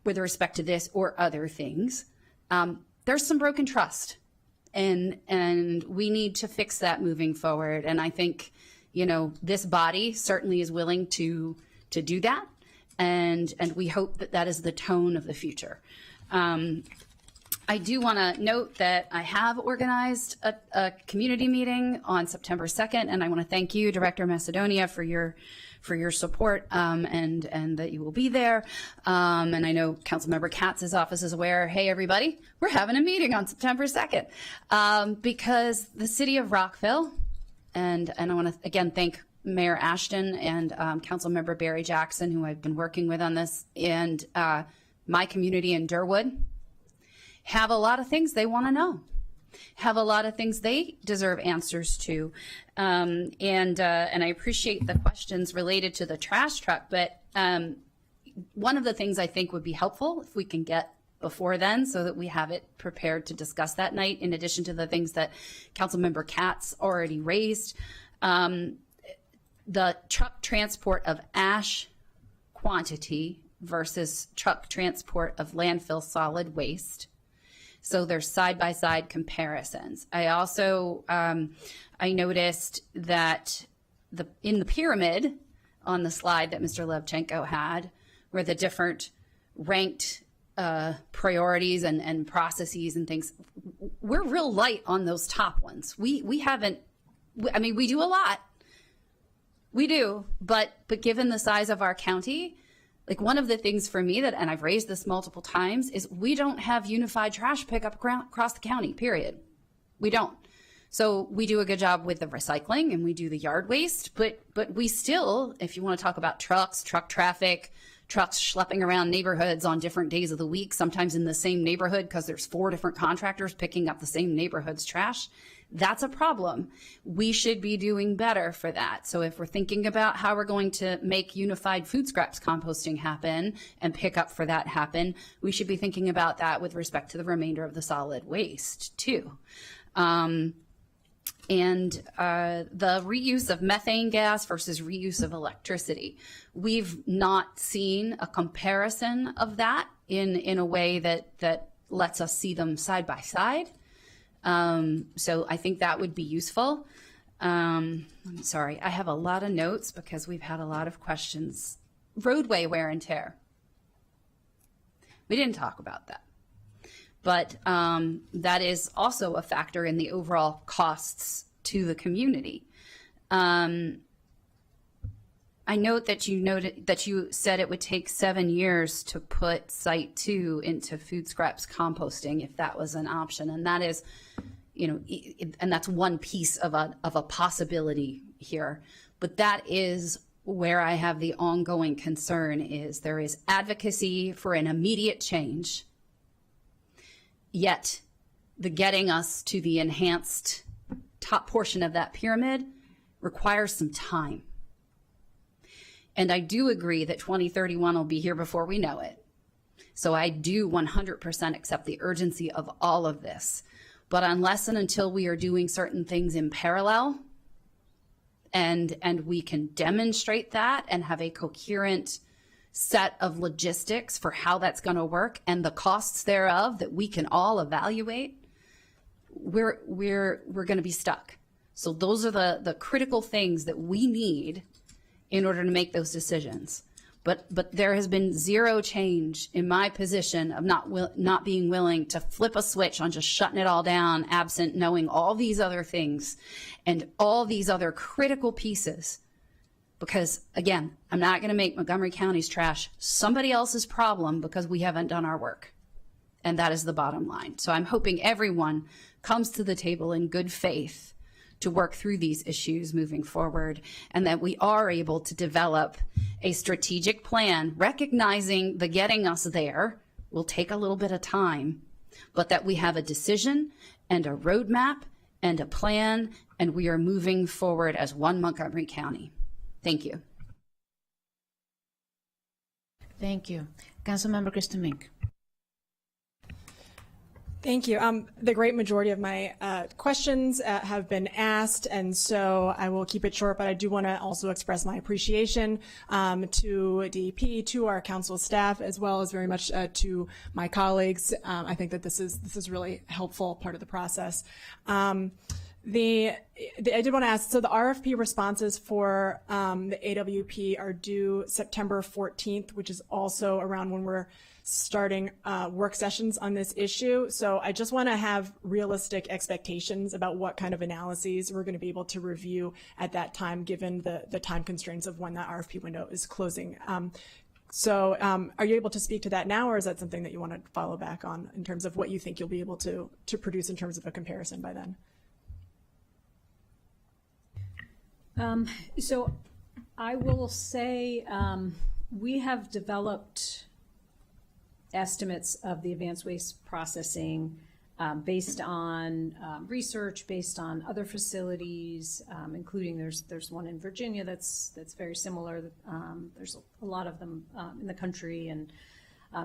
with respect to this or other things, there's some broken trust. And we need to fix that moving forward. And I think, this body certainly is willing to do that. And we hope that that is the tone of the future. I do want to note that I have organized a community meeting on September 2nd, and I want to thank you, Director Macedonia, for your support and that you will be there. And I know Councilmember Katz's office is aware, hey, everybody, we're having a meeting on September 2nd because the city of Rockville, and I want to again thank Mayor Ashton and Councilmember Barry Jackson, who I've been working with on this, and my community in Durwood, have a lot of things they want to know, have a lot of things they deserve answers to. And I appreciate the questions related to the trash truck, but one of the things I think would be helpful if we can get before then so that we have it prepared to discuss that night, in addition to the things that Councilmember Katz already raised, the truck transport of ash quantity versus truck transport of landfill solid waste. So there's side-by-side comparisons. I also, I noticed that in the pyramid on the slide that Mr. Levchenko had, where the different ranked priorities and processes and things, we're real light on those top ones. We haven't, I mean, we do a lot. We do, but given the size of our county, like one of the things for me and I've raised this multiple times, is we don't have unified trash pickup across the county, period. We don't. So we do a good job with the recycling and we do the yard waste, but we still, if you want to talk about trucks, truck traffic, trucks schlepping around neighborhoods on different days of the week, sometimes in the same neighborhood because there's 4 different contractors picking up the same neighborhood's trash, that's a problem. We should be doing better for that. So if we're thinking about how we're going to make unified food scraps composting happen and pick up for that happen, we should be thinking about that with respect to the remainder of the solid waste too. And the reuse of methane gas versus reuse of electricity. We've not seen a comparison of that in a way that lets us see them side by side. So I think that would be useful. I'm sorry, I have a lot of notes because we've had a lot of questions. Roadway wear and tear. We didn't talk about that. But that is also a factor in the overall costs to the community. I note that you said it would take 7 years to put Site 2 into food scraps composting if that was an option, and that is, and that's one piece of a possibility here. But that is where I have the ongoing concern is there is advocacy for an immediate change, yet the getting us to the enhanced top portion of that pyramid requires some time. And I do agree that 2031 will be here before we know it. So I do 100% accept the urgency of all of this. But unless and until we are doing certain things in parallel, and we can demonstrate that and have a coherent set of logistics for how that's going to work and the costs thereof that we can all evaluate, we're going to be stuck. So those are the critical things that we need in order to make those decisions. But there has been zero change in my position of not being willing to flip a switch on just shutting it all down, absent knowing all these other things and all these other critical pieces. Because again, I'm not going to make Montgomery County's trash somebody else's problem because we haven't done our work. And that is the bottom line. So I'm hoping everyone comes to the table in good faith to work through these issues moving forward, and that we are able to develop a strategic plan, recognizing the getting us there will take a little bit of time, but that we have a decision and a roadmap and a plan, and we are moving forward as one Montgomery County. Thank you. Thank you. Councilmember Kristen Mink. Thank you. The great majority of my questions have been asked, and so I will keep it short, but I do want to also express my appreciation to DEP, to our council staff, as well as very much to my colleagues. I think that this is really helpful part of the process. I did want to ask, so the RFP responses for the AWP are due September 14th, which is also around when we're starting work sessions on this issue. So I just want to have realistic expectations about what kind of analyses we're going to be able to review at that time, given the time constraints of when that RFP window is closing. So are you able to speak to that now, or is that something that you want to follow back on in terms of what you think you'll be able to produce in terms of a comparison by then? So I will say we have developed estimates of the advanced waste processing based on research, based on other facilities, including there's one in Virginia that's very similar. There's a lot of them in the country and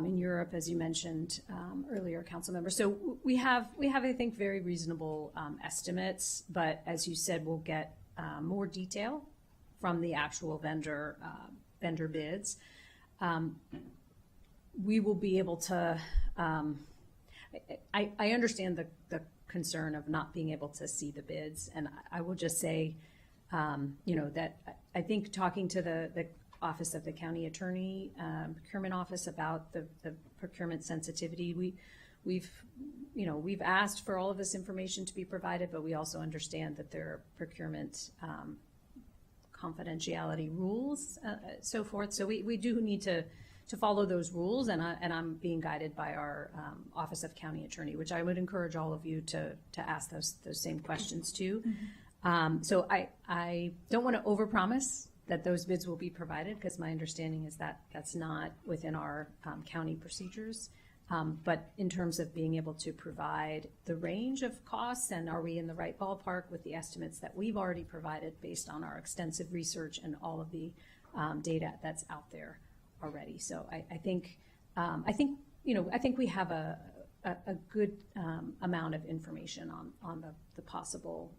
in Europe, as you mentioned earlier, council member. So we have I think very reasonable estimates, but as you said, we'll get more detail from the actual vendor bids. We will be able to, I understand the concern of not being able to see the bids, and I will just say, that I think talking to the Office of the County Attorney, Procurement Office about the procurement sensitivity, we've asked for all of this information to be provided, but we also understand that there are procurement confidentiality rules, so forth. So we do need to follow those rules, and I'm being guided by our Office of County Attorney, which I would encourage all of you to ask those same questions too. Mm-hmm. So I don't want to overpromise that those bids will be provided, because my understanding is that that's not within our county procedures. But in terms of being able to provide the range of costs, and are we in the right ballpark with the estimates that we've already provided based on our extensive research and all of the data that's out there already. So I think we have a good amount of information on the possible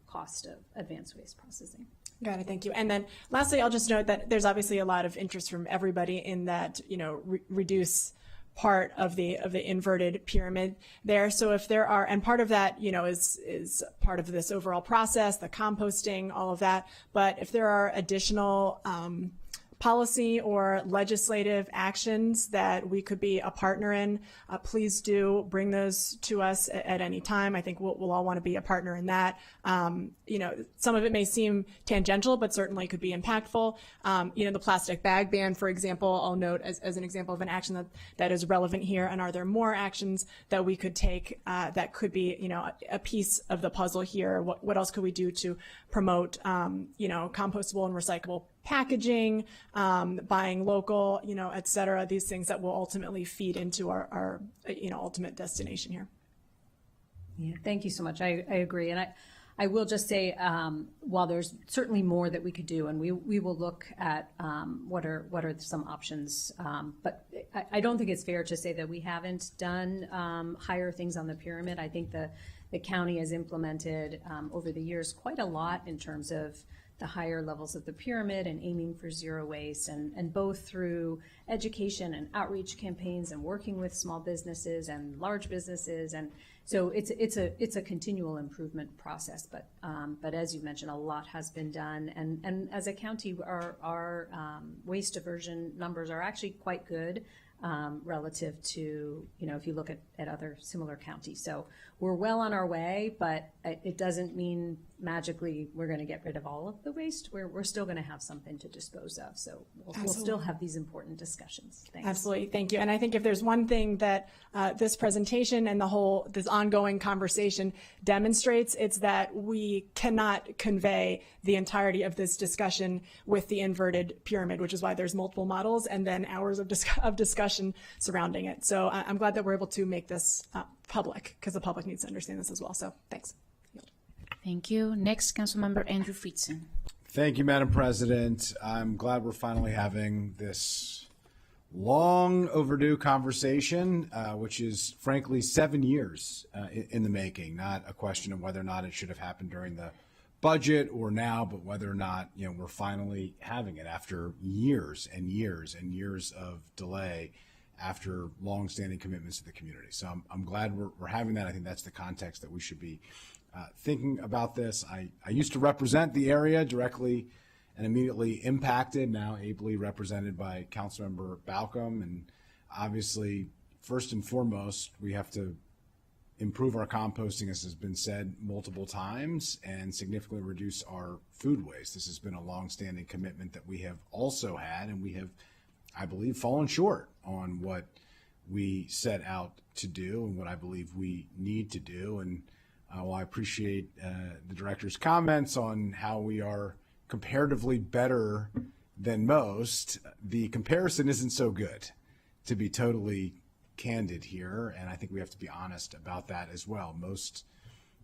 cost of advanced waste processing. Got it. Thank you. And then lastly, I'll just note that there's obviously a lot of interest from everybody in that, reduce part of the inverted pyramid there. So if there are, and part of that, is part of this overall process, the composting, all of that. But if there are additional policy or legislative actions that we could be a partner in, please do bring those to us at any time. I think we'll all want to be a partner in that. Some of it may seem tangential, but certainly could be impactful. The plastic bag ban, for example, I'll note as an example of an action that is relevant here. And are there more actions that we could take that could be, a piece of the puzzle here? What else could we do to promote, compostable and recyclable packaging, buying local, et cetera, these things that will ultimately feed into our ultimate destination here. Yeah, thank you so much. I agree. And I will just say, while there's certainly more that we could do, and we will look at what are some options, but I don't think it's fair to say that we haven't done higher things on the pyramid. I think the county has implemented over the years quite a lot in terms of the higher levels of the pyramid and aiming for zero waste, and both through education and outreach campaigns and working with small businesses and large businesses. And so it's a continual improvement process, but as you mentioned, a lot has been done, and as a county, our waste diversion numbers are actually quite good relative to, if you look at other similar counties. So we're well on our way, but it doesn't mean magically we're going to get rid of all of the waste. We're still going to have something to dispose of. So we'll still have these important discussions. Thanks. Absolutely. Thank you. And I think if there's one thing that this presentation and this ongoing conversation demonstrates, it's that we cannot convey the entirety of this discussion with the inverted pyramid, which is why there's multiple models and then hours of discussion surrounding it. So I'm glad that we're able to make this public, because the public needs to understand this as well. So thanks. Thank you. Next, Councilmember Andrew Friedson. Thank you, Madam President. I'm glad we're finally having this long overdue conversation, which is frankly 7 years in the making, not a question of whether or not it should have happened during the budget or now, but whether or not, we're finally having it after years and years and years of delay after longstanding commitments to the community. So I'm glad we're having that. I think that's the context that we should be thinking about this. I used to represent the area directly and immediately impacted, now ably represented by Councilmember Balcom. And obviously, first and foremost, we have to improve our composting, as has been said multiple times, and significantly reduce our food waste. This has been a longstanding commitment that we have also had, and we have, I believe, fallen short on what we set out to do and what I believe we need to do. And while I appreciate the director's comments on how we are comparatively better than most, the comparison isn't so good, to be totally candid here. And I think we have to be honest about that as well. Most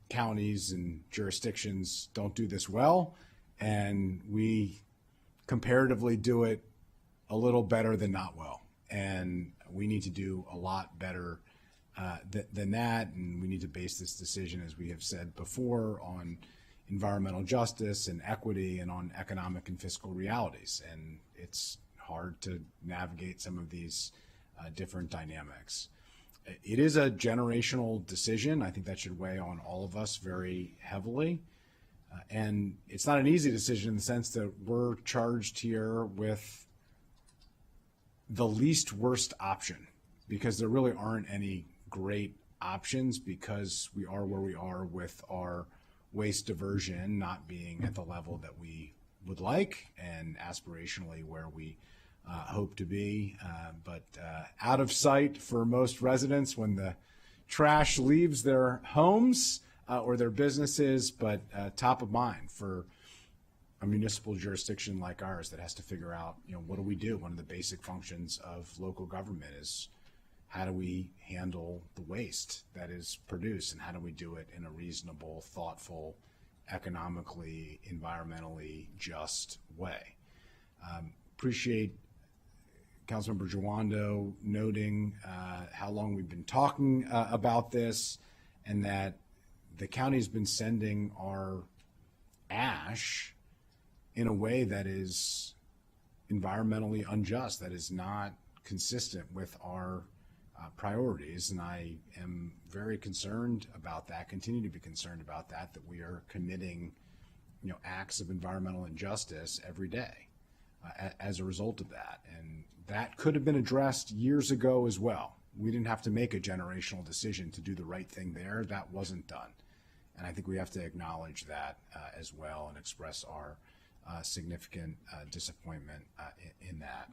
counties and jurisdictions don't do this well, and we comparatively do it a little better than not well. And we need to do a lot better than that, and we need to base this decision, as we have said before, on environmental justice and equity and on economic and fiscal realities. And it's hard to navigate some of these different dynamics. It is a generational decision. I think that should weigh on all of us very heavily. And it's not an easy decision in the sense that we're charged here with the least worst option, because there really aren't any great options, because we are where we are with our waste diversion not being at the level that we would like, and aspirationally where we hope to be, but out of sight for most residents when the trash leaves their homes or their businesses, but top of mind for a municipal jurisdiction like ours that has to figure out, what do we do? One of the basic functions of local government is, how do we handle the waste that is produced, and how do we do it in a reasonable, thoughtful, economically, environmentally just way? Appreciate Councilmember Jawando noting how long we've been talking about this, and that the county's been sending our ash in a way that is environmentally unjust, that is not consistent with our priorities. And I am very concerned about that, continue to be concerned about that we are committing, acts of environmental injustice every day as a result of that. And that could have been addressed years ago as well. We didn't have to make a generational decision to do the right thing there. That wasn't done. And I think we have to acknowledge that as well, and express our significant disappointment in that.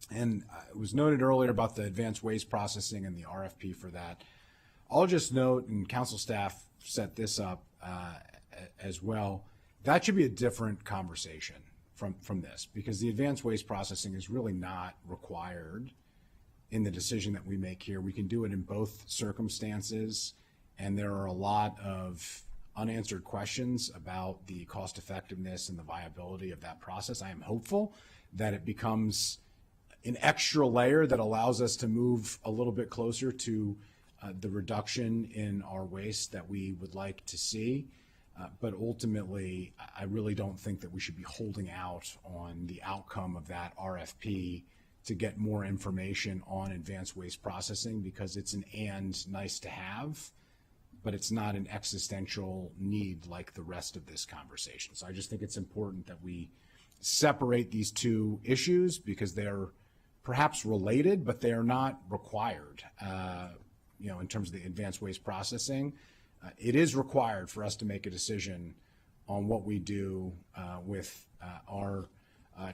And it was noted earlier about the advanced waste processing and the RFP for that. I'll just note, and council staff set this up as well, that should be a different conversation from this, because the advanced waste processing is really not required in the decision that we make here. We can do it in both circumstances, and there are a lot of unanswered questions about the cost effectiveness and the viability of that process. I am hopeful that it becomes an extra layer that allows us to move a little bit closer to the reduction in our waste that we would like to see. But ultimately, I really don't think that we should be holding out on the outcome of that RFP to get more information on advanced waste processing, because it's an and nice to have, but it's not an existential need like the rest of this conversation. So I just think it's important that we separate these two issues, because they're perhaps related, but they are not required. In terms of the advanced waste processing, it is required for us to make a decision on what we do with our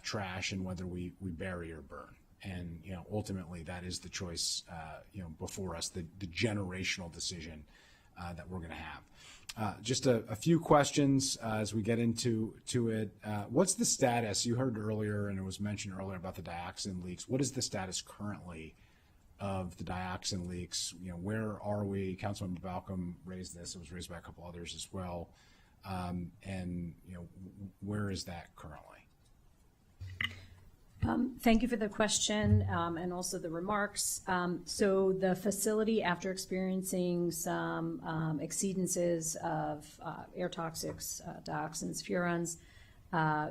trash and whether we bury or burn. And ultimately, that is the choice before us, the generational decision that we're going to have. Just a few questions as we get into it. What's the status? You heard earlier, and it was mentioned earlier, about the dioxin leaks. What is the status currently of the dioxin leaks? Where are we? Councilmember Balcom raised this. It was raised by a couple others as well. And where is that currently? Thank you for the question and also the remarks. So the facility, after experiencing some exceedances of air toxics, dioxins, furans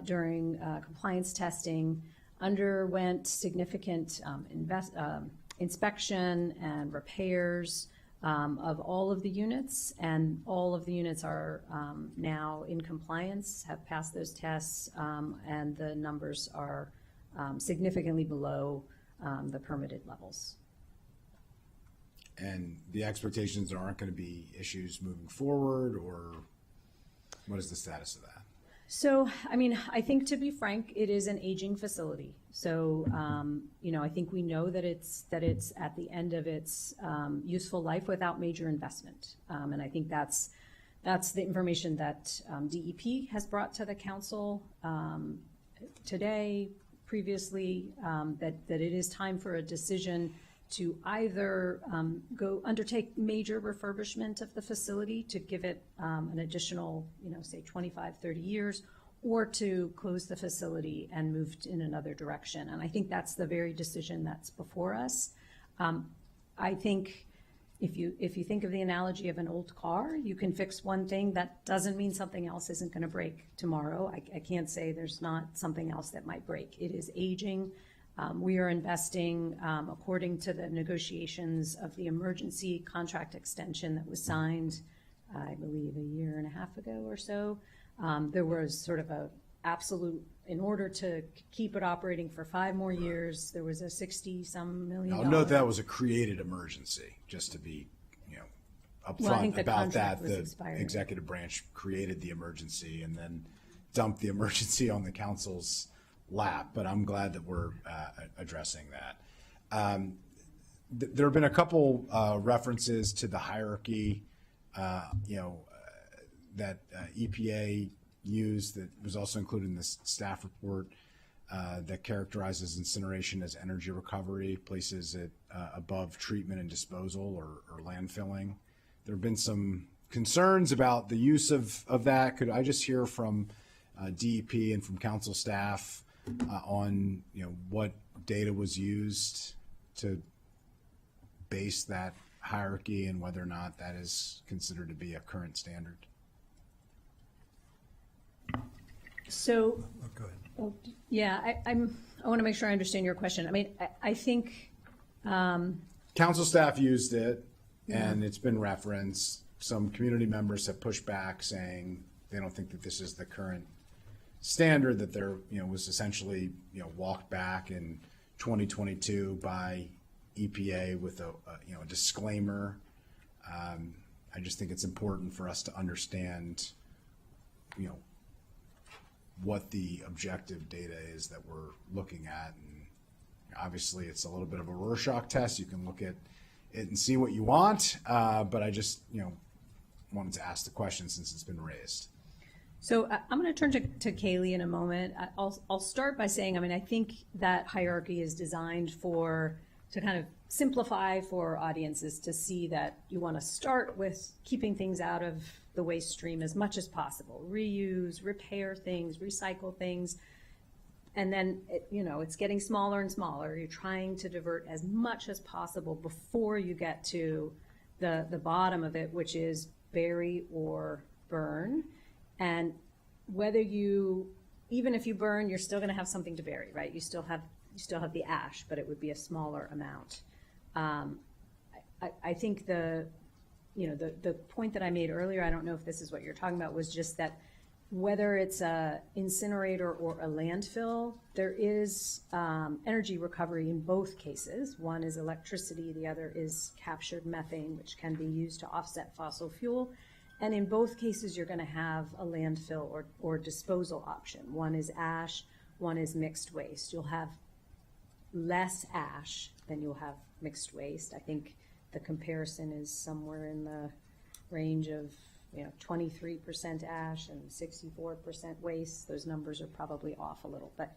during compliance testing, underwent significant inspection and repairs of all of the units, and all of the units are now in compliance, have passed those tests, and the numbers are significantly below the permitted levels. And the expectations there aren't going to be issues moving forward, or what is the status of that? So, I think, to be frank, it is an aging facility. So, I think we know that it's at the end of its useful life without major investment. And I think that's the information that DEP has brought to the council today, previously, that it is time for a decision to either undertake major refurbishment of the facility to give it an additional, say 25, 30 years, or to close the facility and move in another direction. And I think that's the very decision that's before us. I think if you think of the analogy of an old car, you can fix one thing. That doesn't mean something else isn't going to break tomorrow. I can't say there's not something else that might break. It is aging. We are investing according to the negotiations of the emergency contract extension that was signed, I believe, 1.5 years ago or so. There was sort of a absolute, in order to keep it operating for 5 more years, there was a $60-some million. I'll note that was a created emergency, just to be, upfront about that. The executive branch created the emergency and then dumped the emergency on the council's lap. But I'm glad that we're addressing that. There have been a couple references to the hierarchy, that EPA used, that was also included in this staff report, that characterizes incineration as energy recovery, places it above treatment and disposal or landfilling. There have been some concerns about the use of that. Could I just hear from DEP and from council staff on what data was used to base that hierarchy and whether or not that is considered to be a current standard? So, yeah, I want to make sure I understand your question. I think council staff used it, and it's been referenced. Some community members have pushed back, saying they don't think that this is the current standard, that there was essentially walked back in 2022 by EPA with a disclaimer. I just think it's important for us to understand what the objective data is that we're looking at. And obviously it's a little bit of a Rorschach test. You can look at it and see what you want, but I just wanted to ask the question since it's been raised. So I'm going to turn to Kaylee in a moment. I'll start by saying, I think that hierarchy is designed to kind of simplify for audiences to see that you want to start with keeping things out of the waste stream as much as possible. Reuse, repair things, recycle things. And then, it's getting smaller and smaller. You're trying to divert as much as possible before you get to the bottom of it, which is bury or burn. And whether even if you burn, you're still going to have something to bury, right? You still have the ash, but it would be a smaller amount. I think the point that I made earlier, I don't know if this is what you're talking about, was just that whether it's a incinerator or a landfill, there is energy recovery in both cases. One is electricity, the other is captured methane, which can be used to offset fossil fuel. And in both cases, you're going to have a landfill or disposal option. One is ash, one is mixed waste. You'll have less ash than you'll have mixed waste. I think the comparison is somewhere in the range of 23% ash and 64% waste. Those numbers are probably off a little, but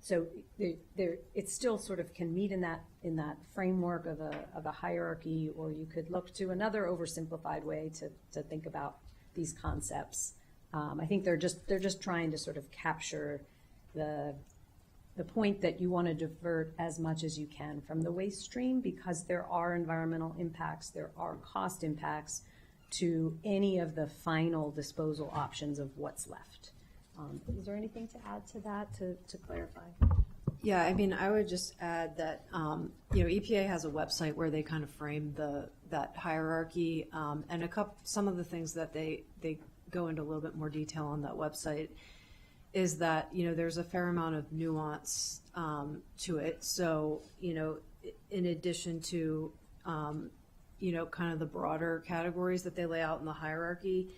so it still sort of can meet in that framework of a hierarchy, or you could look to another oversimplified way to think about these concepts. I think they're just trying to sort of capture the point that you want to divert as much as you can from the waste stream, because there are environmental impacts, there are cost impacts to any of the final disposal options of what's left. Is there anything to add to that to clarify? Yeah, I mean, I would just add that EPA has a website where they kind of frame that hierarchy, and some of the things that they go into a little bit more detail on that website is that there's a fair amount of nuance to it. So in addition to kind of the broader categories that they lay out in the hierarchy,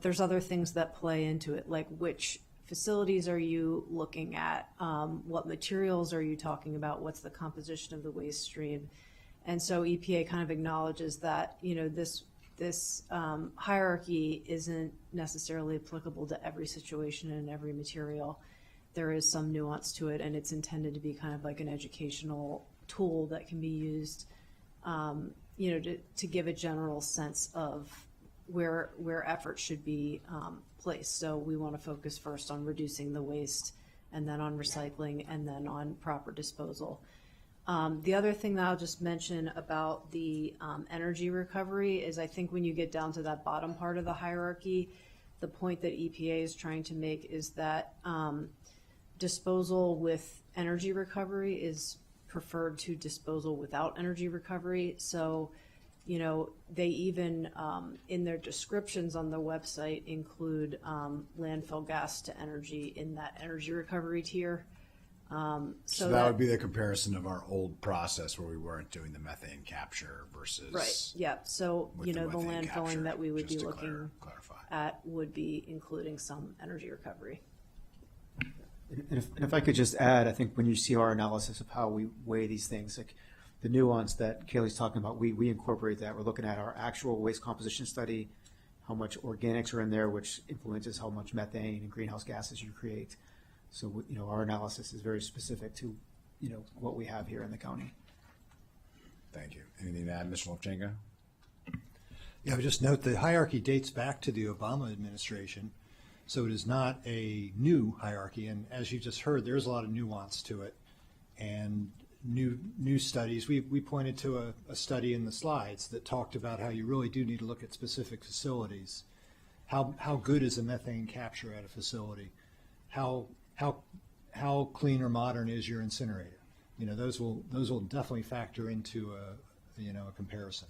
there's other things that play into it, like which facilities are you looking at, what materials are you talking about, what's the composition of the waste stream. And so EPA kind of acknowledges that this hierarchy isn't necessarily applicable to every situation and every material. There is some nuance to it, and it's intended to be kind of like an educational tool that can be used to give a general sense of where effort should be placed. So we want to focus first on reducing the waste, and then on recycling, and then on proper disposal. The other thing that I'll just mention about the energy recovery is I think when you get down to that bottom part of the hierarchy, the point that EPA is trying to make is that disposal with energy recovery is preferred to disposal without energy recovery. So, they even in their descriptions on the website include landfill gas to energy in that energy recovery tier. So that would be the comparison of our old process where we weren't doing the methane capture versus. Right. Yeah. So, with the methane landfilling capture, that we would be just to looking at would be including some energy recovery. And if I could just add, I think when you see our analysis of how we weigh these things, like the nuance that Kaylee's talking about, we incorporate that. We're looking at our actual waste composition study, how much organics are in there, which influences how much methane and greenhouse gases you create. So, our analysis is very specific to, what we have here in the county. Thank you. Anything to add, Mr. Levchenko? Yeah, I would just note the hierarchy dates back to the Obama administration. So it is not a new hierarchy. And as you just heard, there's a lot of nuance to it. And new studies, we pointed to a study in the slides that talked about how you really do need to look at specific facilities. How good is the methane capture at a facility? How clean or modern is your incinerator? Those will definitely factor into a comparison.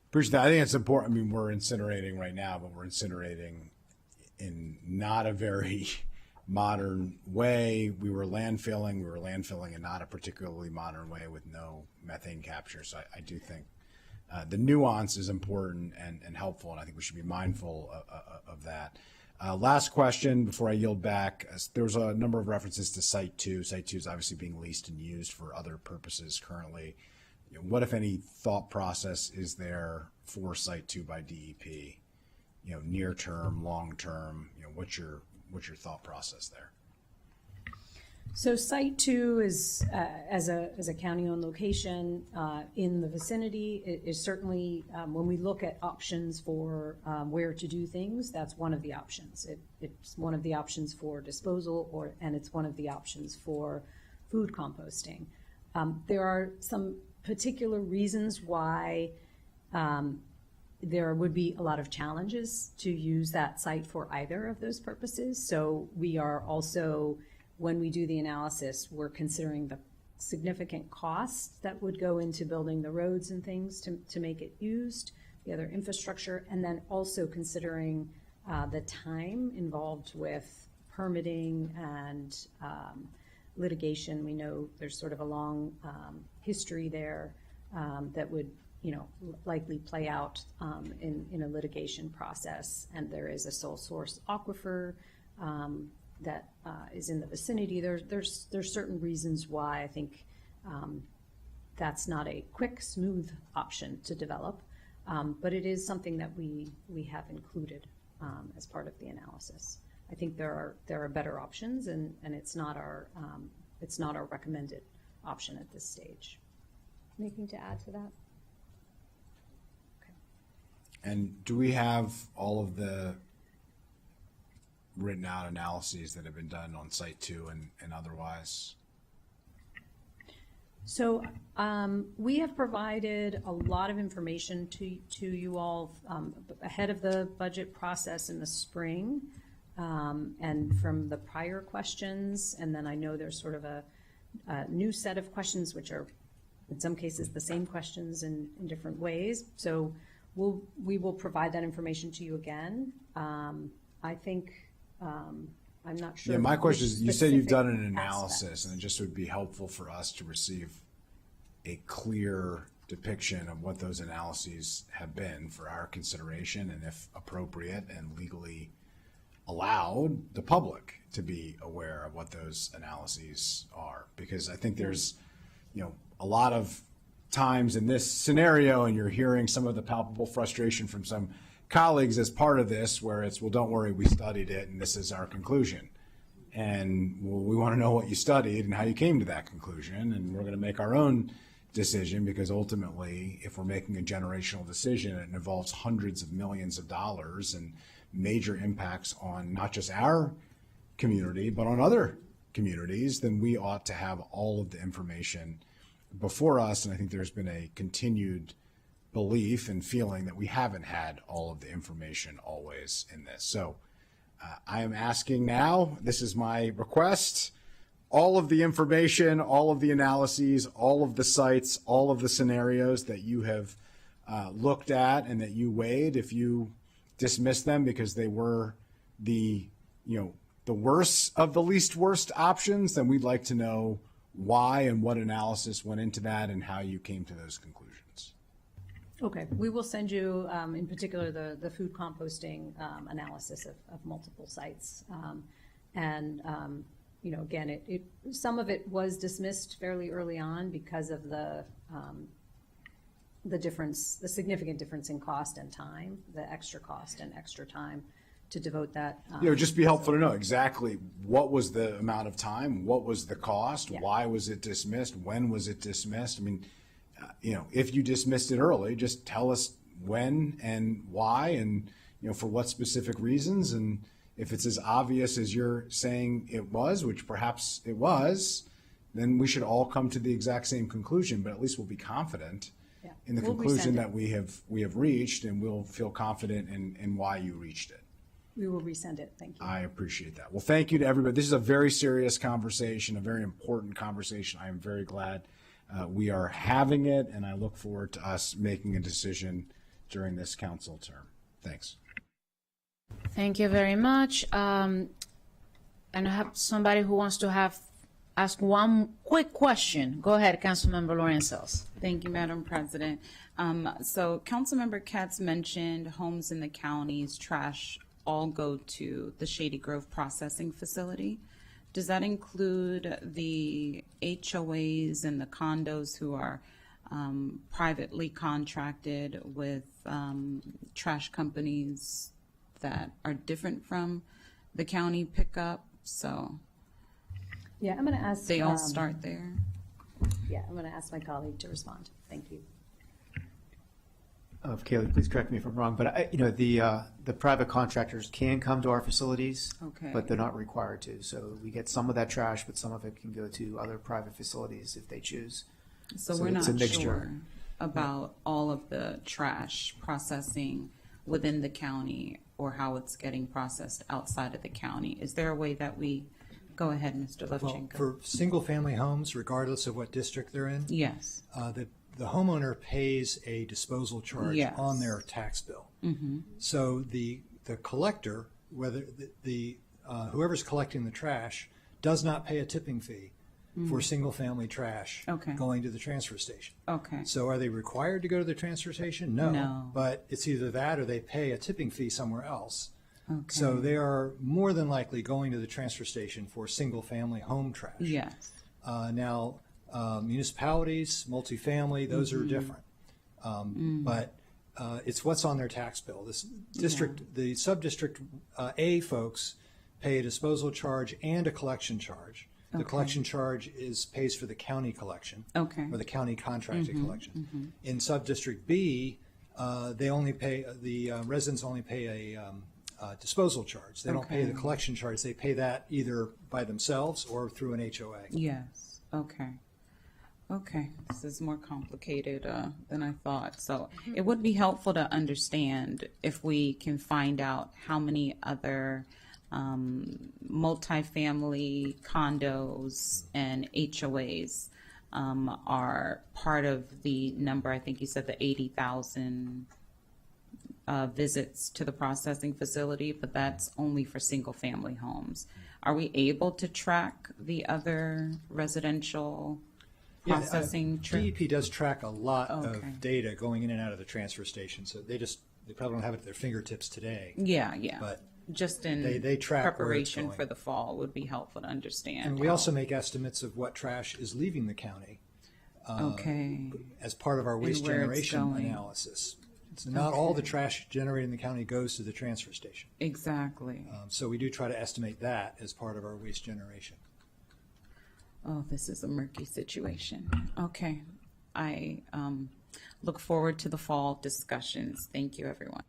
Appreciate that. I think it's important. I mean, we're incinerating right now, but we're incinerating in not a very modern way. We were landfilling in not a particularly modern way with no methane capture. So I do think the nuance is important and helpful, and I think we should be mindful of that. Last question before I yield back. There's a number of references to Site 2. Site 2 is obviously being leased and used for other purposes currently. What, if any, thought process is there for Site 2 by DEP? Near term, long term. What's your thought process there? So Site 2 is, as a county-owned location in the vicinity, is certainly, when we look at options for where to do things, that's one of the options. It's one of the options for disposal, and it's one of the options for food composting. There are some particular reasons why there would be a lot of challenges to use that site for either of those purposes. So we are also, when we do the analysis, we're considering the significant costs that would go into building the roads and things to make it used, the other infrastructure, and then also considering the time involved with permitting and litigation. We know there's sort of a long history there that would, likely play out in a litigation process. And there is a sole source aquifer that is in the vicinity. There's certain reasons why I think that's not a quick, smooth option to develop, but it is something that we have included as part of the analysis. I think there are better options, and it's not our recommended option at this stage. Anything to add to that? And do we have all of the written out analyses that have been done on Site 2 and otherwise? So we have provided a lot of information to you all ahead of the budget process in the spring, and from the prior questions. And then I know there's sort of a new set of questions, which are in some cases the same questions in different ways. So we will provide that information to you again. I think, I'm not sure. Yeah, my question is, you said you've done an analysis, aspects. and it just would be helpful for us to receive a clear depiction of what those analyses have been for our consideration, and if appropriate and legally allowed, the public to be aware of what those analyses are. Because I think there's, a lot of times in this scenario, and you're hearing some of the palpable frustration from some colleagues as part of this, where it's, well, don't worry, we studied it and this is our conclusion. And well, we want to know what you studied and how you came to that conclusion, and we're going to make our own decision, because ultimately, if we're making a generational decision, it involves hundreds of millions of dollars and major impacts on not just our community, but on other communities, then we ought to have all of the information before us. And I think there's been a continued belief and feeling that we haven't had all of the information always in this. So I am asking now, this is my request, all of the information, all of the analyses, all of the sites, all of the scenarios that you have looked at and that you weighed, if you dismiss them because they were the worst of the least worst options, then we'd like to know why and what analysis went into that and how you came to those conclusions. Okay, we will send you, in particular, the food composting analysis of multiple sites. Again, some of it was dismissed fairly early on because of the significant difference in cost and time, the extra cost and extra time to devote that. Just be helpful to know exactly what was the amount of time, what was the cost, why was it dismissed, when was it dismissed? I mean, if you dismissed it early, just tell us when and why, and for what specific reasons. And if it's as obvious as you're saying it was, which perhaps it was, then we should all come to the exact same conclusion. But at least we'll be confident in the conclusion that we have reached, and we'll feel confident in why you reached it. We will resend it. Thank you. I appreciate that. Well, thank you to everybody. This is a very serious conversation, a very important conversation. I am very glad we are having it, and I look forward to us making a decision during this council term. Thanks. Thank you very much. And I have somebody who wants to ask one quick question. Go ahead, Councilmember Lorenzo. Thank you, Madam President. So Councilmember Katz mentioned homes in the county's trash all go to the Shady Grove processing facility. Does that include the HOAs and the condos who are privately contracted with trash companies that are different from the county pickup? So yeah, I'm going to ask. They all start there. Yeah, I'm going to ask my colleague to respond. Thank you. Kaylee, please correct me if I'm wrong, but the private contractors can come to our facilities, but they're not required to. So we get some of that trash, but some of it can go to other private facilities if they choose. So we're not it's a mixture. sure. about all of the trash processing within the county or how it's getting processed outside of the county? Is there a way that we, go ahead, Mr. Well, Levchenko. for single-family homes, regardless of what district they're in, Yes. The homeowner pays a disposal charge Yes. on their tax bill. Mm-hmm. So the collector, whether the whoever's collecting the trash, does not pay a tipping fee for single-family trash Okay. going to the transfer station. Okay. So are they required to go to the transfer station? No. No. But it's either that or they pay a tipping fee somewhere else. Okay. So they are more than likely going to the transfer station for single-family home trash. Yes. Now, municipalities, multifamily, those are different. But it's what's on their tax bill. This district, the sub-district A folks pay a disposal charge and a collection charge. The Okay. collection charge pays for the county collection. Okay. Or the county contracted collection. In sub-district B, they only pay, the residents only pay a disposal charge. They don't pay the Okay. collection charge. They pay that either by themselves or through an HOA. Yes. Okay. Okay. This is more complicated than I thought. So it would be helpful to understand if we can find out how many other multifamily condos and HOAs are part of the number. I think you said the 80,000 visits to the processing facility, but that's only for single-family homes. Are we able to track the other residential processing? DEP does track a lot Okay. of data going in and out of the transfer station, so they probably don't have it at their fingertips today. Yeah, yeah. But just in they track where it's preparation going. for the fall would be helpful to understand. And we how- also make estimates of what trash is leaving the county. Okay. As part of our And waste where it's generation going. analysis. It's not all the trash generated in the county goes to the transfer station. Exactly. So we do try to estimate that as part of our waste generation. Oh, this is a murky situation. Okay. I look forward to the fall discussions. Thank you, everyone.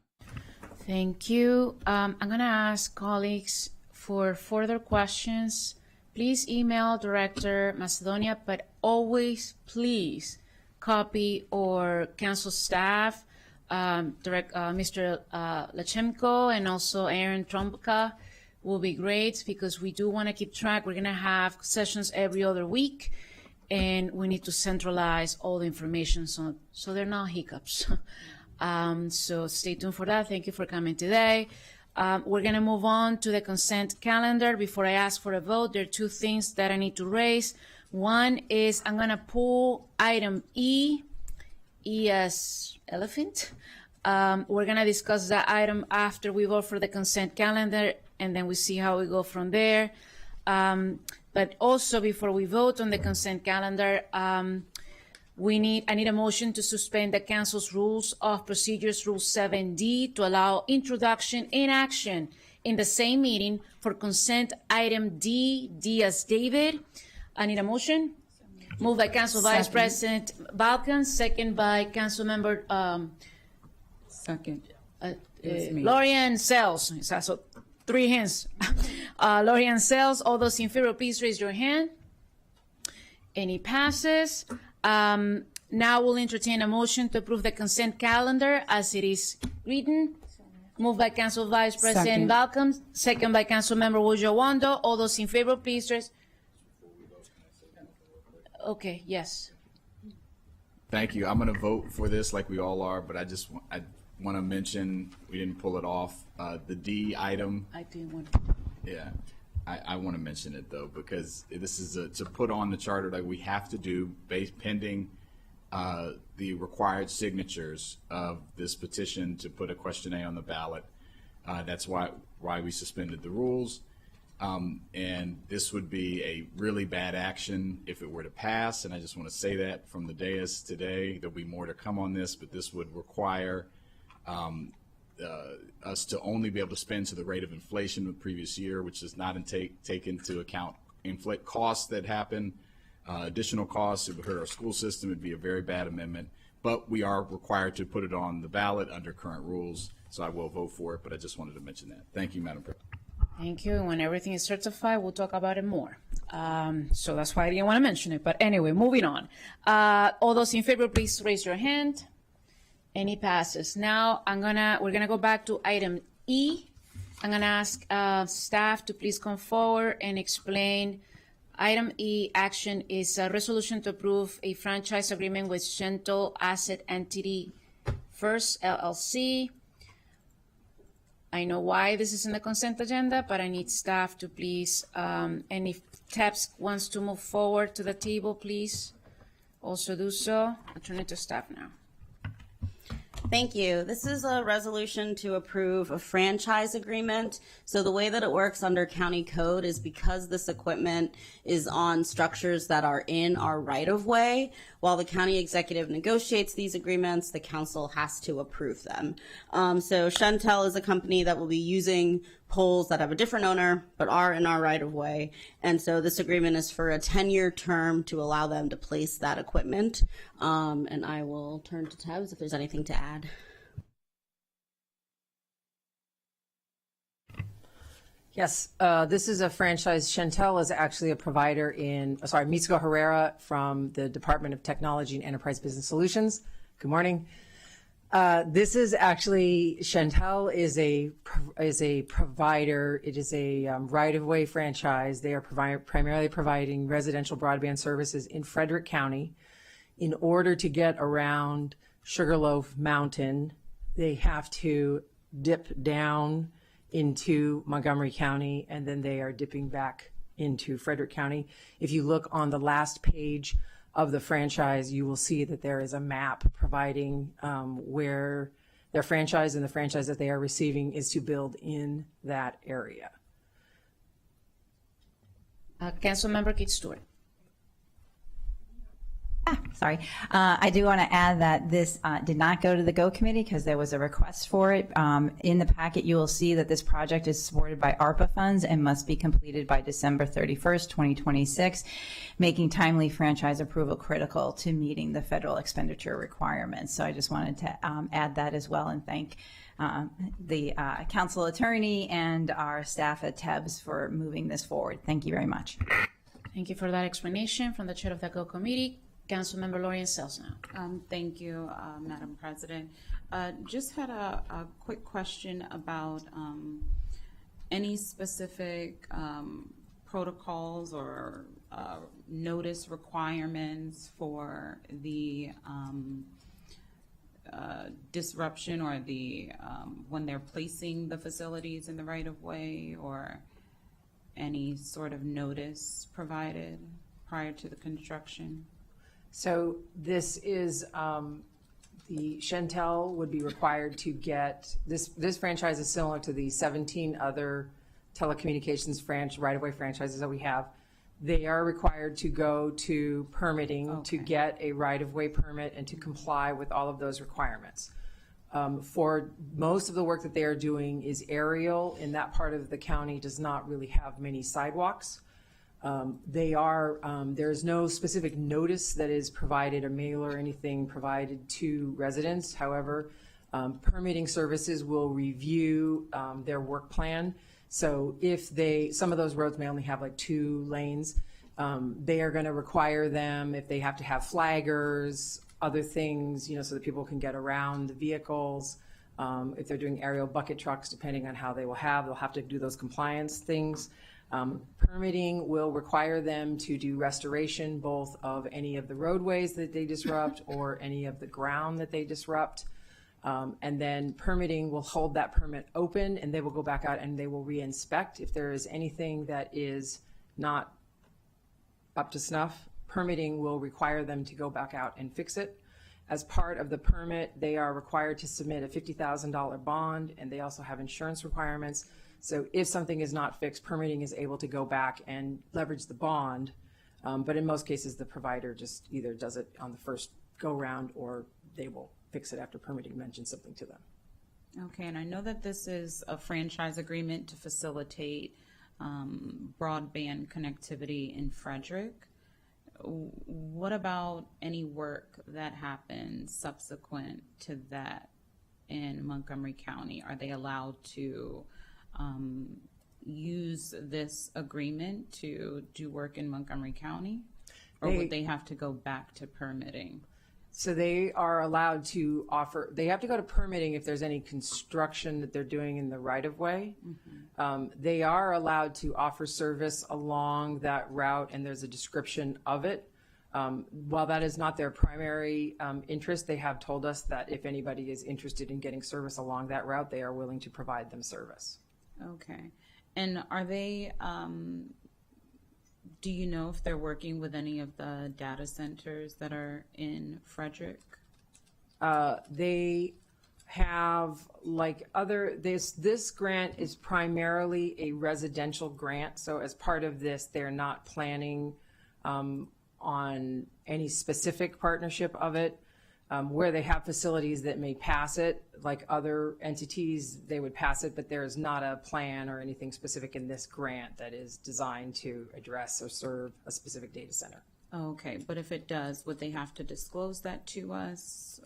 Thank you. I'm going to ask colleagues for further questions. Please email Director Macedonia, but always please copy or council staff, Mr. Lechemko and also Aaron Trumbuka will be great because we do want to keep track. We're going to have sessions every other week and we need to centralize all the information so there are no hiccups. So stay tuned for that. Thank you for coming today. We're going to move on to the consent calendar. Before I ask for a vote, there are two things that I need to raise. One is I'm going to pull item E as elephant. We're going to discuss that item after we vote for the consent calendar, and then we see how we go from there. But also, before we vote on the consent calendar, I need a motion to suspend the council's rules of procedures, Rule 7D, to allow introduction and action in the same meeting for consent item D as David. I need a motion. Moved by Council Vice President Balkan, second by Council Member Second. It's me. Lorian Sells. So 3 hands. Lorian Sells. All those in favor, please raise your hand. And it passes. Now we'll entertain a motion to approve the consent calendar as it is written. Moved by Council Vice President Second. Balcom, second by Council Member Wojawando. All those in favor, please raise. Okay, yes. Thank you. I'm going to vote for this like we all are, but I want to mention, we didn't pull it off, the D item. I didn't want. Yeah, I want to mention it though, because this is to put on the charter that we have to do pending the required signatures of this petition to put a question A on the ballot. That's why we suspended the rules. And this would be a really bad action if it were to pass. And I just want to say that from the dais today, there'll be more to come on this, but this would require us to only be able to spend to the rate of inflation of the previous year, which does not take into account costs that happen, additional costs. It would hurt our school system. It'd be a very bad amendment. But we are required to put it on the ballot under current rules, so I will vote for it. But I just wanted to mention that. Thank you, Madam President. Thank you. And when everything is certified, we'll talk about it more. So that's why I didn't want to mention it. But anyway, moving on. All those in favor, please raise your hand. Any passes. Now we're gonna go back to item E. I'm gonna ask staff to please come forward and explain. Item E action is a resolution to approve a franchise agreement with Shentel Asset Entity First LLC. I know why this is in the consent agenda, but I need staff to please, and if TEPS wants to move forward to the table, please also do so. I'll turn it to staff now. Thank you. This is a resolution to approve a franchise agreement. So the way that it works under county code is because this equipment is on structures that are in our right-of-way, while the county executive negotiates these agreements, the council has to approve them. So Shentel is a company that will be using poles that have a different owner but are in our right-of-way. And so this agreement is for a 10-year term to allow them to place that equipment. And I will turn to Tebs if there's anything to add. Yes, this is a franchise. Shentel is actually a provider Mitsuko Herrera from the Department of Technology and Enterprise Business Solutions. Good morning. This is actually, Shentel is a provider. It is a right-of-way franchise. They are primarily providing residential broadband services in Frederick County. In order to get around Sugarloaf Mountain, they have to dip down into Montgomery County, and then they are dipping back into Frederick County. If you look on the last page of the franchise, you will see that there is a map providing where their franchise and the franchise that they are receiving is to build in that area. Councilmember Keith Stewart. Sorry. I do want to add that this did not go to the GO committee because there was a request for it. In the packet, you will see that this project is supported by ARPA funds and must be completed by December 31st, 2026, making timely franchise approval critical to meeting the federal expenditure requirements. So I just wanted to add that as well and thank the council attorney and our staff at TEBS for moving this forward. Thank you very much. Thank you for that explanation from the chair of the GO committee. Councilmember Lori Sells now. Thank you, Madam President. Just had a quick question about any specific protocols or notice requirements for the disruption or the when they're placing the facilities in the right of way, or any sort of notice provided prior to the construction? So this is, the Shentel would be required to get, this franchise is similar to the 17 other telecommunications right-of-way franchises that we have. They are required to go to permitting to get a right-of-way permit and to comply with all of those requirements. For most of the work that they are doing is aerial, and that part of the county does not really have many sidewalks. There's no specific notice that is provided, a mail or anything provided to residents. However, permitting services will review their work plan. So if some of those roads may only have like 2 lanes, they are going to require them, if they have to have flaggers, other things, so that people can get around the vehicles. If they're doing aerial bucket trucks, depending on how they'll have to do those compliance things. Permitting will require them to do restoration both of any of the roadways that they disrupt or any of the ground that they disrupt. And then permitting will hold that permit open, and they will go back out and they will re-inspect. If there is anything that is not up to snuff, permitting will require them to go back out and fix it. As part of the permit, they are required to submit a $50,000 bond, and they also have insurance requirements. So if something is not fixed, permitting is able to go back and leverage the bond. But in most cases, the provider just either does it on the first go round, or they will fix it after permitting mentions something to them. Okay, and I know that this is a franchise agreement to facilitate broadband connectivity in Frederick. What about any work that happens subsequent to that in Montgomery County? Are they allowed to use this agreement to do work in Montgomery County? Or They- would they have to go back to permitting? So they are allowed to offer, they have to go to permitting if there's any construction that they're doing in the right-of-way. They are allowed to offer service along that route, and there's a description of it. While that is not their primary interest, they have told us that if anybody is interested in getting service along that route, they are willing to provide them service. Okay. And are they, do you know if they're working with any of the data centers that are in Frederick? They have like other, this grant is primarily a residential grant. So as part of this, they're not planning on any specific partnership of it. Where they have facilities that may pass it, like other entities, they would pass it, but there is not a plan or anything specific in this grant that is designed to address or serve a specific data center. Okay, but if it does, would they have to disclose that to us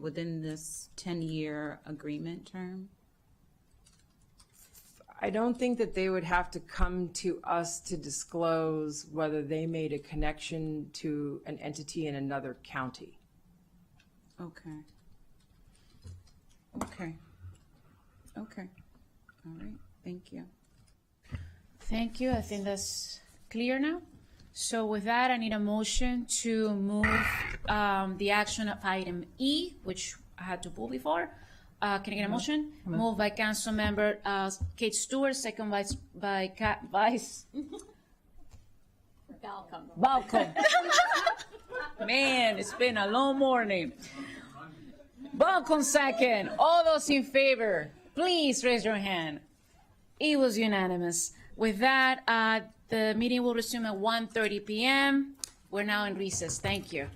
within this 10-year agreement term? I don't think that they would have to come to us to disclose whether they made a connection to an entity in another county. Okay. Okay. Okay. All right. Thank you. Thank you. I think that's clear now. So with that, I need a motion to move the action of item E, which I had to pull before. Can I get a motion? Moved by Councilmember Kate Stewart, second by Vice. Balcom. Man, it's been a long morning. Balcom second. All those in favor, please raise your hand. It was unanimous. With that, the meeting will resume at 1:30 p.m. We're now in recess. Thank you.